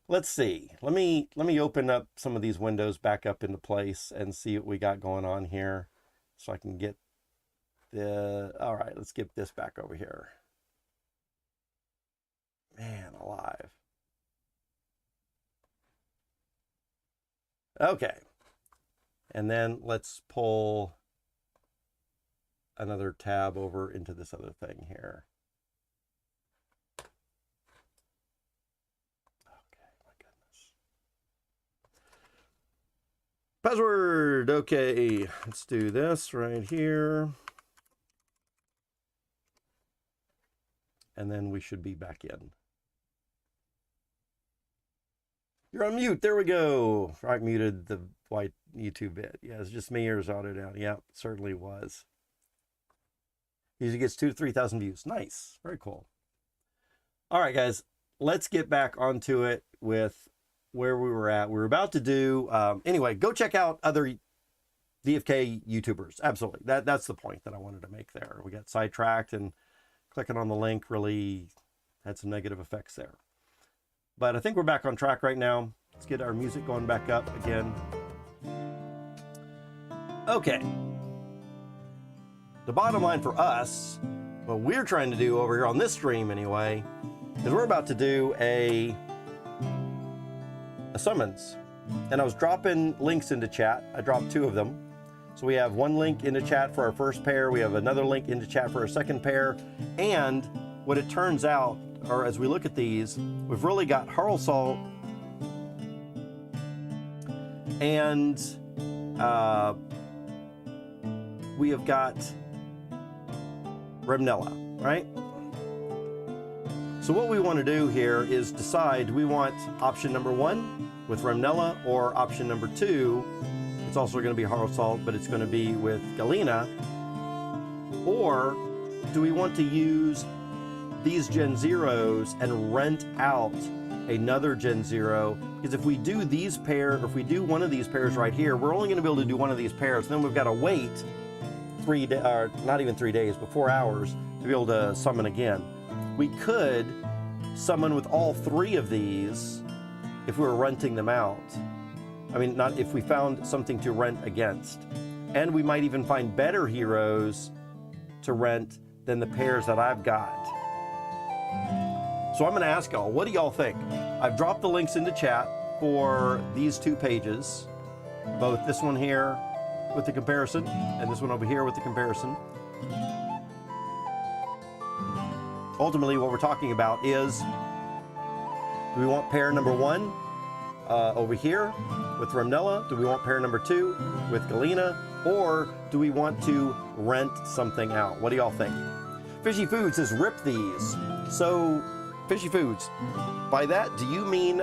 Let's see. Let me open up some of these windows back up into place and see what we got going on here, so I can get the. All right, let's get this back over here. Man alive. Okay, and then let's pull another tab over into this other thing here. Password. Okay, let's do this right here. And then we should be back in. You're on mute. There we go. I muted the white YouTube bit. Yeah, it's just me or is auto down. Yeah, it certainly was. Usually gets 2,000 to 3,000 views. Nice. Very cool. All right, guys. Let's get back onto it with where we were at. We were about to do, anyway, go check out other DFK YouTubers. Absolutely. That's the point that I wanted to make there. We got sidetracked, and clicking on the link really had some negative effects there. But I think we're back on track right now. Let's get our music going back up again. Okay. The bottom line for us, what we're trying to do over here on this stream anyway, is we're about to do a summons. And I was dropping links into chat. I dropped 2 of them. So we have one link into chat for our first pair. We have another link into chat for our second pair. And what it turns out, or as we look at these, we've really got Harlsalt and we have got Remnella, right? So what we want to do here is decide, do we want option number 1 with Remnella, or option number 2, it's also going to be Harlsalt, but it's going to be with Galena, or do we want to use these Gen Zeros and rent out another Gen Zero? Because if we do these pair, or if we do one of these pairs right here, we're only going to be able to do one of these pairs. Then we've got to wait 3 days, or not even 3 days, but 4 hours to be able to summon again. We could summon with all 3 of these if we were renting them out. I mean, not if we found something to rent against. And we might even find better heroes to rent than the pairs that I've got. So I'm going to ask y'all, what do y'all think? I've dropped the links into chat for these 2 pages, both this one here with the comparison and this one over here with the comparison. Ultimately, what we're talking about is, do we want pair number 1 over here with Remnella? Do we want pair number 2 with Galena? Or do we want to rent something out? What do y'all think? Fishy Food says, rip these. So, Fishy Foods, by that, do you mean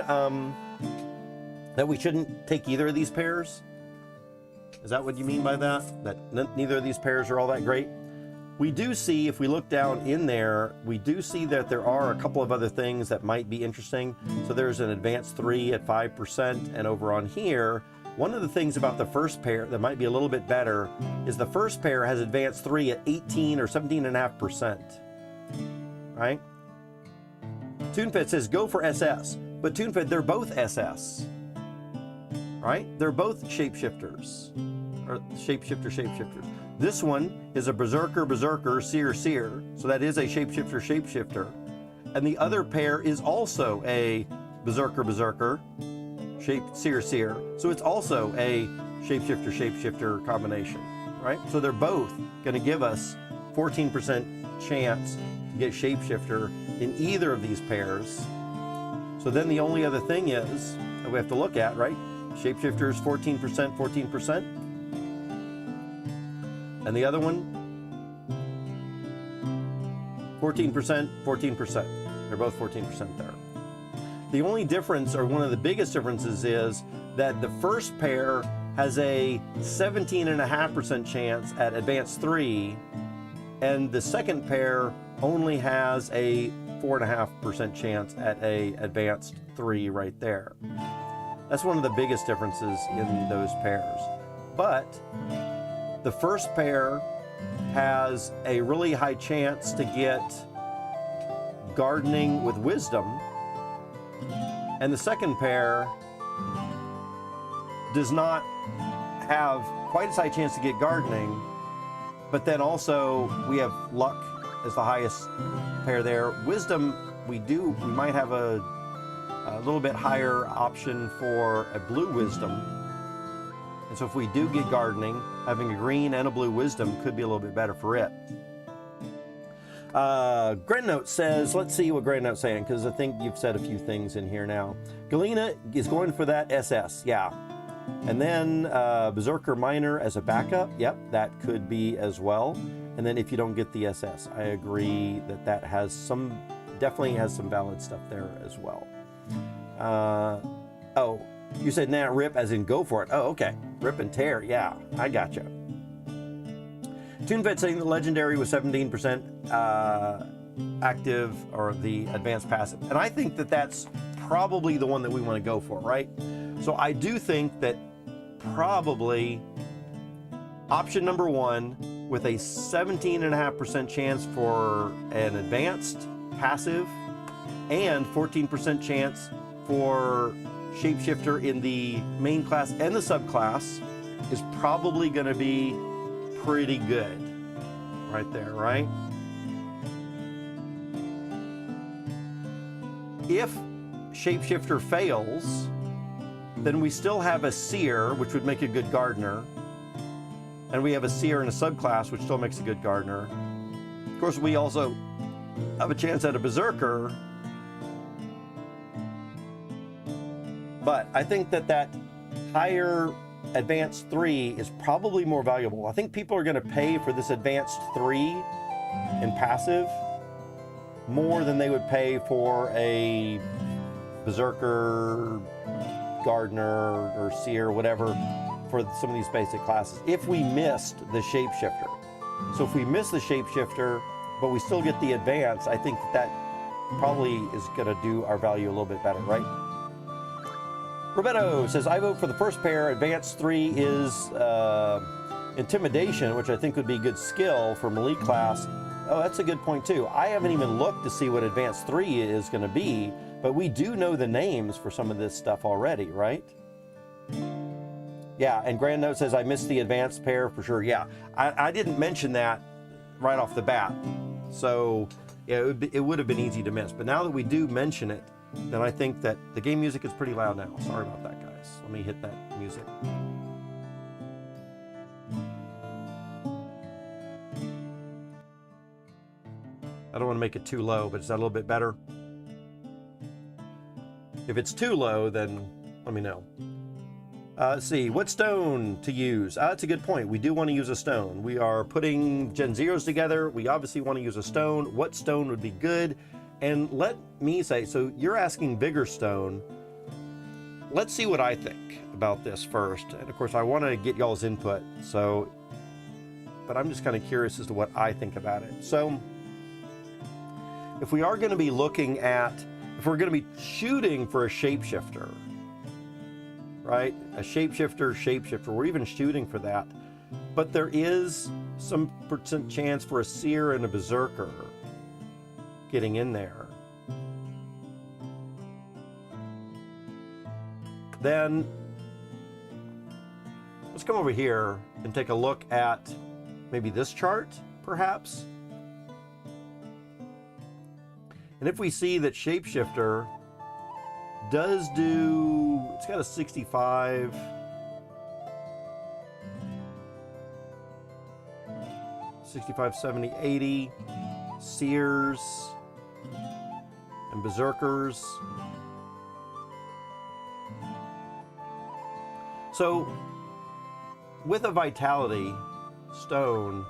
that we shouldn't take either of these pairs? Is that what you mean by that? That neither of these pairs are all that great? We do see, if we look down in there, we do see that there are a couple of other things that might be interesting. So there's an advanced 3 at 5%, and over on here, one of the things about the first pair that might be a little bit better is the first pair has advanced 3 at 18 or 17.5%, right? TuneFed says, go for SS, but TuneFed, they're both SS, right? They're both shapeshifters, or shapeshifters. This one is a Berserker, Seer, so that is a shapeshifter. And the other pair is also a Berserker, Seer, so it's also a shapeshifter combination, right? So they're both going to give us 14% chance to get shapeshifter in either of these pairs. So then the only other thing is that we have to look at, right? Shapeshifter is 14%. And the other one, 14%. They're both 14% there. The only difference, or one of the biggest differences, is that the first pair has a 17.5% chance at advanced 3, and the second pair only has a 4.5% chance at a advanced 3 right there. That's one of the biggest differences in those pairs. But the first pair has a really high chance to get gardening with wisdom, and the second pair does not have quite as high chance to get gardening, but then also we have luck as the highest pair there. Wisdom, we might have a little bit higher option for a blue wisdom. And so if we do get gardening, having a green and a blue wisdom could be a little bit better for it. GrandNote says, let's see what GrandNote's saying, because I think you've said a few things in here now. Galena is going for that SS, yeah. And then Berserker Miner as a backup, yep, that could be as well. And then if you don't get the SS, I agree that that has definitely has some valid stuff there as well. Oh, you said nah, rip as in go for it. Oh, okay. Rip and tear. Yeah, I gotcha. TuneFed saying the legendary was 17% active, or the advanced passive. And I think that that's probably the one that we want to go for, right? So I do think that probably option number 1 with a 17.5% chance for an advanced passive and 14% chance for shapeshifter in the main class and the subclass is probably going to be pretty good right there, right? If shapeshifter fails, then we still have a seer, which would make a good gardener, and we have a seer in a subclass, which still makes a good gardener. Of course, we also have a chance at a berserker, but I think that that higher advanced 3 is probably more valuable. I think people are going to pay for this advanced 3 in passive more than they would pay for a berserker, gardener, or seer, whatever, for some of these basic classes, if we missed the shapeshifter. So if we miss the shapeshifter, but we still get the advance, I think that probably is going to do our value a little bit better, right? Roberto says, I vote for the first pair. Advanced 3 is intimidation, which I think would be good skill for melee class. Oh, that's a good point too. I haven't even looked to see what advanced 3 is going to be, but we do know the names for some of this stuff already, right? Yeah, and GrandNote says, I missed the advanced pair for sure. Yeah, I didn't mention that right off the bat. So yeah, it would have been easy to miss. But now that we do mention it, then I think that the game music is pretty loud now. Sorry about that, guys. Let me hit that music. I don't want to make it too low, but is that a little bit better? If it's too low, then let me know. Let's see, what stone to use? That's a good point. We do want to use a stone. We are putting Gen 0s together. We obviously want to use a stone. What stone would be good? And let me say, so you're asking Vigor Stone. Let's see what I think about this first. And of course, I want to get y'all's input. So, but I'm just kind of curious as to what I think about it. So, if we are going to be looking at, if we're going to be shooting for a shapeshifter, right? A shapeshifter, we're even shooting for that. But there is some % chance for a seer and a berserker getting in there. Then let's come over here and take a look at maybe this chart, perhaps. And if we see that shapeshifter does do, it's got a 65, '65, 70, 80, seers and berserkers. So with a vitality stone,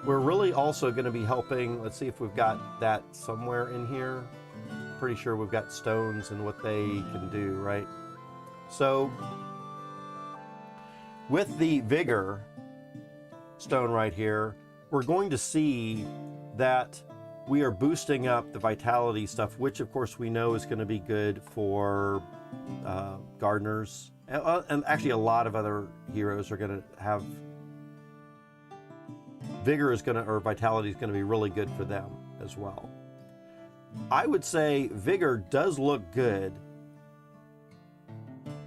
we're really also going to be helping. Let's see if we've got that somewhere in here. Pretty sure we've got stones and what they can do, right? So with the Vigor stone right here, we're going to see that we are boosting up the vitality stuff, which of course we know is going to be good for gardeners. And actually a lot of other heroes are going to have Vigor is going to, or vitality is going to be really good for them as well. I would say Vigor does look good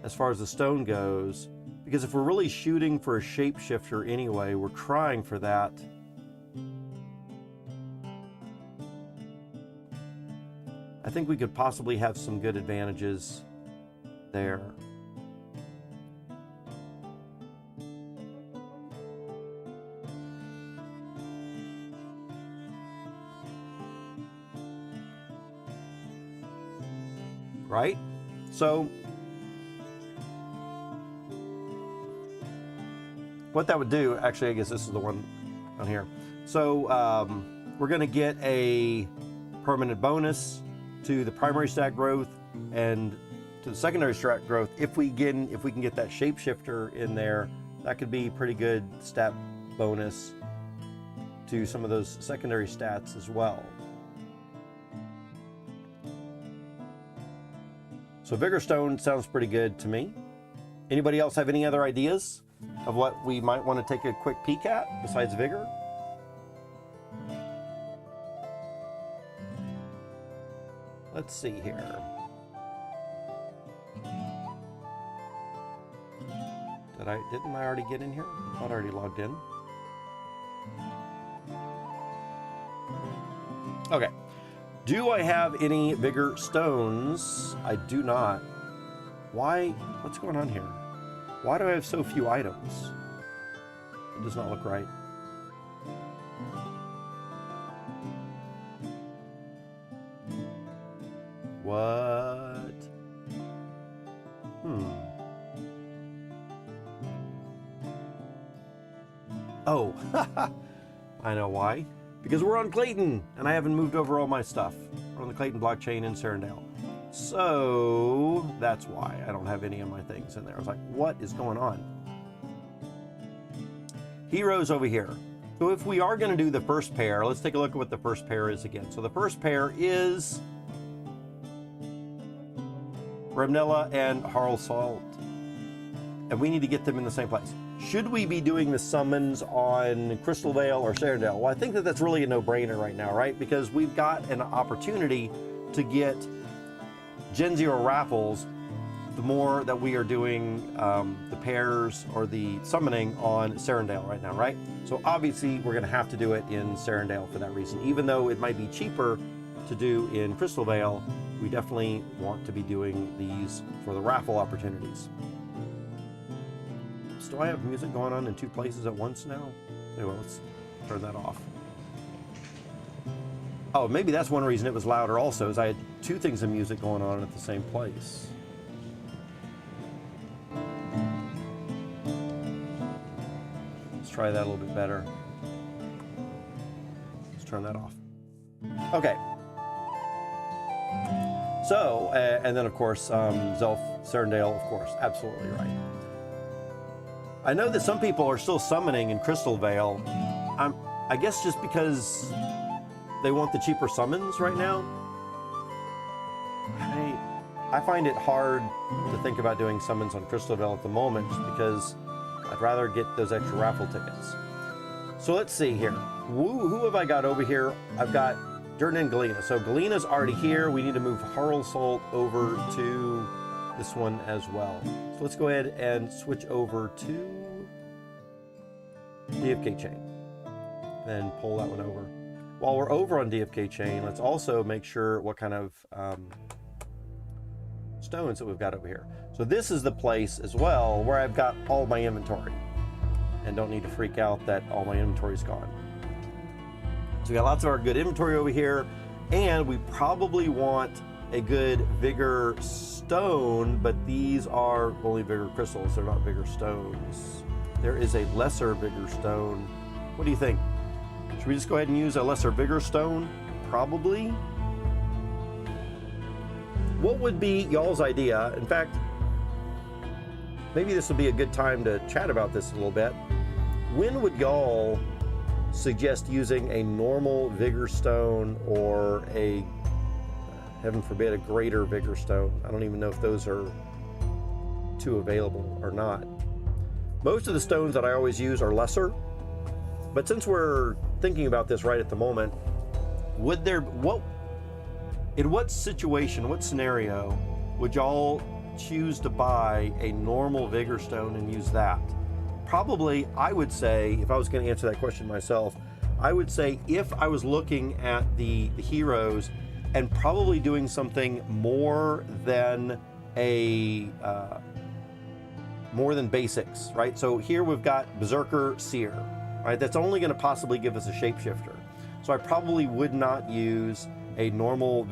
as far as the stone goes, because if we're really shooting for a shapeshifter anyway, we're trying for that. I think we could possibly have some good advantages there. Right? So what that would do, actually, I guess this is the one on here. So we're going to get a permanent bonus to the primary stat growth and to the secondary stat growth. If we can get that shapeshifter in there, that could be pretty good stat bonus to some of those secondary stats as well. So Vigor Stone sounds pretty good to me. Anybody else have any other ideas of what we might want to take a quick peek at besides Vigor? Let's see here. Didn't I already get in here? I thought I already logged in. Okay. Do I have any Vigor stones? I do not. Why? What's going on here? Why do I have so few items? It does not look right. What? Oh, I know why. Because we're on Clayton, and I haven't moved over all my stuff. We're on the Clayton blockchain in Serendale. So that's why I don't have any of my things in there. I was like, what is going on? Heroes over here. So if we are going to do the first pair, let's take a look at what the first pair is again. So the first pair is Remnella and Harlsalt. And we need to get them in the same place. Should we be doing the summons on Crystal Vale or Serendale? Well, I think that that's really a no-brainer right now, right? Because we've got an opportunity to get Gen 0 raffles the more that we are doing the pairs or the summoning on Serendale right now, right? So obviously we're going to have to do it in Serendale for that reason. Even though it might be cheaper to do in Crystal Vale, we definitely want to be doing these for the raffle opportunities. Do I have music going on in two places at once now? Anyway, let's turn that off. Oh, maybe that's one reason it was louder also, is I had two things of music going on at the same place. try that a little bit better. Let's turn that off. Okay. So, and then of course, Zelf, Serendale, of course, absolutely right. I know that some people are still summoning in Crystal Vale. I guess just because they want the cheaper summons right now. I find it hard to think about doing summons on Crystal Vale at the moment just because I'd rather get those extra raffle tickets. So let's see here. Who have I got over here? I've got Jordan and Galena. So Galena's already here. We need to move Harlsalt over to this one as well. So let's go ahead and switch over to DFK Chain. Then pull that one over. While we're over on DFK Chain, let's also make sure what kind of stones that we've got over here. So this is the place as well where I've got all my inventory and don't need to freak out that all my inventory is gone. So we got lots of our good inventory over here, and we probably want a good vigor stone, but these are only vigor crystals, they're not vigor stones. There is a lesser vigor stone. What do you think? Should we just go ahead and use a lesser vigor stone? Probably. What would be y'all's idea? In fact, maybe this would be a good time to chat about this a little bit. When would y'all suggest using a normal vigor stone or a, heaven forbid, a greater vigor stone? I don't even know if those are too available or not. Most of the stones that I always use are lesser, but since we're thinking about this right at the moment, would there, in what situation, what scenario would y'all choose to buy a normal vigor stone and use that? Probably, I would say, if I was going to answer that question myself, I would say if I was looking at the heroes and probably doing something more than more than basics, right? So here we've got Berserker Seer, right? That's only going to possibly give us a shapeshifter. So I probably would not use a normal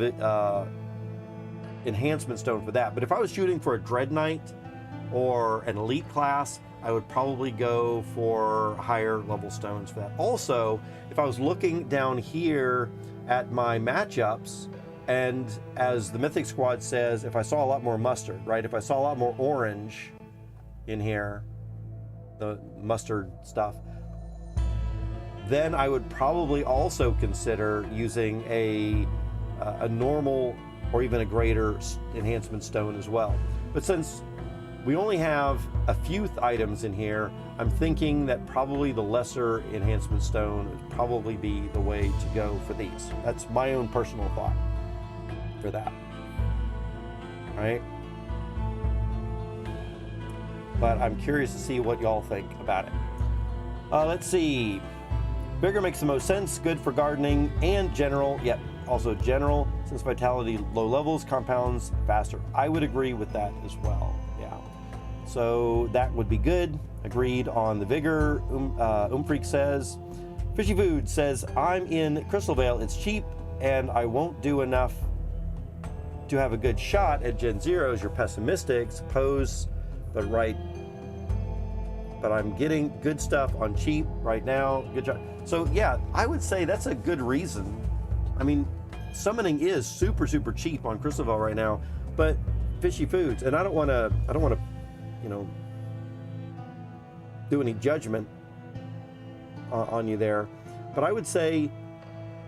enhancement stone for that. But if I was shooting for a Dread Knight or an elite class, I would probably go for higher level stones for that. Also, if I was looking down here at my matchups, and as the Mythic Squad says, if I saw a lot more mustard, right? If I saw a lot more orange in here, the mustard stuff, then I would probably also consider using a normal or even a greater enhancement stone as well. But since we only have a few items in here, I'm thinking that probably the lesser enhancement stone would probably be the way to go for these. That's my own personal thought for that, right? But I'm curious to see what y'all think about it. Let's see. Bigger makes the most sense, good for gardening and general. Yep, also general, since vitality low levels, compounds faster. I would agree with that as well, yeah. So that would be good. Agreed on the vigor. Freak says. Fishy Food says, I'm in Crystal Vale, it's cheap, and I won't do enough to have a good shot at Gen 0s. You're pessimistic, suppose, but right. But I'm getting good stuff on cheap right now. Good job. So yeah, I would say that's a good reason. I mean, summoning is super, super cheap on Crystal Vale right now, but Fishy Foods, and I don't want to, you know, do any judgment on you there, but I would say,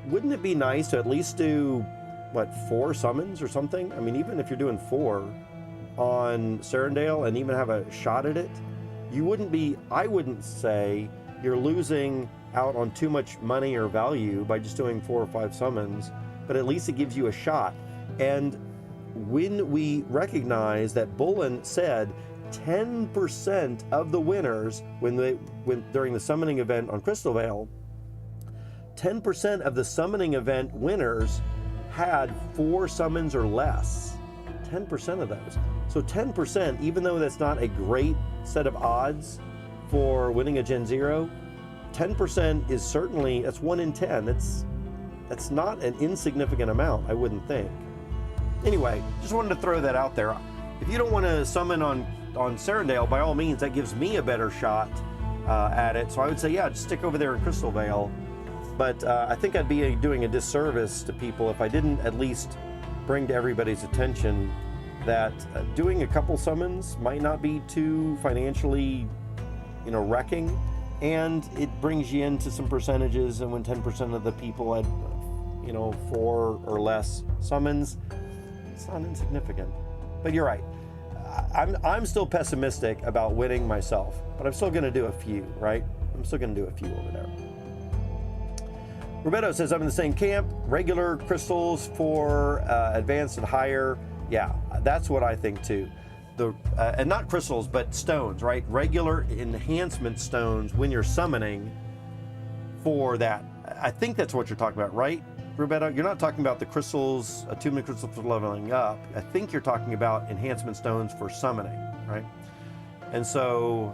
wouldn't it be nice to at least do, what, 4 summons or something? I mean, even if you're doing 4 on Serendale and even have a shot at it, you wouldn't be, I wouldn't say you're losing out on too much money or value by just doing 4 or 5 summons, but at least it gives you a shot. And when we recognize that Bullen said 10% of the winners during the summoning event on Crystal Vale, 10% of the summoning event winners had 4 summons or less. 10% of those. So 10%, even though that's not a great set of odds for winning a Gen 0, 10% is certainly, that's 1 in 10. That's not an insignificant amount, I wouldn't think. Anyway, just wanted to throw that out there. If you don't want to summon on Serendale, by all means, that gives me a better shot at it. So I would say, yeah, just stick over there in Crystal Vale. But I think I'd be doing a disservice to people if I didn't at least bring to everybody's attention that doing a couple summons might not be too financially, wrecking, and it brings you into some percentages. And when 10% of the people had, 4 or less summons, it's not insignificant. But you're right. I'm still pessimistic about winning myself, but I'm still going to do a few, right? I'm still going to do a few over there. Roberto says, I'm in the same camp. Regular crystals for advanced and higher. Yeah, that's what I think too. And not crystals, but stones, right? Regular enhancement stones when you're summoning for that. I think that's what you're talking about, right, Roberto? You're not talking about the crystals, attunement crystals for leveling up. I think you're talking about enhancement stones for summoning, right? And so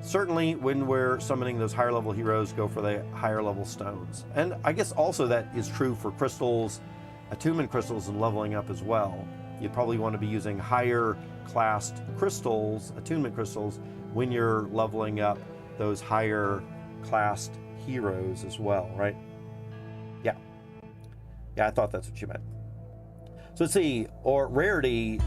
certainly when we're summoning those higher level heroes, go for the higher level stones. And I guess also that is true for crystals, attunement crystals, and leveling up as well. You'd probably want to be using higher classed crystals, attunement crystals, when you're leveling up those higher classed heroes as well, right? Yeah. Yeah, I thought that's what you meant. So let's see, or rarity,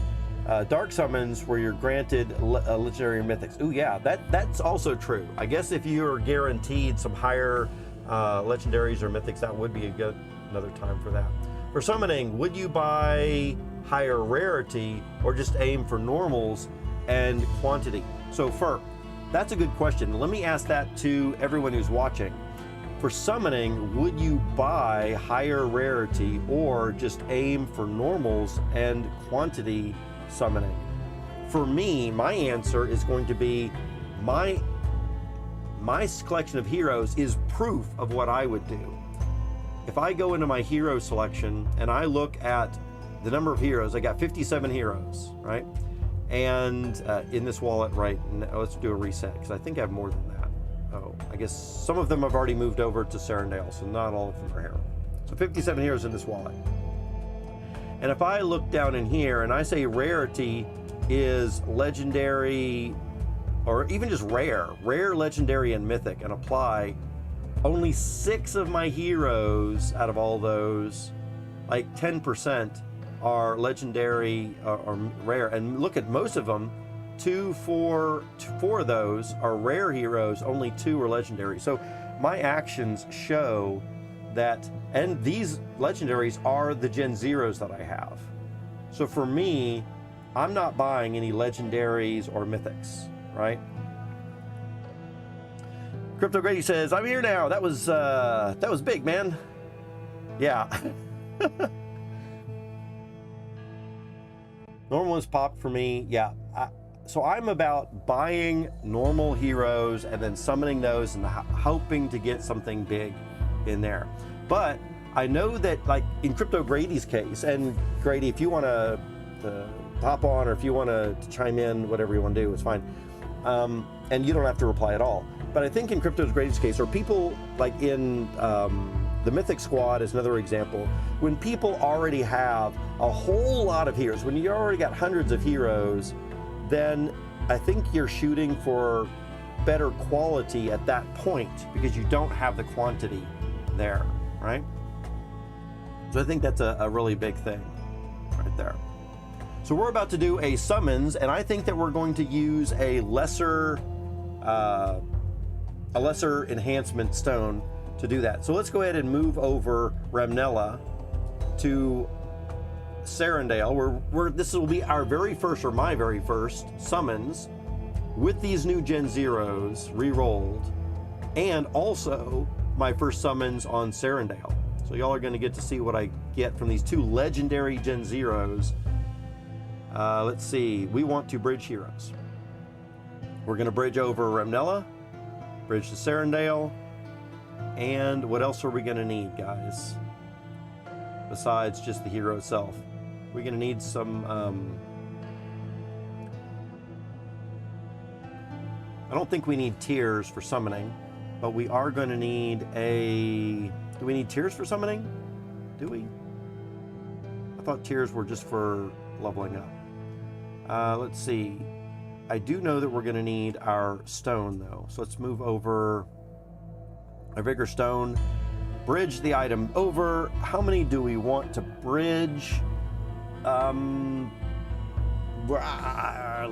dark summons where you're granted legendary mythics. Ooh, yeah, that's also true. I guess if you're guaranteed some higher legendaries or mythics, that would be another time for that. For summoning, would you buy higher rarity or just aim for normals and quantity? So that's a good question. Let me ask that to everyone who's watching. For summoning, would you buy higher rarity or just aim for normals and quantity summoning? For me, my answer is going to be my collection of heroes is proof of what I would do. If I go into my hero selection and I look at the number of heroes, I got 57 heroes, right? And in this wallet, right, let's do a reset, because I think I have more than that. Oh, I guess some of them have already moved over to Serendale, so not all of them are here. So 57 heroes in this wallet. And if I look down in here and I say rarity is legendary, or even just rare, legendary, and mythic, and apply, only 6 of my heroes out of all those, like 10%, are legendary or rare. And look at most of them, 4 of those are rare heroes, only 2 are legendary. So my actions show that, and these legendaries are the Gen 0s that I have. So for me, I'm not buying any legendaries or mythics, right? Crypto Grady says, I'm here now. That was big, man. Yeah. Normal ones popped for me. Yeah. So I'm about buying normal heroes and then summoning those and hoping to get something big in there. But I know that, like in Crypto Grady's case, and Grady, if you want to hop on, or if you want to chime in, whatever you want to do, it's fine. And you don't have to reply at all. But I think in Crypto Grady's case, or people like in the Mythic Squad is another example, when people already have a whole lot of heroes, when you already got hundreds of heroes, then I think you're shooting for better quality at that point because you don't have the quantity there, right? So I think that's a really big thing right there. So we're about to do a summons, and I think that we're going to use a lesser enhancement stone to do that. So let's go ahead and move over Remnella to Serendale, where this will be our very first, or my very first summons with these new Gen 0s re-rolled, and also my first summons on Serendale. So y'all are going to get to see what I get from these 2 legendary Gen 0s. Let's see, we want to bridge heroes. We're going to bridge over Remnella, bridge to Serendale, and what else are we going to need, guys? Besides just the hero itself. We're going to need some, I don't think we need tiers for summoning, but we are going to need do we need tiers for summoning? Do we? I thought tiers were just for leveling up. Let's see. I do know that we're going to need our stone, though. So let's move over our Vigor Stone. Bridge the item over. How many do we want to bridge?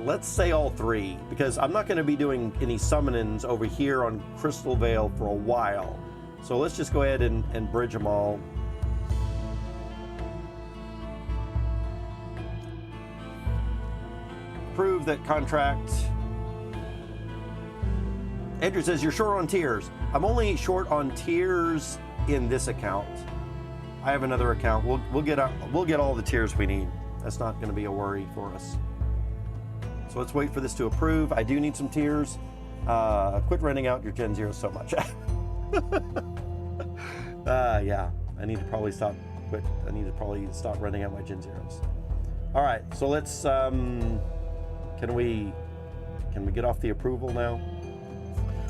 Let's say all 3, because I'm not going to be doing any summonings over here on Crystal Vale for a while. So let's just go ahead and bridge them all. Approve that contract. Andrew says you're short on tiers. I'm only short on tiers in this account. I have another account. We'll get all the tiers we need. That's not going to be a worry for us. So let's wait for this to approve. I do need some tiers. Quit renting out your Gen0 so much. Yeah, I need to probably stop renting out my Gen0s. All right, so let's. Can we get off the approval now?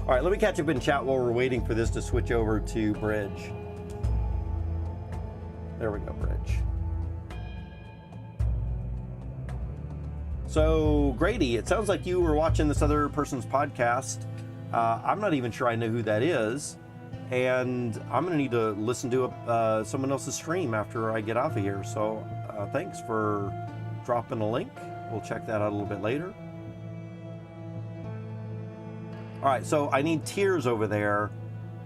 All right, let me catch up in chat while we're waiting for this to switch over to bridge. There we go, bridge. So, Grady, it sounds like you were watching this other person's podcast. I'm not even sure I know who that is. And I'm going to need to listen to someone else's stream after I get off of here. So, thanks for dropping a link. We'll check that out a little bit later. All right, so I need tiers over there.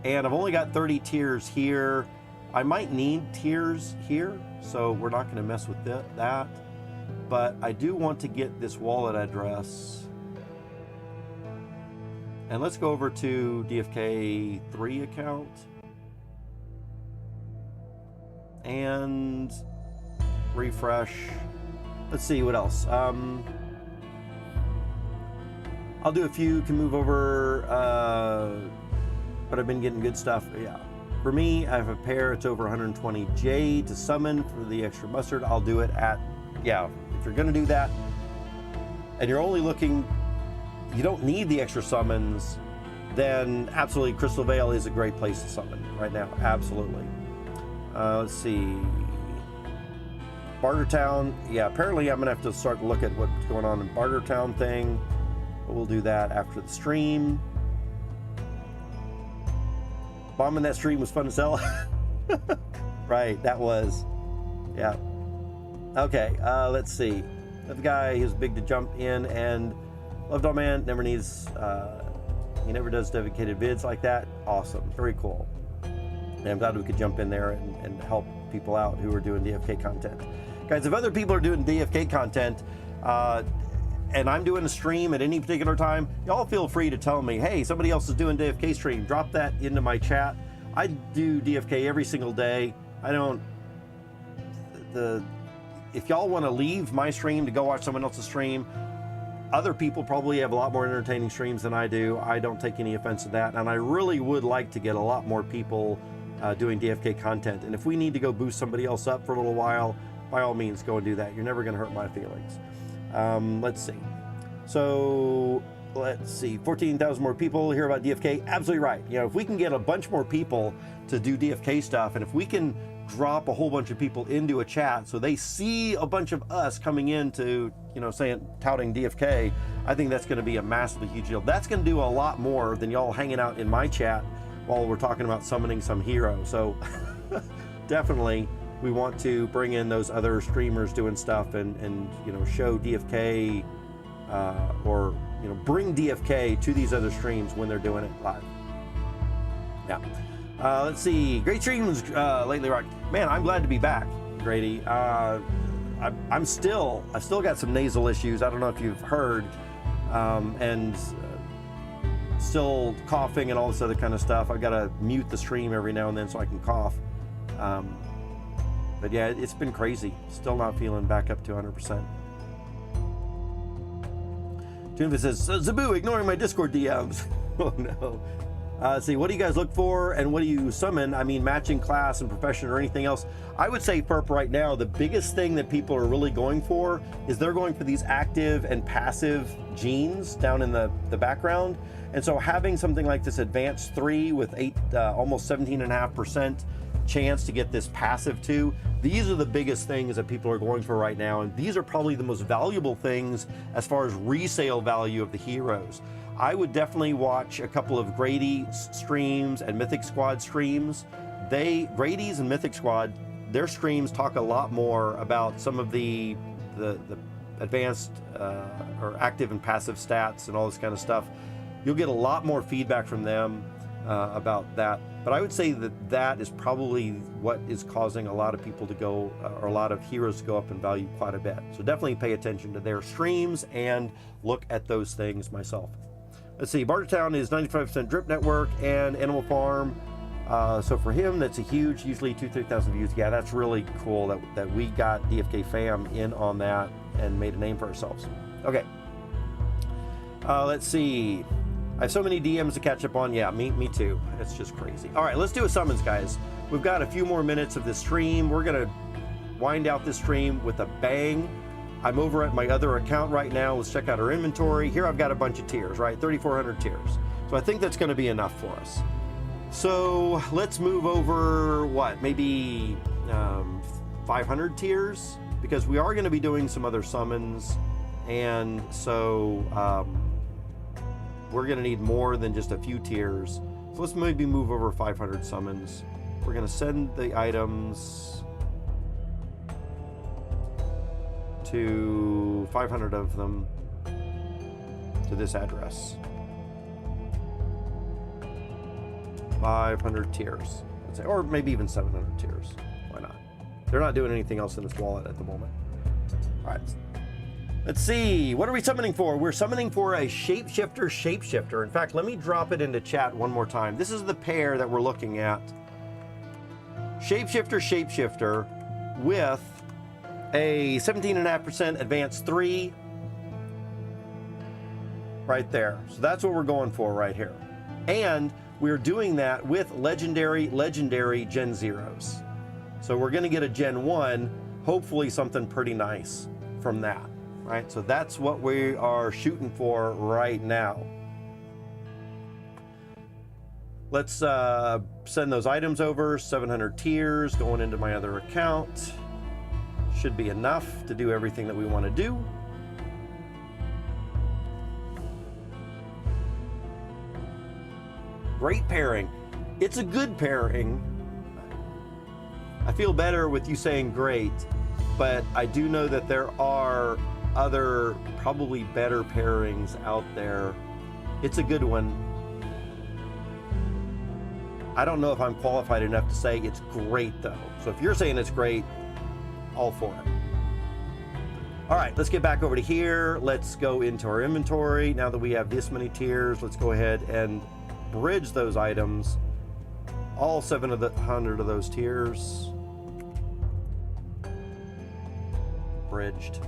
And I've only got 30 tiers here. I might need tiers here, so we're not going to mess with that. But I do want to get this wallet address. And let's go over to DFK 3 account. And refresh. Let's see what else. I'll do a few, can move over, but I've been getting good stuff. Yeah. For me, I have a pair, it's over 120J to summon for the extra mustard. I'll do it at, yeah, if you're gonna do that, and you're only looking, you don't need the extra summons, then absolutely Crystal Vale is a great place to summon right now, absolutely. Let's see. Bartertown, yeah, apparently I'm gonna have to start to look at what's going on in Bartertown thing, but we'll do that after the stream. Bombing that stream was fun as hell. Right, that was. Yeah. Okay, let's see. The guy who's big to jump in, and Loved On Man never needs, he never does dedicated vids like that. Awesome, very cool. And I'm glad we could jump in there and help people out who are doing DFK content. Guys, if other people are doing DFK content, and I'm doing a stream at any particular time, y'all feel free to tell me, hey, somebody else is doing DFK stream. Drop that into my chat. I do DFK every single day. I don't, if y'all want to leave my stream to go watch someone else's stream, other people probably have a lot more entertaining streams than I do. I don't take any offense to that. And I really would like to get a lot more people doing DFK content. And if we need to go boost somebody else up for a little while, by all means, go and do that. You're never going to hurt my feelings. Let's see. So let's see, 14,000 more people hear about DFK. Absolutely right. You know, if we can get a bunch more people to do DFK stuff, and if we can drop a whole bunch of people into a chat so they see a bunch of us coming into, you know, touting DFK, I think that's going to be a massively huge deal. That's going to do a lot more than y'all hanging out in my chat while we're talking about summoning some hero. So definitely we want to bring in those other streamers doing stuff and you know, show DFK or, you know, bring DFK to these other streams when they're doing it live. Yeah. Let's see. Great streams lately, Rock. Man, I'm glad to be back, Grady. I've still got some nasal issues. I don't know if you've heard, and still coughing and all this other kind of stuff. I gotta mute the stream every now and then so I can cough. But yeah, it's been crazy. Still not feeling back up to 100%. Tunva says, Zabu, ignoring my Discord DMs. Oh no. Let's see, what do you guys look for and what do you summon? I mean, matching class and profession or anything else. I would say, Perp, right now, the biggest thing that people are really going for is they're going for these active and passive genes down in the background. And so having something like this Advanced 3 with almost 17.5% chance to get this passive too. These are the biggest things that people are going for right now, and these are probably the most valuable things as far as resale value of the heroes. I would definitely watch a couple of Grady streams and Mythic Squad streams. Grady's and Mythic Squad, their streams talk a lot more about some of the advanced or active and passive stats and all this kind of stuff. You'll get a lot more feedback from them about that. But I would say that is probably what is causing a lot of people to go, or a lot of heroes to go up in value quite a bit. So definitely pay attention to their streams and look at those things myself. Let's see, Bartertown is 95% drip network and Animal Farm. So for him, that's a huge, usually 2,000-3,000 views. Yeah, that's really cool that we got DFK fam in on that and made a name for ourselves. Okay. Let's see. I have so many DMs to catch up on. Yeah, me too. It's just crazy. All right, let's do a summons, guys. We've got a few more minutes of this stream. We're going to wind out this stream with a bang. I'm over at my other account right now. Let's check out our inventory. Here I've got a bunch of tiers, right? 3,400 tiers. So I think that's going to be enough for us. So let's move over, what, maybe 500 tiers? Because we are going to be doing some other summons. And so we're going to need more than just a few tiers. So let's maybe move over 500 summons. We're going to send the items to 500 of them to this address. 500 tiers, let's say, or maybe even 700 tiers. Why not? They're not doing anything else in this wallet at the moment. All right. Let's see. What are we summoning for? We're summoning for a shapeshifter. In fact, let me drop it into chat one more time. This is the pair that we're looking at. Shapeshifter with a 17.5% advanced 3 right there. So that's what we're going for right here. And we're doing that with legendary Gen 0s. So we're going to get a Gen 1, hopefully something pretty nice from that, right? So that's what we are shooting for right now. Let's send those items over, 700 tiers going into my other account. Should be enough to do everything that we want to do. Great pairing. It's a good pairing. I feel better with you saying great, but I do know that there are other, probably better pairings out there. It's a good one. I don't know if I'm qualified enough to say it's great though. So if you're saying it's great, all for it. All right, let's get back over to here. Let's go into our inventory. Now that we have this many tiers, let's go ahead and bridge those items, all 700 of those tiers. Bridged.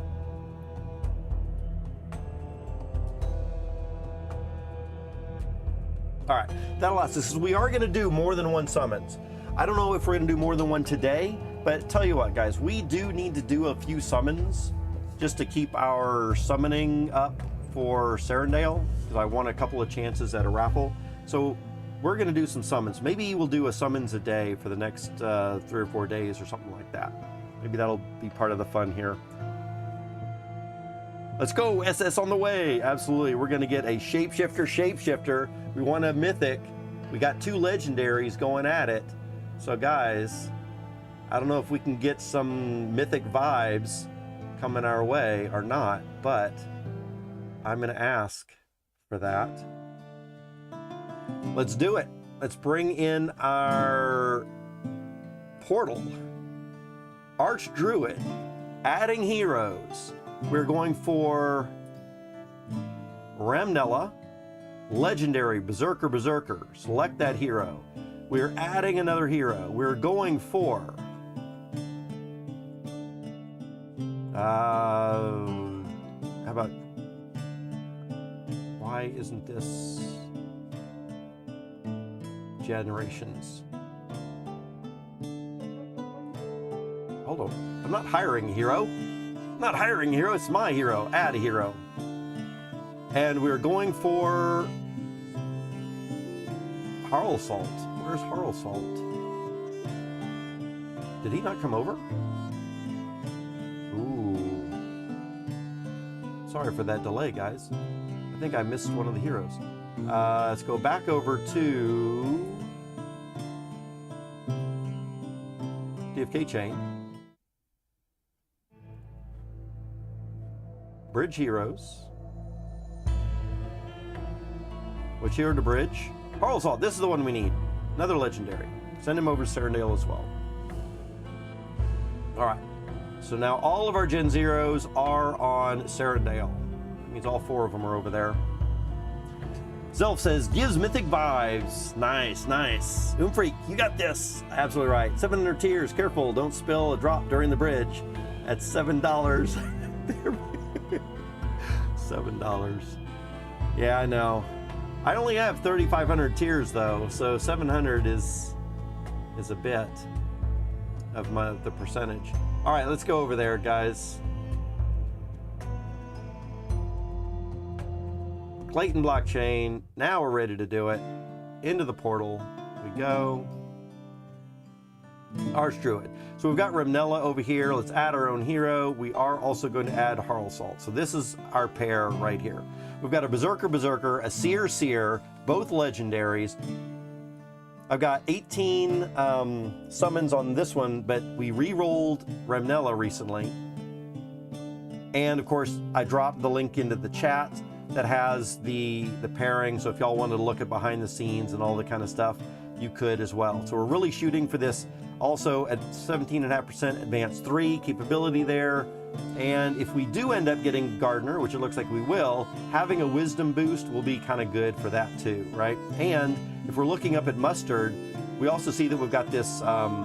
All right, that allows us, we are going to do more than one summons. I don't know if we're going to do more than one today, but tell you what, guys, we do need to do a few summons just to keep our summoning up for Serendale, because I want a couple of chances at a raffle. So we're going to do some summons. Maybe we'll do a summons a day for the next 3 or 4 days or something like that. Maybe that'll be part of the fun here. Let's go, SS on the way. Absolutely, we're going to get a shapeshifter. We want a mythic. We got 2 legendaries going at it. So guys, I don't know if we can get some mythic vibes coming our way or not, but I'm going to ask for that. Let's do it. Let's bring in our portal. Archdruid, adding heroes. We're going for Ramnella, legendary Berserker. Select that hero. We're adding another hero. We're going for how about, why isn't this Generations? Hold on, I'm not hiring a hero. I'm not hiring a hero, it's my hero. Add a hero. And we're going for Harlsalt. Where's Harlsalt? Did he not come over? Ooh. Sorry for that delay, guys. I think I missed one of the heroes. Let's go back over to DFK chain. Bridge heroes. Which hero to bridge? Harl Assault, this is the one we need. Another legendary. Send him over to Serendale as well. Alright. So now all of our Gen 0s are on Serendale. That means all 4 of them are over there. Zelf says, gives mythic vibes. Nice, nice. Freak, you got this. Absolutely right. 700 tiers. Careful, don't spill a drop during the bridge. That's $7. $7. Yeah, I know. I only have 3,500 tiers though, so 700 is a bit of the percentage. All right, let's go over there, guys. Clayton blockchain. Now we're ready to do it. Into the portal we go. Arch Druid. So we've got Remnella over here. Let's add our own hero. We are also going to add Harl Assault. So this is our pair right here. We've got a Berserker, a Seer, both legendaries. I've got 18 summons on this one, but we re-rolled Remnella recently. And of course, I dropped the link into the chat that has the pairing. So if y'all wanted to look at behind the scenes and all the kind of stuff, you could as well. So we're really shooting for this also at 17.5% advanced 3 capability there. And if we do end up getting Gardener, which it looks like we will, having a wisdom boost will be kind of good for that too, right? And if we're looking up at Mustard, we also see that we've got this, or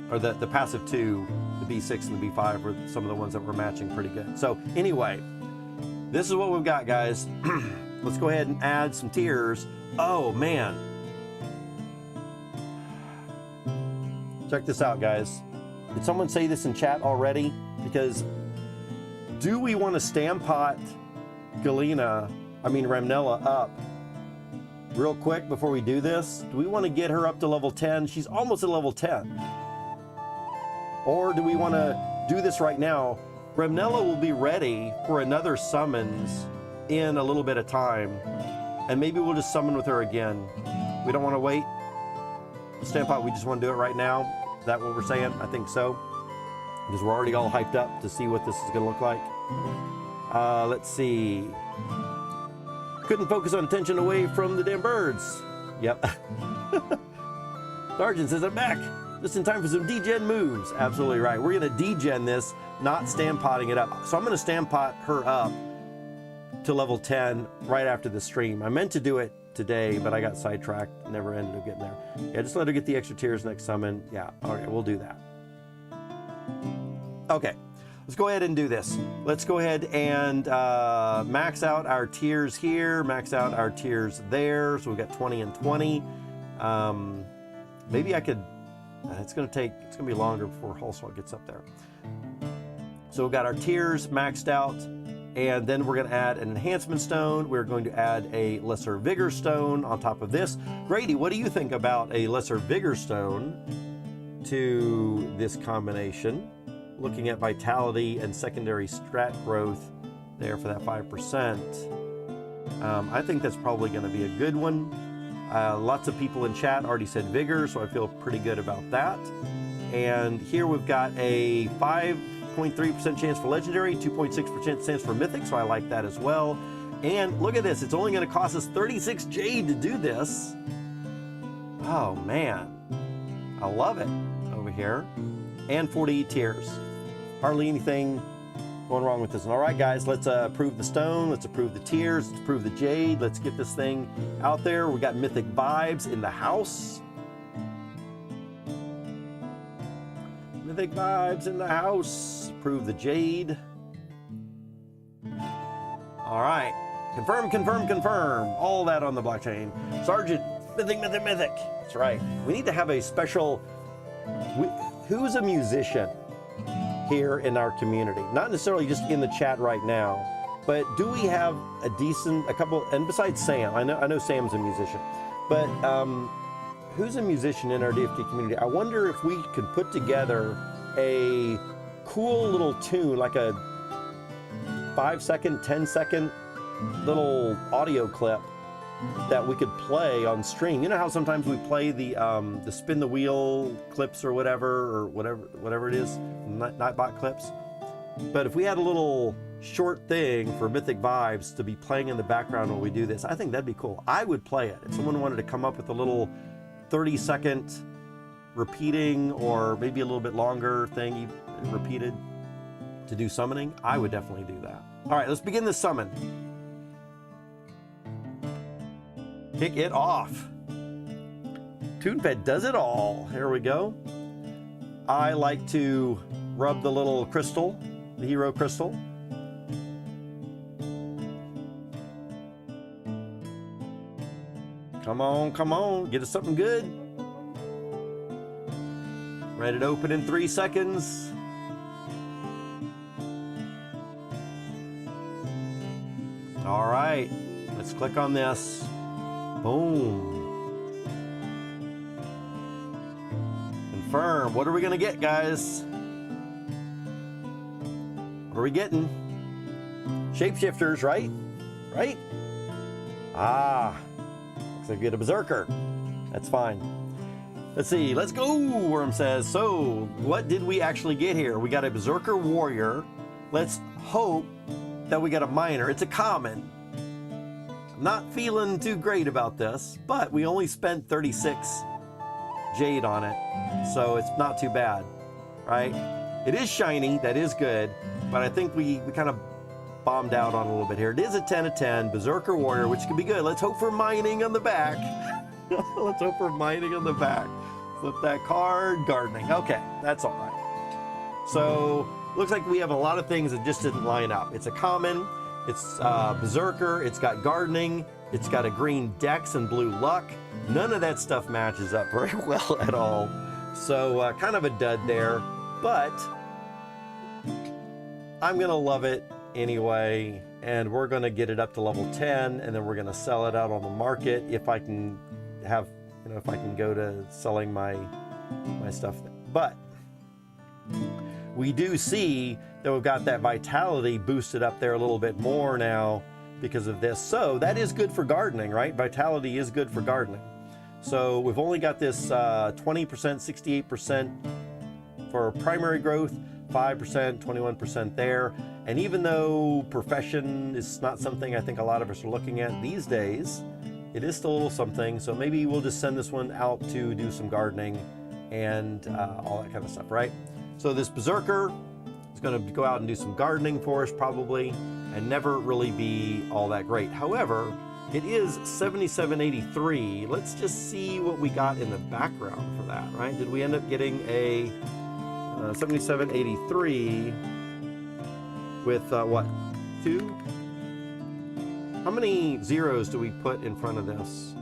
the passive 2, the B6 and the B5 were some of the ones that were matching pretty good. So anyway, this is what we've got, guys. Let's go ahead and add some tiers. Oh man. Check this out, guys. Did someone say this in chat already? Because do we want to Stampot Remnella up real quick before we do this? Do we want to get her up to level 10? She's almost at level 10. Or do we want to do this right now? Remnella will be ready for another summons in a little bit of time. And maybe we'll just summon with her again. We don't want to wait. Stampot, we just want to do it right now. Is that what we're saying? I think so. Because we're already all hyped up to see what this is going to look like. Let's see. Couldn't focus on attention away from the damn birds. Yep. Sergeant says, I'm back. Just in time for some degen moves. Absolutely right. We're going to degen this, not Stampotting it up. So I'm going to Stampot her up to level 10 right after the stream. I meant to do it today, but I got sidetracked. Never ended up getting there. Yeah, just let her get the extra tiers next summon. Yeah, okay, we'll do that. Okay, let's go ahead and do this. Let's go ahead and max out our tiers here, max out our tiers there. So we've got 20 and 20. Maybe I could, it's gonna be longer before Harl Assault gets up there. So we've got our tiers maxed out. And then we're going to add an enhancement stone. We're going to add a lesser vigor stone on top of this. Grady, what do you think about a lesser vigor stone to this combination? Looking at vitality and secondary strat growth there for that 5%. I think that's probably going to be a good one. Lots of people in chat already said vigor, so I feel pretty good about that. And here we've got a 5.3% chance for legendary, 2.6% chance for mythic, so I like that as well. And look at this, it's only going to cost us 36 jade to do this. Oh man, I love it over here. And 40 tiers. Hardly anything going wrong with this. All right, guys, let's approve the stone, let's approve the tiers, let's approve the jade, let's get this thing out there. We got mythic vibes in the house. Mythic vibes in the house. Approve the jade. All right. Confirm, confirm, confirm. All that on the blockchain. Sergeant, mythic, mythic, mythic. That's right. We need to have a special... who's a musician here in our community? Not necessarily just in the chat right now, but do we have a couple, and besides Sam, I know Sam's a musician, but who's a musician in our DFK community? I wonder if we could put together a cool little tune, like a 5-second, 10-second little audio clip that we could play on stream. You know how sometimes we play the spin the wheel clips or whatever it is, Nightbot clips. But if we had a little short thing for Mythic Vibes to be playing in the background when we do this, I think that'd be cool. I would play it. If someone wanted to come up with a little 30-second repeating or maybe a little bit longer thing repeated to do summoning, I would definitely do that. All right, let's begin the summon. Kick it off. TuneFed does it all. Here we go. I like to rub the little crystal, the hero crystal. Come on, come on, get us something good. Ready to open in 3 seconds. All right, let's click on this. Boom. Confirm. What are we gonna get, guys? What are we getting? Shapeshifters, right? Right? Ah, looks like we get a Berserker. That's fine. Let's see, let's go, Worm says. So, what did we actually get here? We got a Berserker Warrior. Let's hope that we got a Miner. It's a common. I'm not feeling too great about this, but we only spent 36 Jade on it, so it's not too bad, right? It is shiny, that is good, but I think we kind of bombed out on a little bit here. It is a 10 of 10, Berserker Warrior, which could be good. Let's hope for mining on the back. Let's hope for mining on the back. Flip that card, gardening. Okay, that's all right. So, looks like we have a lot of things that just didn't line up. It's a common, it's Berserker, it's got gardening, it's got a green Dex and blue luck. None of that stuff matches up very well at all. So kind of a dud there, but I'm gonna love it anyway, and we're gonna get it up to level 10, and then we're gonna sell it out on the market if I can have, you know, if I can go to selling my stuff. But we do see that we've got that vitality boosted up there a little bit more now because of this. So that is good for gardening, right? Vitality is good for gardening. So we've only got this 20%, 68% for primary growth, 5%, 21% there. And even though profession is not something I think a lot of us are looking at these days, it is still a little something. So maybe we'll just send this one out to do some gardening and all that kind of stuff, right? So this Berserker is going to go out and do some gardening for us probably and never really be all that great. However, it is 7783. Let's just see what we got in the background for that, right? Did we end up getting a 7783 with what, 2? How many zeros do we put in front of this?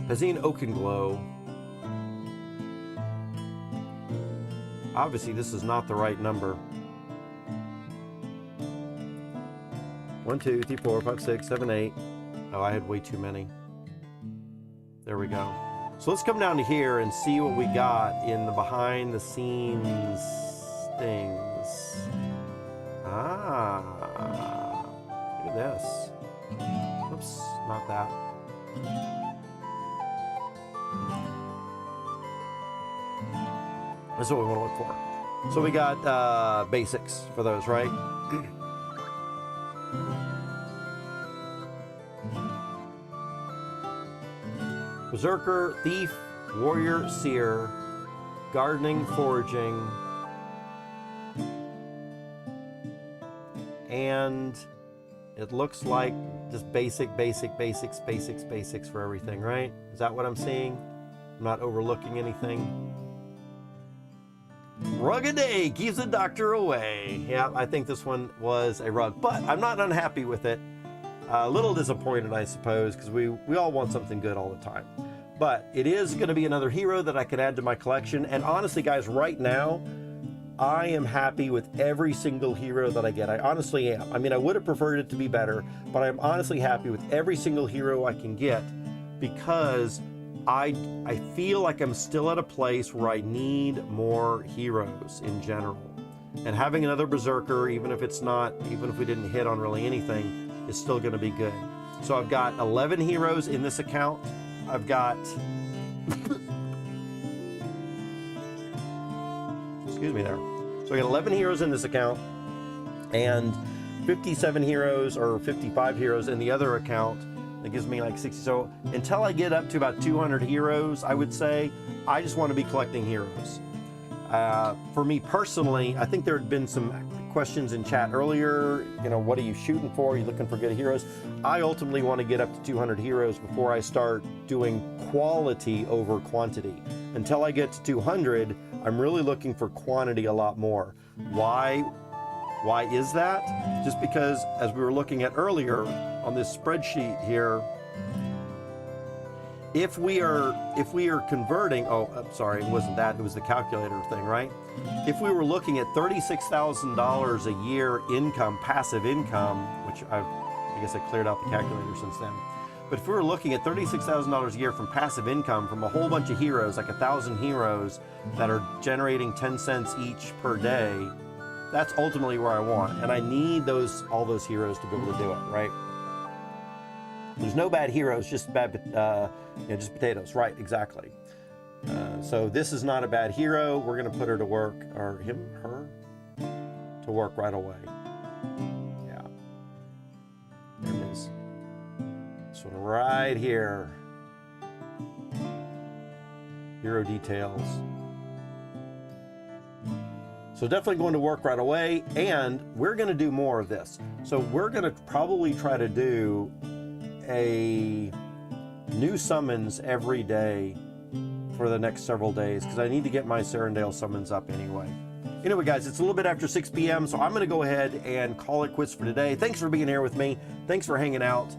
Pazine Oakenglow. Obviously, this is not the right number. 1, 2, 3, 4, 5, 6, 7, 8. Oh, I had way too many. There we go. So let's come down to here and see what we got in the behind the scenes things. Ah, look at this. Oops, not that. That's what we want to look for. So we got basics for those, right? Berserker, Thief, Warrior, Seer, Gardening, Foraging, and it looks like just basics for everything, right? Is that what I'm seeing? I'm not overlooking anything. Rug a day keeps the doctor away. Yeah, I think this one was a rug, but I'm not unhappy with it. A little disappointed, I suppose, because we all want something good all the time. But it is going to be another hero that I could add to my collection. And honestly, guys, right now, I am happy with every single hero that I get. I honestly am. I mean, I would have preferred it to be better, but I'm honestly happy with every single hero I can get because I feel like I'm still at a place where I need more heroes in general. And having another Berserker, even if we didn't hit on really anything, is still going to be good. So I've got 11 heroes in this account. I've got excuse me there. So I got 11 heroes in this account and 57 heroes or 55 heroes in the other account. That gives me like 60. So until I get up to about 200 heroes, I would say, I just want to be collecting heroes. For me personally, I think there had been some questions in chat earlier. You know, what are you shooting for? Are you looking for good heroes? I ultimately want to get up to 200 heroes before I start doing quality over quantity. Until I get to 200, I'm really looking for quantity a lot more. Why is that? Just because, as we were looking at earlier on this spreadsheet here, if we are converting, sorry, it wasn't that, it was the calculator thing, right? If we were looking at $36,000 a year income, passive income, which I guess I cleared out the calculator since then. But if we were looking at $36,000 a year from passive income from a whole bunch of heroes, like 1,000 heroes that are generating 10 cents each per day, that's ultimately where I want. And I need all those heroes to be able to do it, right? There's no bad heroes, just just potatoes, right? Exactly. So this is not a bad hero. We're going to put her to work, or her to work right away. Yeah, there it is. This one right here. Hero details. So definitely going to work right away, and we're going to do more of this. So we're going to probably try to do a new summons every day for the next several days, because I need to get my Serendale summons up anyway. Anyway, guys, it's a little bit after 6 p.m., so I'm going to go ahead and call it quits for today. Thanks for being here with me. Thanks for hanging out.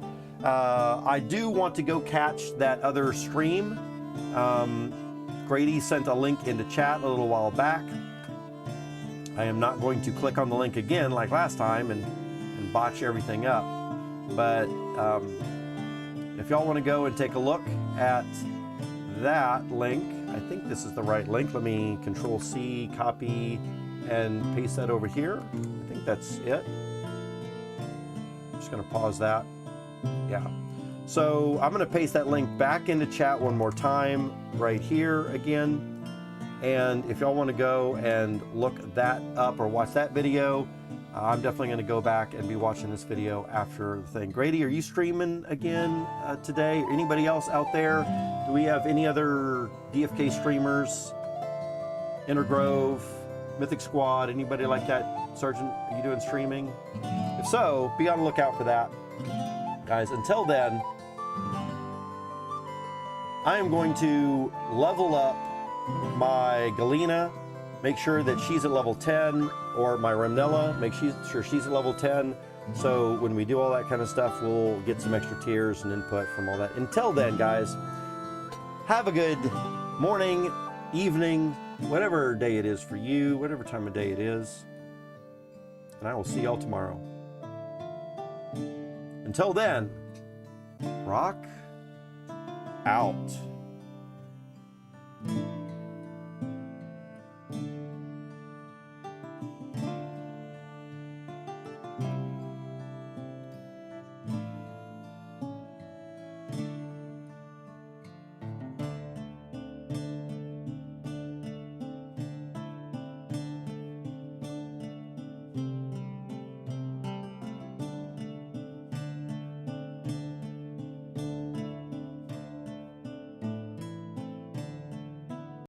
I do want to go catch that other stream. Grady sent a link into chat a little while back. I am not going to click on the link again like last time and botch everything up. But if y'all want to go and take a look at that link, I think this is the right link. Let me Control-C, copy, and paste that over here. I think that's it. I'm just going to pause that. Yeah. So I'm going to paste that link back into chat one more time right here again. And if y'all want to go and look that up or watch that video, I'm definitely going to go back and be watching this video after the thing. Grady, are you streaming again today? Anybody else out there? Do we have any other DFK streamers? Intergrove, Mythic Squad, anybody like that? Sergeant, are you doing streaming? If so, be on the lookout for that. Guys, until then, I am going to level up my Galena, make sure that she's at level 10, or my Remnella, make sure she's at level 10. So when we do all that kind of stuff, we'll get some extra tiers and input from all that. Until then, guys, have a good morning, evening, whatever day it is for you, whatever time of day it is. And I will see y'all tomorrow. Until then, rock out.